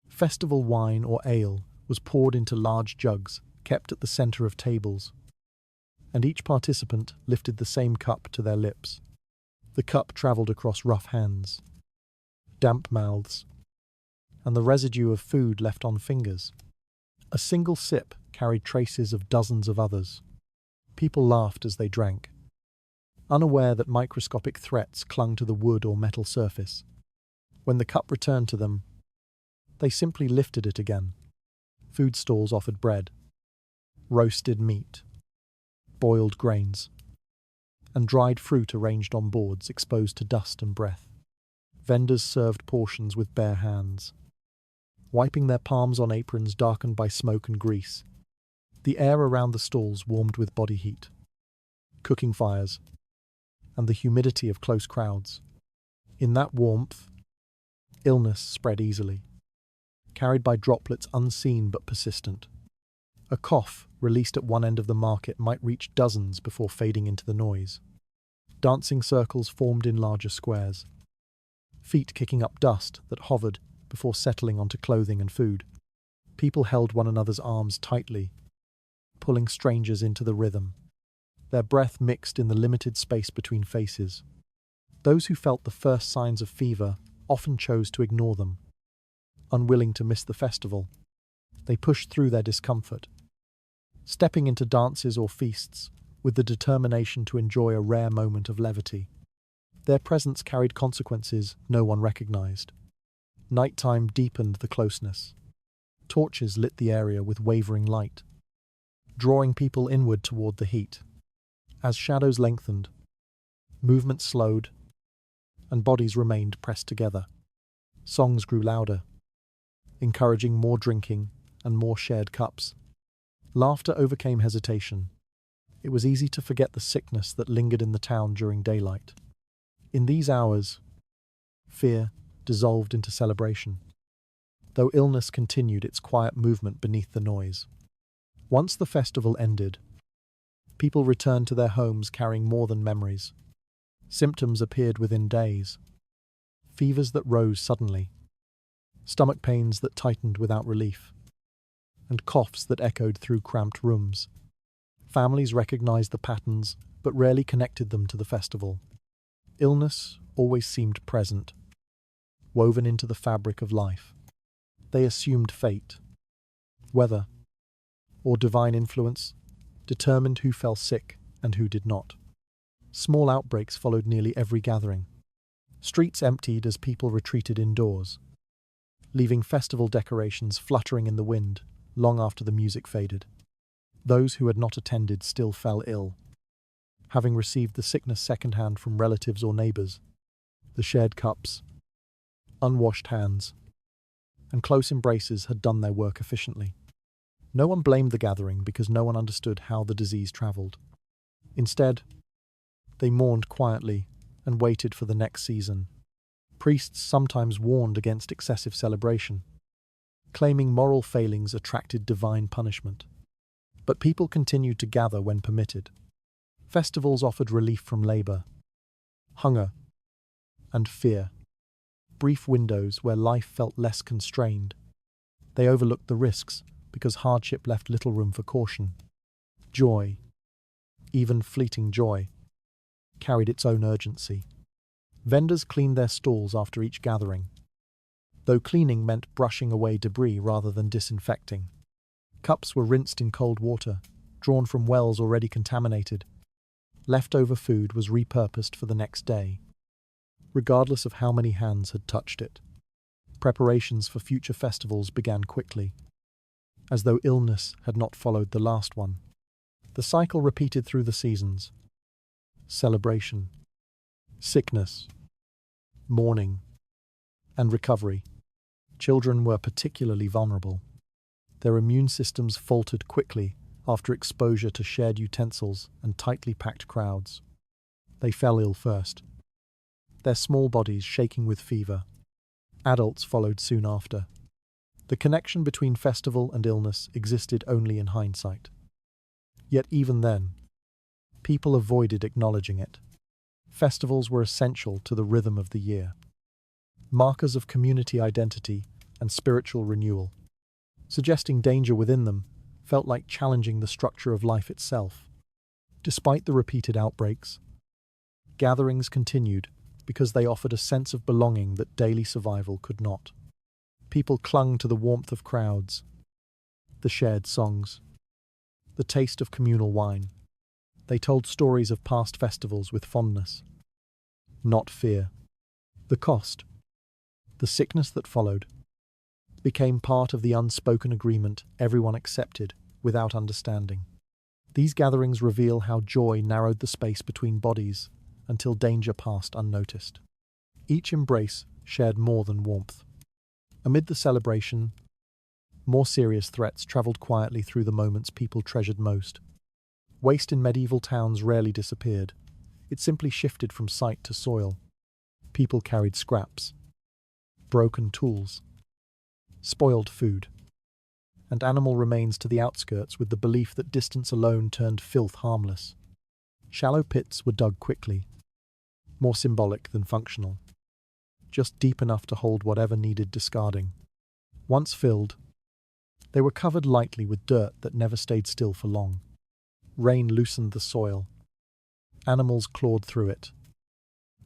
Festival wine or ale was poured into large jugs kept at the centre of tables, and each participant lifted the same cup to their lips. The cup travelled across rough hands, damp mouths, and the residue of food left on fingers. A single sip carried traces of dozens of others. People laughed as they drank, unaware that microscopic threats clung to the wood or metal surface. When the cup returned to them, they simply lifted it again. Food stalls offered bread, roasted meat, boiled grains, and dried fruit arranged on boards exposed to dust and breath. Vendors served portions with bare hands, wiping their palms on aprons darkened by smoke and grease. The air around the stalls warmed with body heat, cooking fires, and the humidity of close crowds. In that warmth, illness spread easily, carried by droplets unseen but persistent. A cough released at one end of the market might reach dozens before fading into the noise. Dancing circles formed in larger squares, feet kicking up dust that hovered before settling onto clothing and food. People held one another's arms tightly, pulling strangers into the rhythm. Their breath mixed in the limited space between faces. Those who felt the first signs of fever often chose to ignore them. Unwilling to miss the festival, they pushed through their discomfort, stepping into dances or feasts with the determination to enjoy a rare moment of levity. Their presence carried consequences no one recognized. Nighttime deepened the closeness. Torches lit the area with wavering light, drawing people inward toward the heat. As shadows lengthened, movement slowed, and bodies remained pressed together. Songs grew louder, encouraging more drinking and more shared cups. Laughter overcame hesitation. It was easy to forget the sickness that lingered in the town during daylight. In these hours, fear dissolved into celebration, though illness continued its quiet movement beneath the noise. Once the festival ended, people returned to their homes carrying more than memories. Symptoms appeared within days. Fevers that rose suddenly, stomach pains that tightened without relief, and coughs that echoed through cramped rooms. Families recognized the patterns, but rarely connected them to the festival. Illness always seemed present, woven into the fabric of life. They assumed fate, weather, or divine influence determined who fell sick and who did not. Small outbreaks followed nearly every gathering. Streets emptied as people retreated indoors, leaving festival decorations fluttering in the wind long after the music faded. Those who had not attended still fell ill, having received the sickness secondhand from relatives or neighbours. The shared cups, unwashed hands, and close embraces had done their work efficiently. No one blamed the gathering because no one understood how the disease travelled. Instead, they mourned quietly and waited for the next season. Priests sometimes warned against excessive celebration, claiming moral failings attracted divine punishment. But people continued to gather when permitted. Festivals offered relief from labor, hunger, and fear. Brief windows where life felt less constrained. They overlooked the risks because hardship left little room for caution. Joy, even fleeting joy, carried its own urgency. Vendors cleaned their stalls after each gathering, though cleaning meant brushing away debris rather than disinfecting. Cups were rinsed in cold water, drawn from wells already contaminated. Leftover food was repurposed for the next day, regardless of how many hands had touched it. Preparations for future festivals began quickly, as though illness had not followed the last one. The cycle repeated through the seasons. Celebration, sickness, mourning, and recovery. Children were particularly vulnerable. Their immune systems faltered quickly after exposure to shared utensils and tightly packed crowds. They fell ill first, their small bodies shaking with fever. Adults followed soon after. The connection between festival and illness existed only in hindsight. Yet even then, people avoided acknowledging it. Festivals were essential to the rhythm of the year, markers of community identity and spiritual renewal. Suggesting danger within them felt like challenging the structure of life itself. Despite the repeated outbreaks, gatherings continued because they offered a sense of belonging that daily survival could not. People clung to the warmth of crowds, the shared songs, the taste of communal wine. They told stories of past festivals with fondness, not fear. The cost, the sickness that followed, became part of the unspoken agreement everyone accepted without understanding. These gatherings reveal how joy narrowed the space between bodies until danger passed unnoticed. Each embrace shared more than warmth. Amid the celebration, more serious threats travelled quietly through the moments people treasured most. Waste in medieval towns rarely disappeared. It simply shifted from sight to soil. People carried scraps, broken tools, spoiled food, and animal remains to the outskirts with the belief that distance alone turned filth harmless. Shallow pits were dug quickly, more symbolic than functional, just deep enough to hold whatever needed discarding. Once filled, they were covered lightly with dirt that never stayed still for long. Rain loosened the soil, animals clawed through it,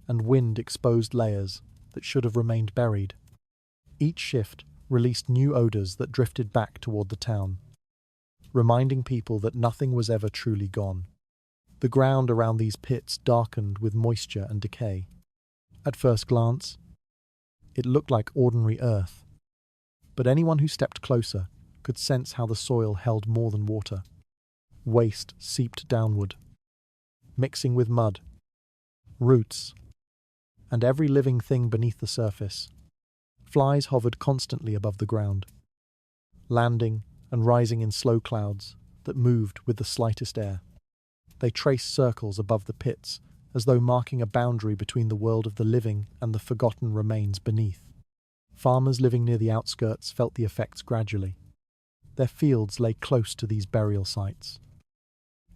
and wind exposed layers that should have remained buried. Each shift released new odors that drifted back toward the town, reminding people that nothing was ever truly gone. The ground around these pits darkened with moisture and decay. At first glance, it looked like ordinary earth, but anyone who stepped closer could sense how the soil held more than water. Waste seeped downward, mixing with mud, roots, and every living thing beneath the surface. Flies hovered constantly above the ground, landing and rising in slow clouds that moved with the slightest air. They traced circles above the pits, as though marking a boundary between the world of the living and the forgotten remains beneath. Farmers living near the outskirts felt the effects gradually. Their fields lay close to these burial sites,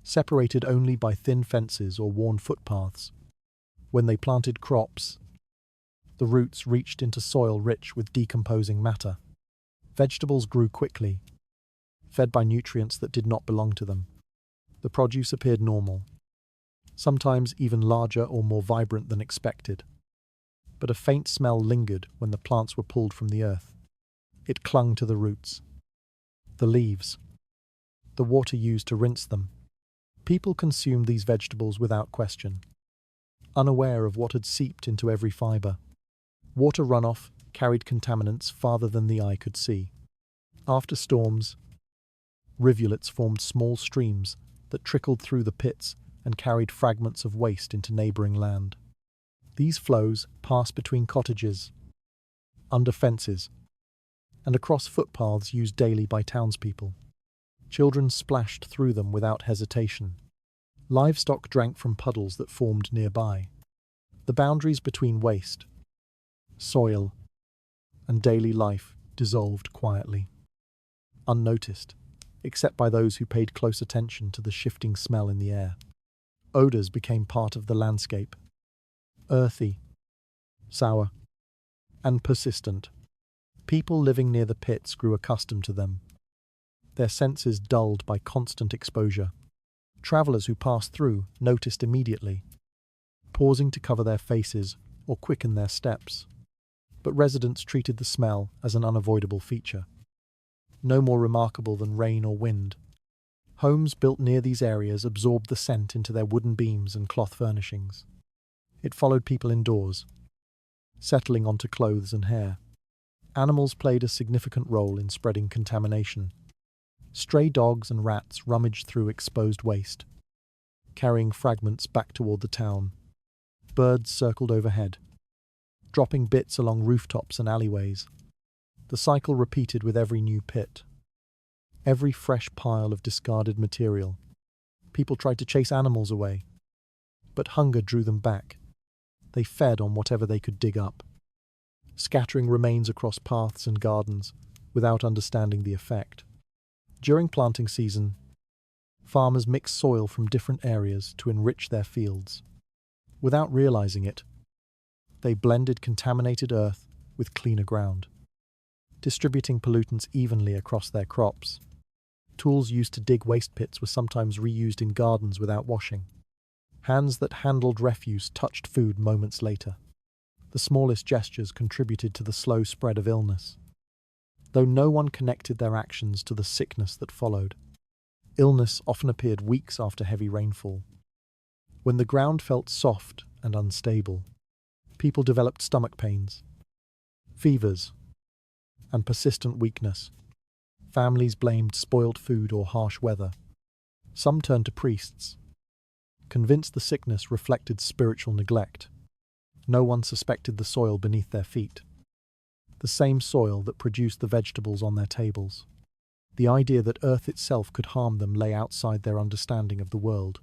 separated only by thin fences or worn footpaths. When they planted crops, the roots reached into soil rich with decomposing matter. Vegetables grew quickly, fed by nutrients that did not belong to them. The produce appeared normal, sometimes even larger or more vibrant than expected. But a faint smell lingered when the plants were pulled from the earth. It clung to the roots, the leaves, the water used to rinse them. People consumed these vegetables without question, unaware of what had seeped into every fibre. Water runoff carried contaminants farther than the eye could see. After storms, rivulets formed small streams that trickled through the pits and carried fragments of waste into neighbouring land. These flows passed between cottages, under fences, and across footpaths used daily by townspeople. Children splashed through them without hesitation. Livestock drank from puddles that formed nearby. The boundaries between waste, soil, and daily life dissolved quietly, unnoticed, except by those who paid close attention to the shifting smell in the air. Odors became part of the landscape, earthy, sour, and persistent. People living near the pits grew accustomed to them, their senses dulled by constant exposure. Travelers who passed through noticed immediately, pausing to cover their faces or quicken their steps. But residents treated the smell as an unavoidable feature, no more remarkable than rain or wind. Homes built near these areas absorbed the scent into their wooden beams and cloth furnishings. It followed people indoors, settling onto clothes and hair. Animals played a significant role in spreading contamination. Stray dogs and rats rummaged through exposed waste, carrying fragments back toward the town. Birds circled overhead, dropping bits along rooftops and alleyways. The cycle repeated with every new pit, every fresh pile of discarded material. People tried to chase animals away, but hunger drew them back. They fed on whatever they could dig up, scattering remains across paths and gardens without understanding the effect. During planting season, farmers mixed soil from different areas to enrich their fields. Without realizing it, they blended contaminated earth with cleaner ground, distributing pollutants evenly across their crops. Tools used to dig waste pits were sometimes reused in gardens without washing. Hands that handled refuse touched food moments later. The smallest gestures contributed to the slow spread of illness, though no one connected their actions to the sickness that followed. Illness often appeared weeks after heavy rainfall. When the ground felt soft and unstable, people developed stomach pains, fevers, and persistent weakness. Families blamed spoiled food or harsh weather. Some turned to priests, convinced the sickness reflected spiritual neglect. No one suspected the soil beneath their feet, the same soil that produced the vegetables on their tables. The idea that earth itself could harm them lay outside their understanding of the world.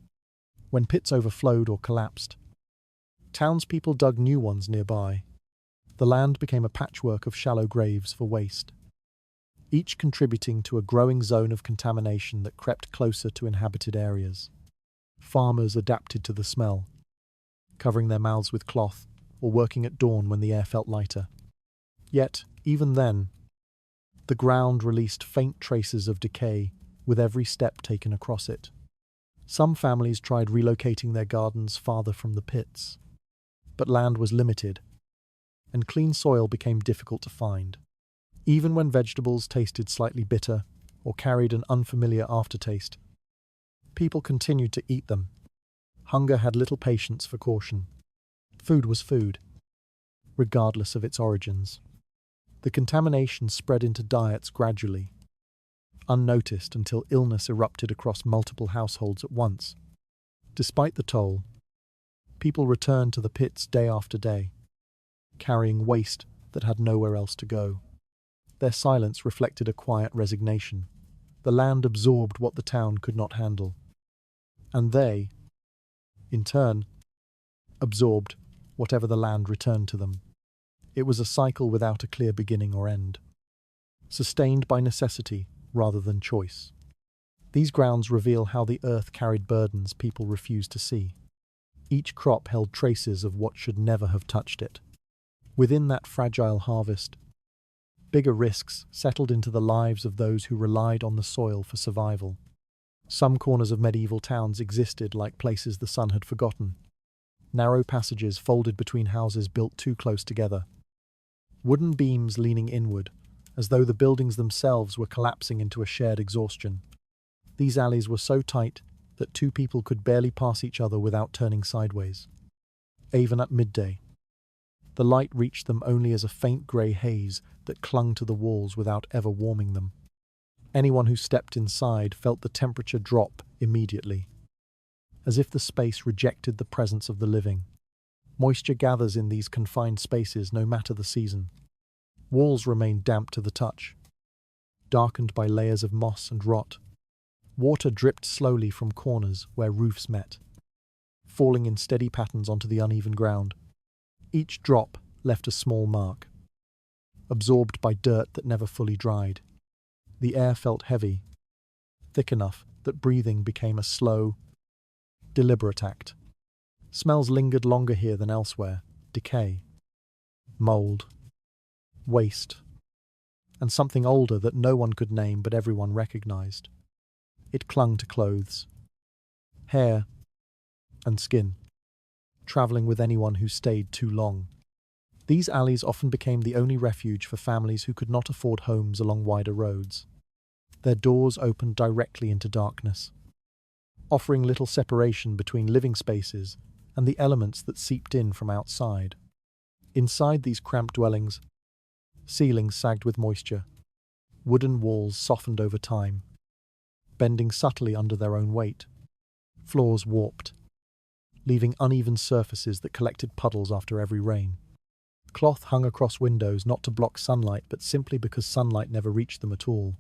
When pits overflowed or collapsed, townspeople dug new ones nearby. The land became a patchwork of shallow graves for waste, each contributing to a growing zone of contamination that crept closer to inhabited areas. Farmers adapted to the smell, covering their mouths with cloth or working at dawn when the air felt lighter. Yet, even then, the ground released faint traces of decay with every step taken across it. Some families tried relocating their gardens farther from the pits, but land was limited, and clean soil became difficult to find. Even when vegetables tasted slightly bitter or carried an unfamiliar aftertaste, people continued to eat them. Hunger had little patience for caution. Food was food, regardless of its origins. The contamination spread into diets gradually, unnoticed until illness erupted across multiple households at once. Despite the toll, people returned to the pits day after day, carrying waste that had nowhere else to go. Their silence reflected a quiet resignation. The land absorbed what the town could not handle, and they, in turn, absorbed whatever the land returned to them. It was a cycle without a clear beginning or end, sustained by necessity rather than choice. These grounds reveal how the earth carried burdens people refused to see. Each crop held traces of what should never have touched it. Within that fragile harvest, bigger risks settled into the lives of those who relied on the soil for survival. Some corners of medieval towns existed like places the sun had forgotten. Narrow passages folded between houses built too close together. Wooden beams leaning inward, as though the buildings themselves were collapsing into a shared exhaustion. These alleys were so tight that two people could barely pass each other without turning sideways. Even at midday, the light reached them only as a faint grey haze that clung to the walls without ever warming them. Anyone who stepped inside felt the temperature drop immediately, as if the space rejected the presence of the living. Moisture gathers in these confined spaces no matter the season. Walls remain damp to the touch, darkened by layers of moss and rot. Water dripped slowly from corners where roofs met, falling in steady patterns onto the uneven ground. Each drop left a small mark, absorbed by dirt that never fully dried. The air felt heavy, thick enough that breathing became a slow, deliberate act. Smells lingered longer here than elsewhere: decay, mold, waste, and something older that no one could name but everyone recognized. It clung to clothes, hair, and skin, traveling with anyone who stayed too long. These alleys often became the only refuge for families who could not afford homes along wider roads. Their doors opened directly into darkness, offering little separation between living spaces and the elements that seeped in from outside. Inside these cramped dwellings, ceilings sagged with moisture, wooden walls softened over time, bending subtly under their own weight. Floors warped, leaving uneven surfaces that collected puddles after every rain. Cloth hung across windows not to block sunlight, but simply because sunlight never reached them at all.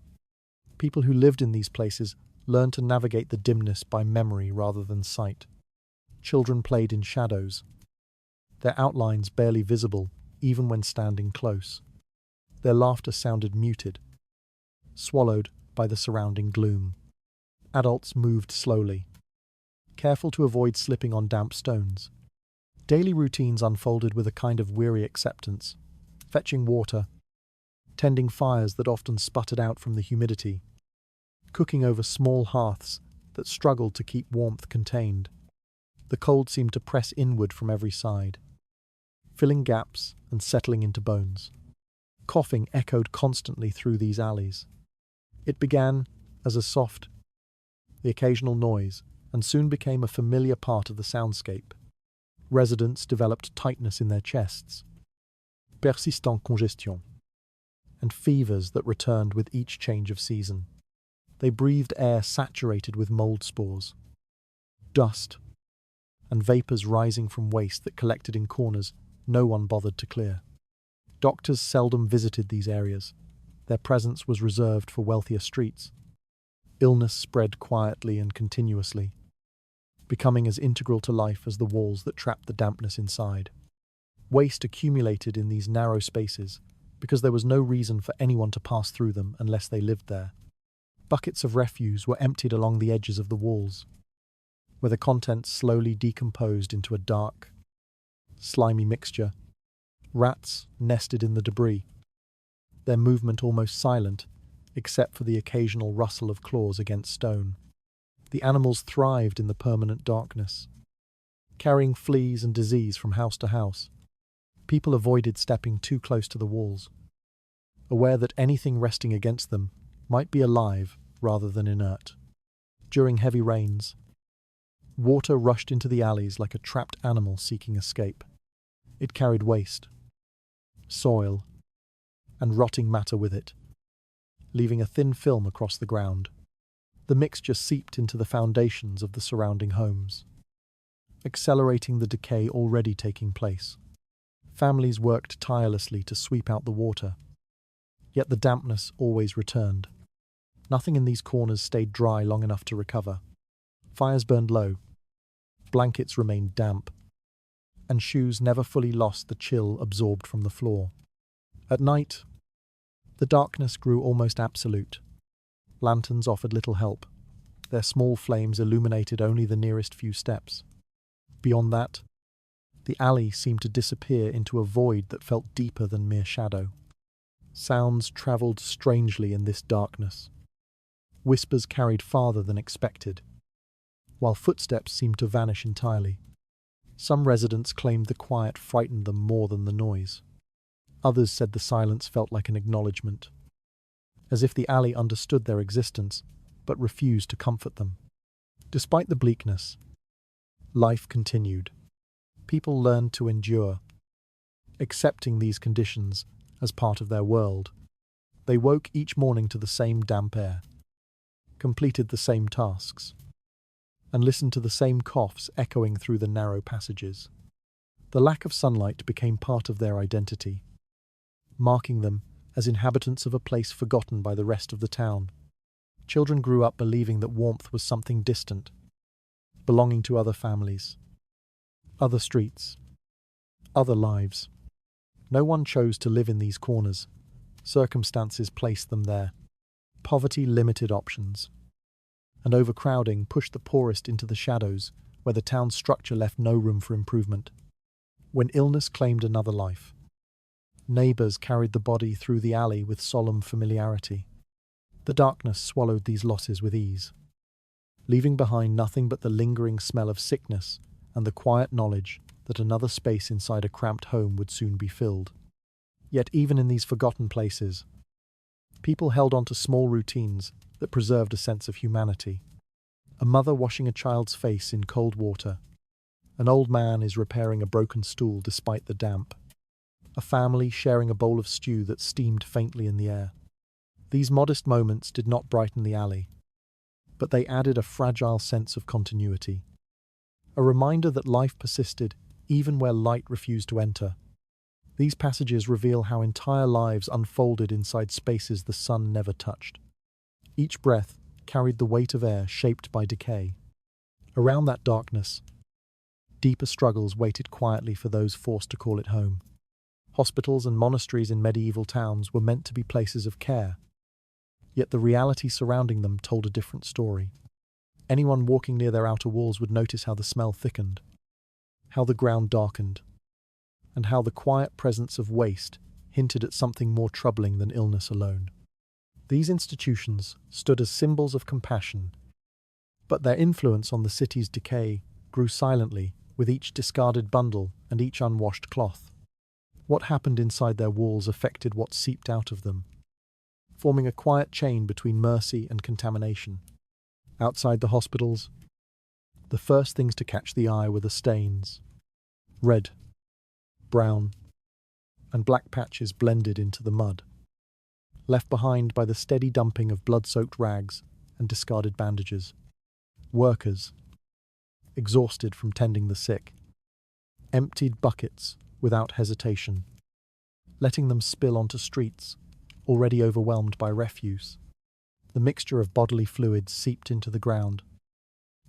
People who lived in these places learned to navigate the dimness by memory rather than sight. Children played in shadows, their outlines barely visible even when standing close. Their laughter sounded muted, swallowed by the surrounding gloom. Adults moved slowly, careful to avoid slipping on damp stones. Daily routines unfolded with a kind of weary acceptance: fetching water, tending fires that often sputtered out from the humidity, cooking over small hearths that struggled to keep warmth contained. The cold seemed to press inward from every side, filling gaps and settling into bones. Coughing echoed constantly through these alleys. It began as a soft, the occasional noise, and soon became a familiar part of the soundscape. Residents developed tightness in their chests, persistent congestion, and fevers that returned with each change of season. They breathed air saturated with mold spores, dust, and vapors rising from waste that collected in corners no one bothered to clear. Doctors seldom visited these areas. Their presence was reserved for wealthier streets. Illness spread quietly and continuously, becoming as integral to life as the walls that trapped the dampness inside. Waste accumulated in these narrow spaces because there was no reason for anyone to pass through them unless they lived there. Buckets of refuse were emptied along the edges of the walls, where the contents slowly decomposed into a dark, slimy mixture. Rats nested in the debris, their movement almost silent, except for the occasional rustle of claws against stone. The animals thrived in the permanent darkness, carrying fleas and disease from house to house. People avoided stepping too close to the walls, aware that anything resting against them might be alive rather than inert. During heavy rains, water rushed into the alleys like a trapped animal seeking escape. It carried waste, soil, and rotting matter with it, leaving a thin film across the ground. The mixture seeped into the foundations of the surrounding homes, accelerating the decay already taking place. Families worked tirelessly to sweep out the water, yet the dampness always returned. Nothing in these corners stayed dry long enough to recover. Fires burned low, blankets remained damp, and shoes never fully lost the chill absorbed from the floor. At night, the darkness grew almost absolute. Lanterns offered little help. Their small flames illuminated only the nearest few steps. Beyond that, the alley seemed to disappear into a void that felt deeper than mere shadow. Sounds travelled strangely in this darkness. Whispers carried farther than expected, while footsteps seemed to vanish entirely. Some residents claimed the quiet frightened them more than the noise. Others said the silence felt like an acknowledgement, as if the alley understood their existence, but refused to comfort them. Despite the bleakness, life continued. People learned to endure, accepting these conditions as part of their world. They woke each morning to the same damp air, completed the same tasks, and listened to the same coughs echoing through the narrow passages. The lack of sunlight became part of their identity, marking them as inhabitants of a place forgotten by the rest of the town. Children grew up believing that warmth was something distant, belonging to other families, other streets, other lives. No one chose to live in these corners. Circumstances placed them there. Poverty limited options, and overcrowding pushed the poorest into the shadows, where the town's structure left no room for improvement. When illness claimed another life, neighbors carried the body through the alley with solemn familiarity. The darkness swallowed these losses with ease, leaving behind nothing but the lingering smell of sickness and the quiet knowledge that another space inside a cramped home would soon be filled. Yet even in these forgotten places, people held on to small routines that preserved a sense of humanity. A mother washing a child's face in cold water. An old man is repairing a broken stool despite the damp. A family sharing a bowl of stew that steamed faintly in the air. These modest moments did not brighten the alley, but they added a fragile sense of continuity. A reminder that life persisted even where light refused to enter. These passages reveal how entire lives unfolded inside spaces the sun never touched. Each breath carried the weight of air shaped by decay. Around that darkness, deeper struggles waited quietly for those forced to call it home. Hospitals and monasteries in medieval towns were meant to be places of care, yet the reality surrounding them told a different story. Anyone walking near their outer walls would notice how the smell thickened, how the ground darkened, and how the quiet presence of waste hinted at something more troubling than illness alone. These institutions stood as symbols of compassion, but their influence on the city's decay grew silently with each discarded bundle and each unwashed cloth. What happened inside their walls affected what seeped out of them, forming a quiet chain between mercy and contamination. Outside the hospitals, the first things to catch the eye were the stains. Red, brown, and black patches blended into the mud, left behind by the steady dumping of blood-soaked rags and discarded bandages. Workers, exhausted from tending the sick, emptied buckets without hesitation, letting them spill onto streets already overwhelmed by refuse. The mixture of bodily fluids seeped into the ground,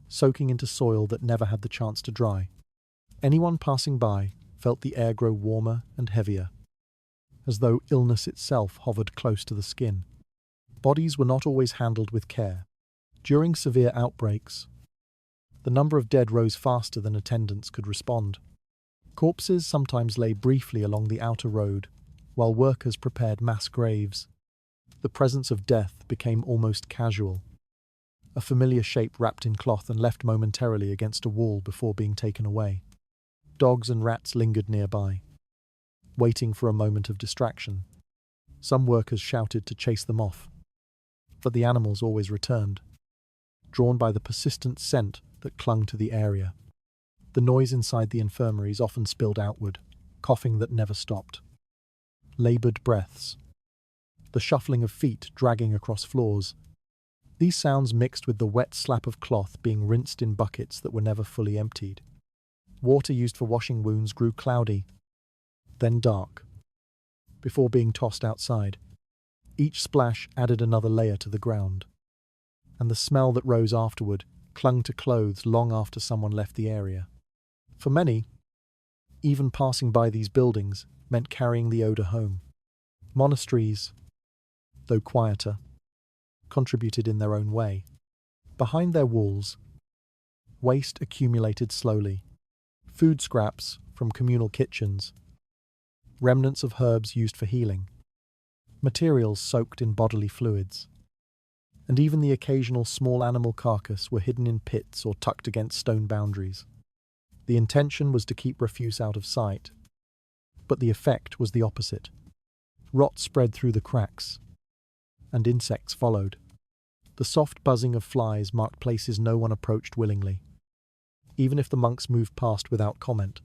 soaking into soil that never had the chance to dry. Anyone passing by felt the air grow warmer and heavier, as though illness itself hovered close to the skin. Bodies were not always handled with care. During severe outbreaks, the number of dead rose faster than attendants could respond. Corpses sometimes lay briefly along the outer road, while workers prepared mass graves. The presence of death became almost casual, a familiar shape wrapped in cloth and left momentarily against a wall before being taken away. Dogs and rats lingered nearby, waiting for a moment of distraction. Some workers shouted to chase them off, but the animals always returned, drawn by the persistent scent that clung to the area. The noise inside the infirmaries often spilled outward, coughing that never stopped. Laboured breaths, the shuffling of feet dragging across floors. These sounds mixed with the wet slap of cloth being rinsed in buckets that were never fully emptied. Water used for washing wounds grew cloudy, then dark, before being tossed outside. Each splash added another layer to the ground, and the smell that rose afterward clung to clothes long after someone left the area. For many, even passing by these buildings meant carrying the odour home. Monasteries, though quieter, contributed in their own way. Behind their walls, waste accumulated slowly. Food scraps from communal kitchens, remnants of herbs used for healing, materials soaked in bodily fluids, and even the occasional small animal carcass were hidden in pits or tucked against stone boundaries. The intention was to keep refuse out of sight, but the effect was the opposite. Rot spread through the cracks, and insects followed. The soft buzzing of flies marked places no one approached willingly, even if the monks moved past without comment.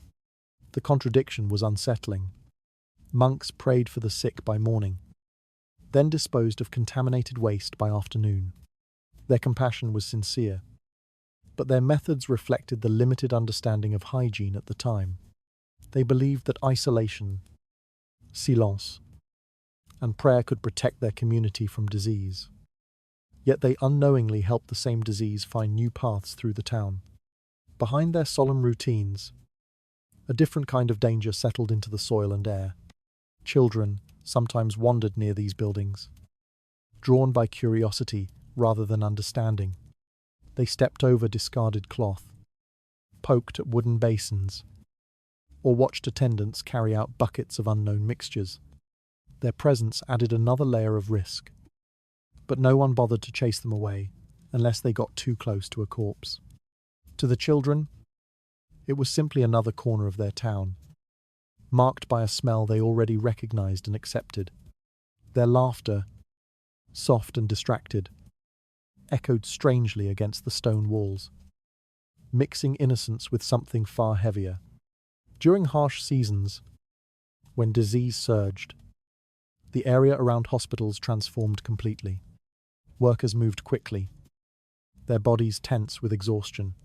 The contradiction was unsettling. Monks prayed for the sick by morning, then disposed of contaminated waste by afternoon. Their compassion was sincere, but their methods reflected the limited understanding of hygiene at the time. They believed that isolation, silence, and prayer could protect their community from disease. Yet they unknowingly helped the same disease find new paths through the town. Behind their solemn routines, a different kind of danger settled into the soil and air. Children sometimes wandered near these buildings, drawn by curiosity rather than understanding. They stepped over discarded cloth, poked at wooden basins, or watched attendants carry out buckets of unknown mixtures. Their presence added another layer of risk, but no one bothered to chase them away unless they got too close to a corpse. To the children, it was simply another corner of their town, marked by a smell they already recognized and accepted. Their laughter, soft and distracted, echoed strangely against the stone walls, mixing innocence with something far heavier. During harsh seasons, when disease surged, the area around hospitals transformed completely. Workers moved quickly, their bodies tense with exhaustion.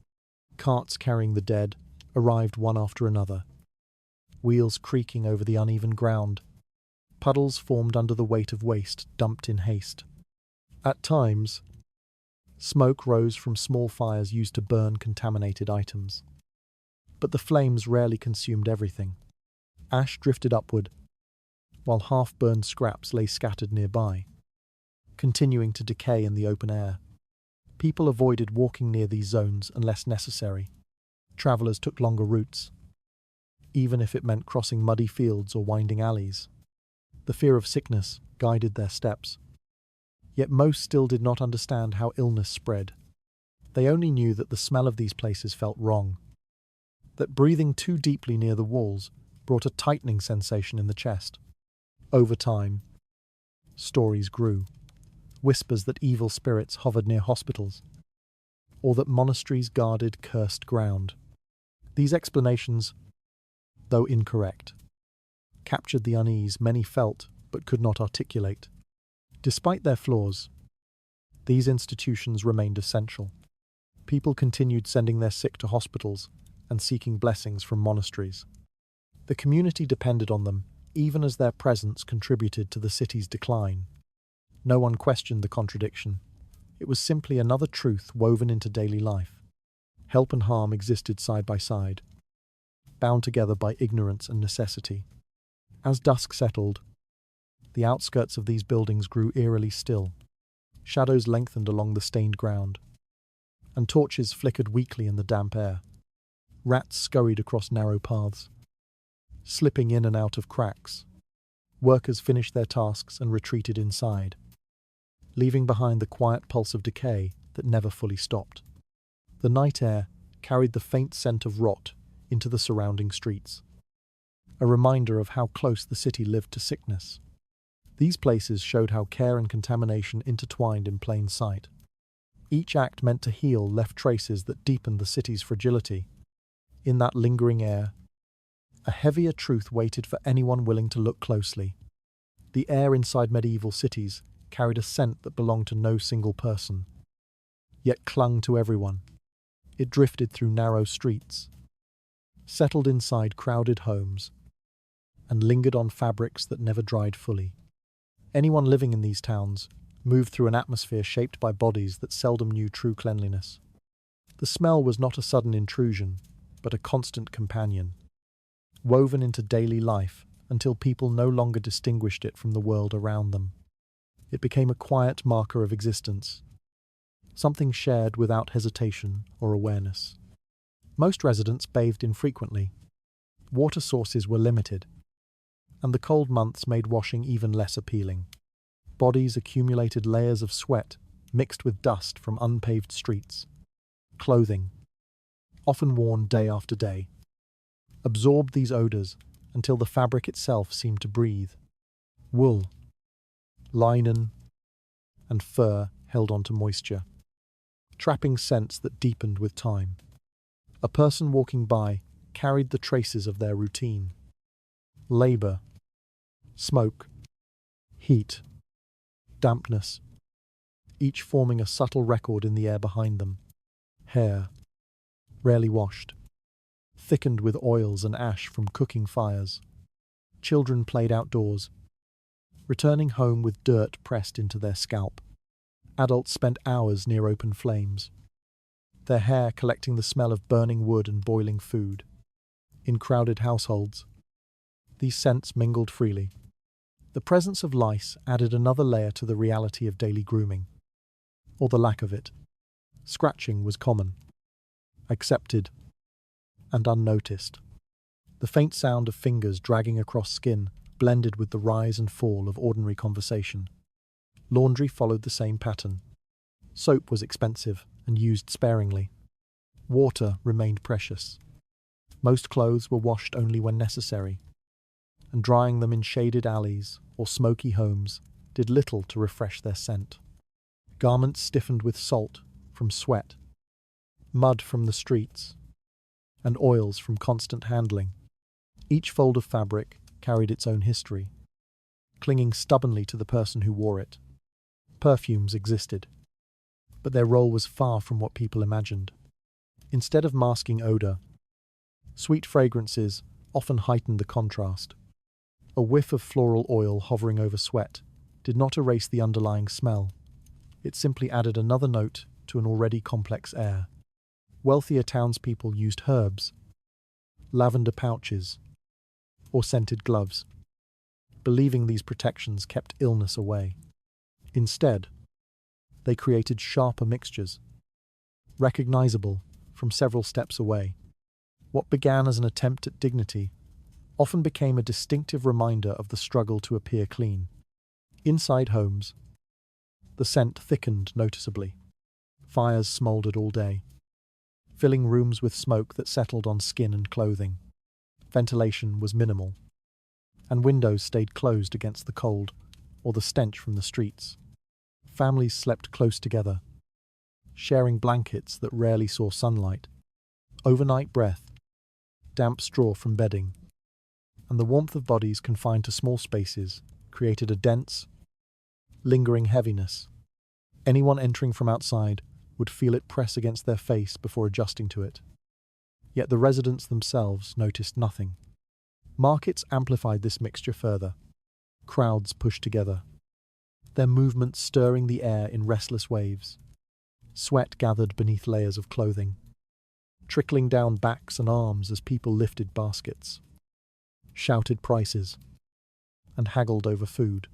Carts carrying the dead arrived one after another, wheels creaking over the uneven ground. Puddles formed under the weight of waste dumped in haste. At times, smoke rose from small fires used to burn contaminated items. But the flames rarely consumed everything. Ash drifted upward, while half-burned scraps lay scattered nearby, continuing to decay in the open air. People avoided walking near these zones unless necessary. Travellers took longer routes, even if it meant crossing muddy fields or winding alleys. The fear of sickness guided their steps. Yet most still did not understand how illness spread. They only knew that the smell of these places felt wrong, that breathing too deeply near the walls brought a tightening sensation in the chest. Over time, stories grew. Whispers that evil spirits hovered near hospitals, or that monasteries guarded cursed ground. These explanations, though incorrect, captured the unease many felt but could not articulate. Despite their flaws, these institutions remained essential. People continued sending their sick to hospitals and seeking blessings from monasteries. The community depended on them, even as their presence contributed to the city's decline. No one questioned the contradiction. It was simply another truth woven into daily life. Help and harm existed side by side, bound together by ignorance and necessity. As dusk settled, the outskirts of these buildings grew eerily still. Shadows lengthened along the stained ground, and torches flickered weakly in the damp air. Rats scurried across narrow paths, slipping in and out of cracks. Workers finished their tasks and retreated inside, leaving behind the quiet pulse of decay that never fully stopped. The night air carried the faint scent of rot into the surrounding streets, a reminder of how close the city lived to sickness. These places showed how care and contamination intertwined in plain sight. Each act meant to heal left traces that deepened the city's fragility. In that lingering air, a heavier truth waited for anyone willing to look closely. The air inside medieval cities carried a scent that belonged to no single person, yet clung to everyone. It drifted through narrow streets, settled inside crowded homes, and lingered on fabrics that never dried fully. Anyone living in these towns moved through an atmosphere shaped by bodies that seldom knew true cleanliness. The smell was not a sudden intrusion, but a constant companion, woven into daily life until people no longer distinguished it from the world around them. It became a quiet marker of existence, something shared without hesitation or awareness. Most residents bathed infrequently. Water sources were limited, and the cold months made washing even less appealing. Bodies accumulated layers of sweat mixed with dust from unpaved streets. Clothing, often worn day after day, absorbed these odors until the fabric itself seemed to breathe. Wool, linen, and fur held onto moisture, trapping scents that deepened with time. A person walking by carried the traces of their routine. Labor, smoke, heat, dampness, each forming a subtle record in the air behind them. Hair, rarely washed, thickened with oils and ash from cooking fires. Children played outdoors, returning home with dirt pressed into their scalp. Adults spent hours near open flames, their hair collecting the smell of burning wood and boiling food. In crowded households, these scents mingled freely. The presence of lice added another layer to the reality of daily grooming, or the lack of it. Scratching was common, accepted, and unnoticed. The faint sound of fingers dragging across skin blended with the rise and fall of ordinary conversation. Laundry followed the same pattern. Soap was expensive and used sparingly. Water remained precious. Most clothes were washed only when necessary, and drying them in shaded alleys or smoky homes did little to refresh their scent. Garments stiffened with salt from sweat, mud from the streets, and oils from constant handling. Each fold of fabric carried its own history, clinging stubbornly to the person who wore it. Perfumes existed, but their role was far from what people imagined. Instead of masking odor, sweet fragrances often heightened the contrast. A whiff of floral oil hovering over sweat did not erase the underlying smell. It simply added another note to an already complex air. Wealthier townspeople used herbs, lavender pouches, or scented gloves, believing these protections kept illness away. Instead, they created sharper mixtures, recognizable from several steps away. What began as an attempt at dignity often became a distinctive reminder of the struggle to appear clean. Inside homes, the scent thickened noticeably. Fires smoldered all day, filling rooms with smoke that settled on skin and clothing. Ventilation was minimal, and windows stayed closed against the cold or the stench from the streets. Families slept close together, sharing blankets that rarely saw sunlight. Overnight breath, damp straw from bedding, and the warmth of bodies confined to small spaces created a dense, lingering heaviness. Anyone entering from outside would feel it press against their face before adjusting to it. Yet the residents themselves noticed nothing. Markets amplified this mixture further. Crowds pushed together, their movements stirring the air in restless waves. Sweat gathered beneath layers of clothing, trickling down backs and arms as people lifted baskets, shouted prices, and haggled over food.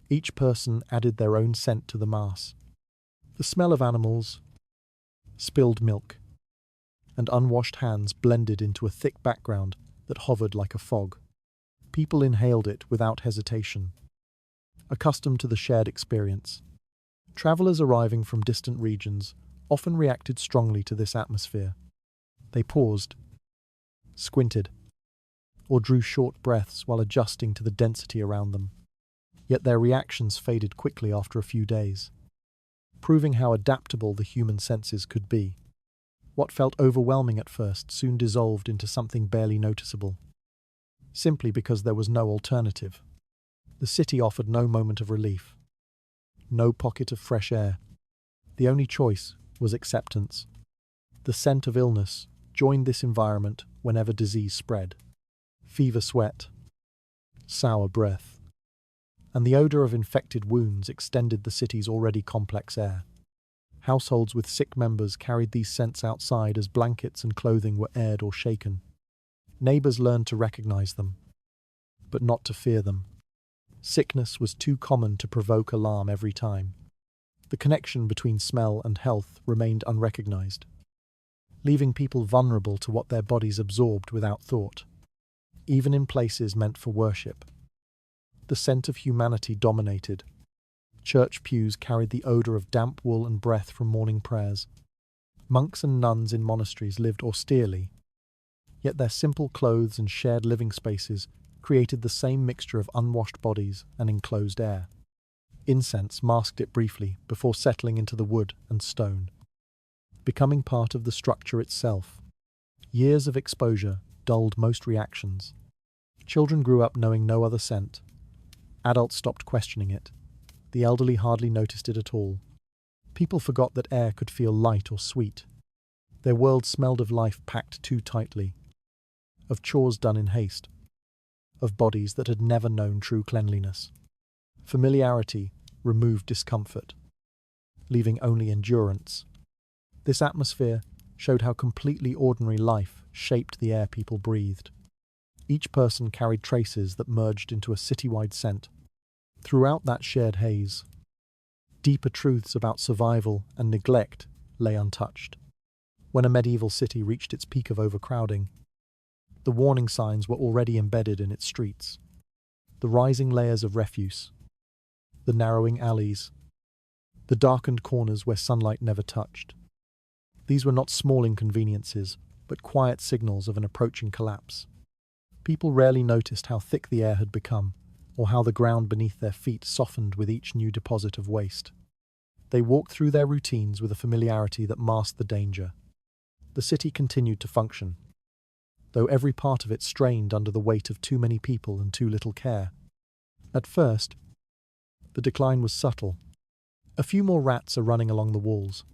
Each person added their own scent to the mass. The smell of animals, spilled milk, and unwashed hands blended into a thick background that hovered like a fog. People inhaled it without hesitation, accustomed to the shared experience. Travelers arriving from distant regions often reacted strongly to this atmosphere. They paused, squinted, or drew short breaths while adjusting to the density around them. Yet their reactions faded quickly after a few days, proving how adaptable the human senses could be. What felt overwhelming at first soon dissolved into something barely noticeable, simply because there was no alternative. The city offered no moment of relief, no pocket of fresh air. The only choice was acceptance. The scent of illness joined this environment whenever disease spread. Fever sweat, sour breath, and the odor of infected wounds extended the city's already complex air. Households with sick members carried these scents outside as blankets and clothing were aired or shaken. Neighbors learned to recognize them, but not to fear them. Sickness was too common to provoke alarm every time. The connection between smell and health remained unrecognized, leaving people vulnerable to what their bodies absorbed without thought. Even in places meant for worship, the scent of humanity dominated. Church pews carried the odor of damp wool and breath from morning prayers. Monks and nuns in monasteries lived austerely, yet their simple clothes and shared living spaces created the same mixture of unwashed bodies and enclosed air. Incense masked it briefly before settling into the wood and stone, becoming part of the structure itself. Years of exposure dulled most reactions. Children grew up knowing no other scent. Adults stopped questioning it. The elderly hardly noticed it at all. People forgot that air could feel light or sweet. Their world smelled of life packed too tightly, of chores done in haste, of bodies that had never known true cleanliness. Familiarity removed discomfort. leaving only endurance. This atmosphere showed how completely ordinary life shaped the air people breathed. Each person carried traces that merged into a citywide scent. Throughout that shared haze, deeper truths about survival and neglect lay untouched. When a medieval city reached its peak of overcrowding, the warning signs were already embedded in its streets. The rising layers of refuse, the narrowing alleys, the darkened corners where sunlight never touched. These were not small inconveniences, but quiet signals of an approaching collapse. People rarely noticed how thick the air had become, or how the ground beneath their feet softened with each new deposit of waste. They walked through their routines with a familiarity that masked the danger. The city continued to function, though every part of it strained under the weight of too many people and too little care. At first, the decline was subtle. A few more rats are running along the walls.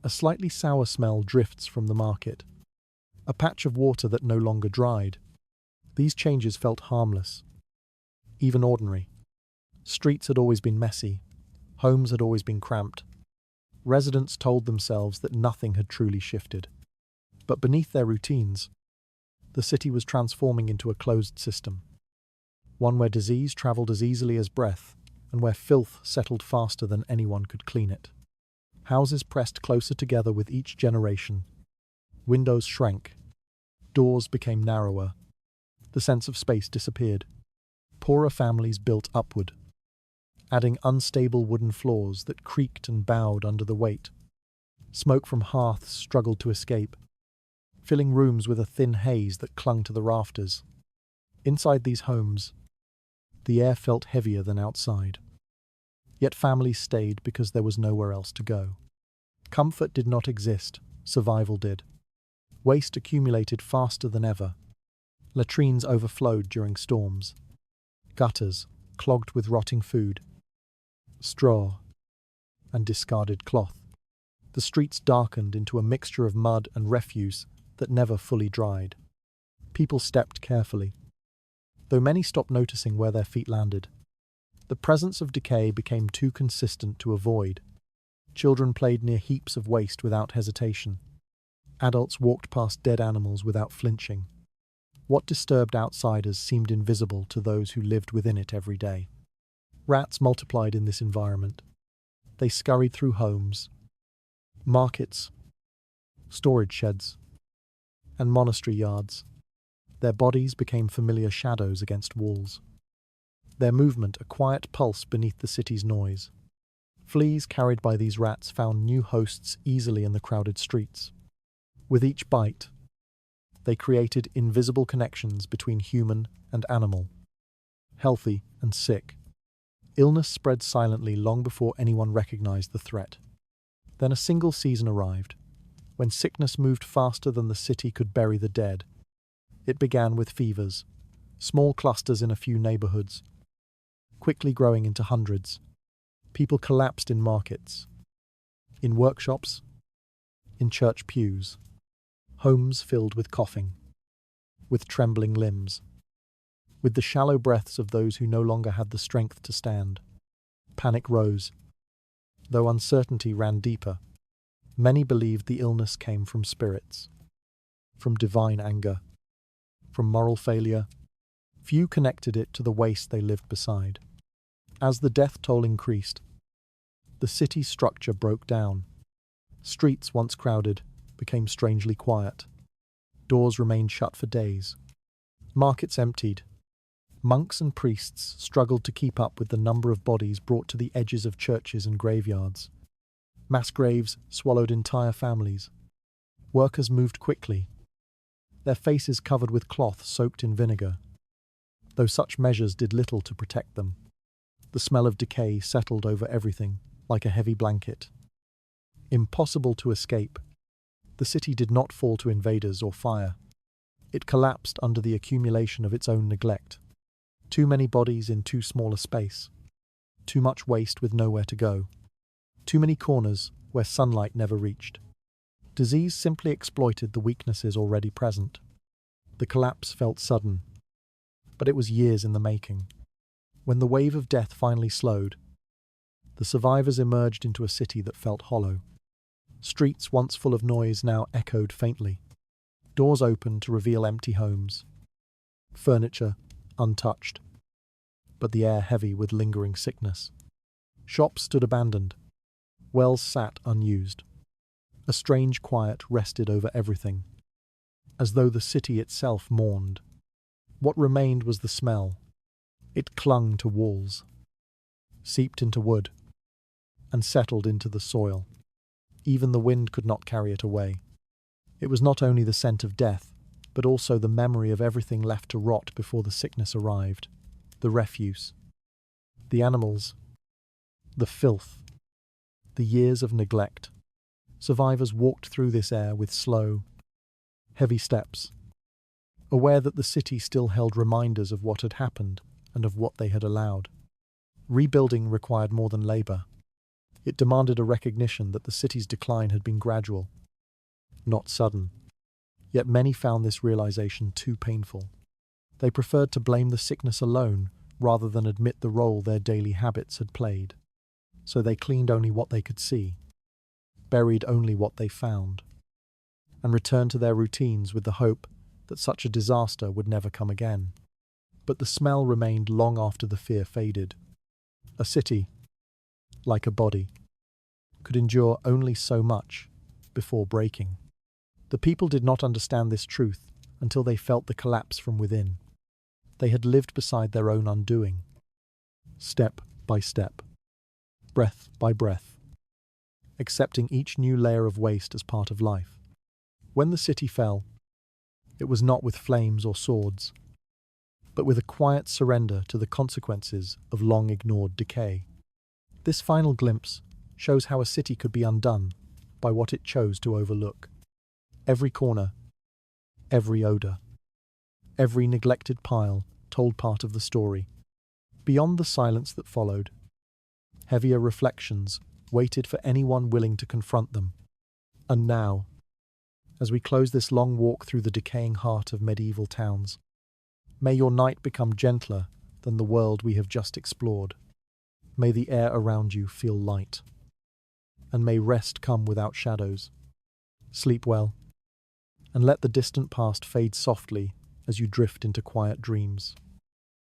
A slightly sour smell drifts from the market. A patch of water that no longer dried. These changes felt harmless, even ordinary. Streets had always been messy. Homes had always been cramped. Residents told themselves that nothing had truly shifted. But beneath their routines, the city was transforming into a closed system. One where disease travelled as easily as breath, and where filth settled faster than anyone could clean it. Houses pressed closer together with each generation. Windows shrank. Doors became narrower. The sense of space disappeared. Poorer families built upward, adding unstable wooden floors that creaked and bowed under the weight. Smoke from hearths struggled to escape, filling rooms with a thin haze that clung to the rafters. Inside these homes, the air felt heavier than outside. Yet families stayed because there was nowhere else to go. Comfort did not exist, survival did. Waste accumulated faster than ever. Latrines overflowed during storms. Gutters clogged with rotting food, straw, and discarded cloth. The streets darkened into a mixture of mud and refuse that never fully dried. People stepped carefully, though many stopped noticing where their feet landed. The presence of decay became too consistent to avoid. Children played near heaps of waste without hesitation. Adults walked past dead animals without flinching. What disturbed outsiders seemed invisible to those who lived within it every day. Rats multiplied in this environment. They scurried through homes, markets, storage sheds, and monastery yards. Their bodies became familiar shadows against walls. Their movement a quiet pulse beneath the city's noise. Fleas carried by these rats found new hosts easily in the crowded streets. With each bite, they created invisible connections between human and animal, healthy and sick. Illness spread silently long before anyone recognized the threat. Then a single season arrived, when sickness moved faster than the city could bury the dead. It began with fevers, small clusters in a few neighborhoods, quickly growing into hundreds. People collapsed in markets, in workshops, in church pews. Homes filled with coughing, with trembling limbs, with the shallow breaths of those who no longer had the strength to stand. Panic rose, though uncertainty ran deeper. Many believed the illness came from spirits, from divine anger, from moral failure. Few connected it to the waste they lived beside. As the death toll increased, the city's structure broke down. Streets, once crowded, became strangely quiet. Doors remained shut for days. Markets emptied. Monks and priests struggled to keep up with the number of bodies brought to the edges of churches and graveyards. Mass graves swallowed entire families. Workers moved quickly, their faces covered with cloth soaked in vinegar, though such measures did little to protect them. The smell of decay settled over everything, like a heavy blanket. Impossible to escape, the city did not fall to invaders or fire. It collapsed under the accumulation of its own neglect. Too many bodies in too small a space. Too much waste with nowhere to go. Too many corners where sunlight never reached. Disease simply exploited the weaknesses already present. The collapse felt sudden, but it was years in the making. When the wave of death finally slowed, The survivors emerged into a city that felt hollow. Streets once full of noise now echoed faintly. Doors opened to reveal empty homes. Furniture untouched, but the air heavy with lingering sickness. Shops stood abandoned. Wells sat unused. A strange quiet rested over everything, as though the city itself mourned. What remained was the smell. It clung to walls, seeped into wood, and settled into the soil. Even the wind could not carry it away. It was not only the scent of death, but also the memory of everything left to rot before the sickness arrived. The refuse, the animals, the filth, the years of neglect. Survivors walked through this air with slow, heavy steps, aware that the city still held reminders of what had happened and of what they had allowed. Rebuilding required more than labor. It demanded a recognition that the city's decline had been gradual, not sudden. Yet many found this realization too painful. They preferred to blame the sickness alone rather than admit the role their daily habits had played. So they cleaned only what they could see, buried only what they found, and returned to their routines with the hope that such a disaster would never come again. But the smell remained long after the fear faded. A city, like a body, could endure only so much before breaking. The people did not understand this truth until they felt the collapse from within. They had lived beside their own undoing, step by step, breath by breath, accepting each new layer of waste as part of life. When the city fell, it was not with flames or swords, but with a quiet surrender to the consequences of long-ignored decay. This final glimpse shows how a city could be undone by what it chose to overlook. Every corner, every odor, every neglected pile told part of the story. Beyond the silence that followed, heavier reflections waited for anyone willing to confront them. And now, as we close this long walk through the decaying heart of medieval towns, may your night become gentler than the world we have just explored. May the air around you feel light, and may rest come without shadows. Sleep well, and let the distant past fade softly as you drift into quiet dreams.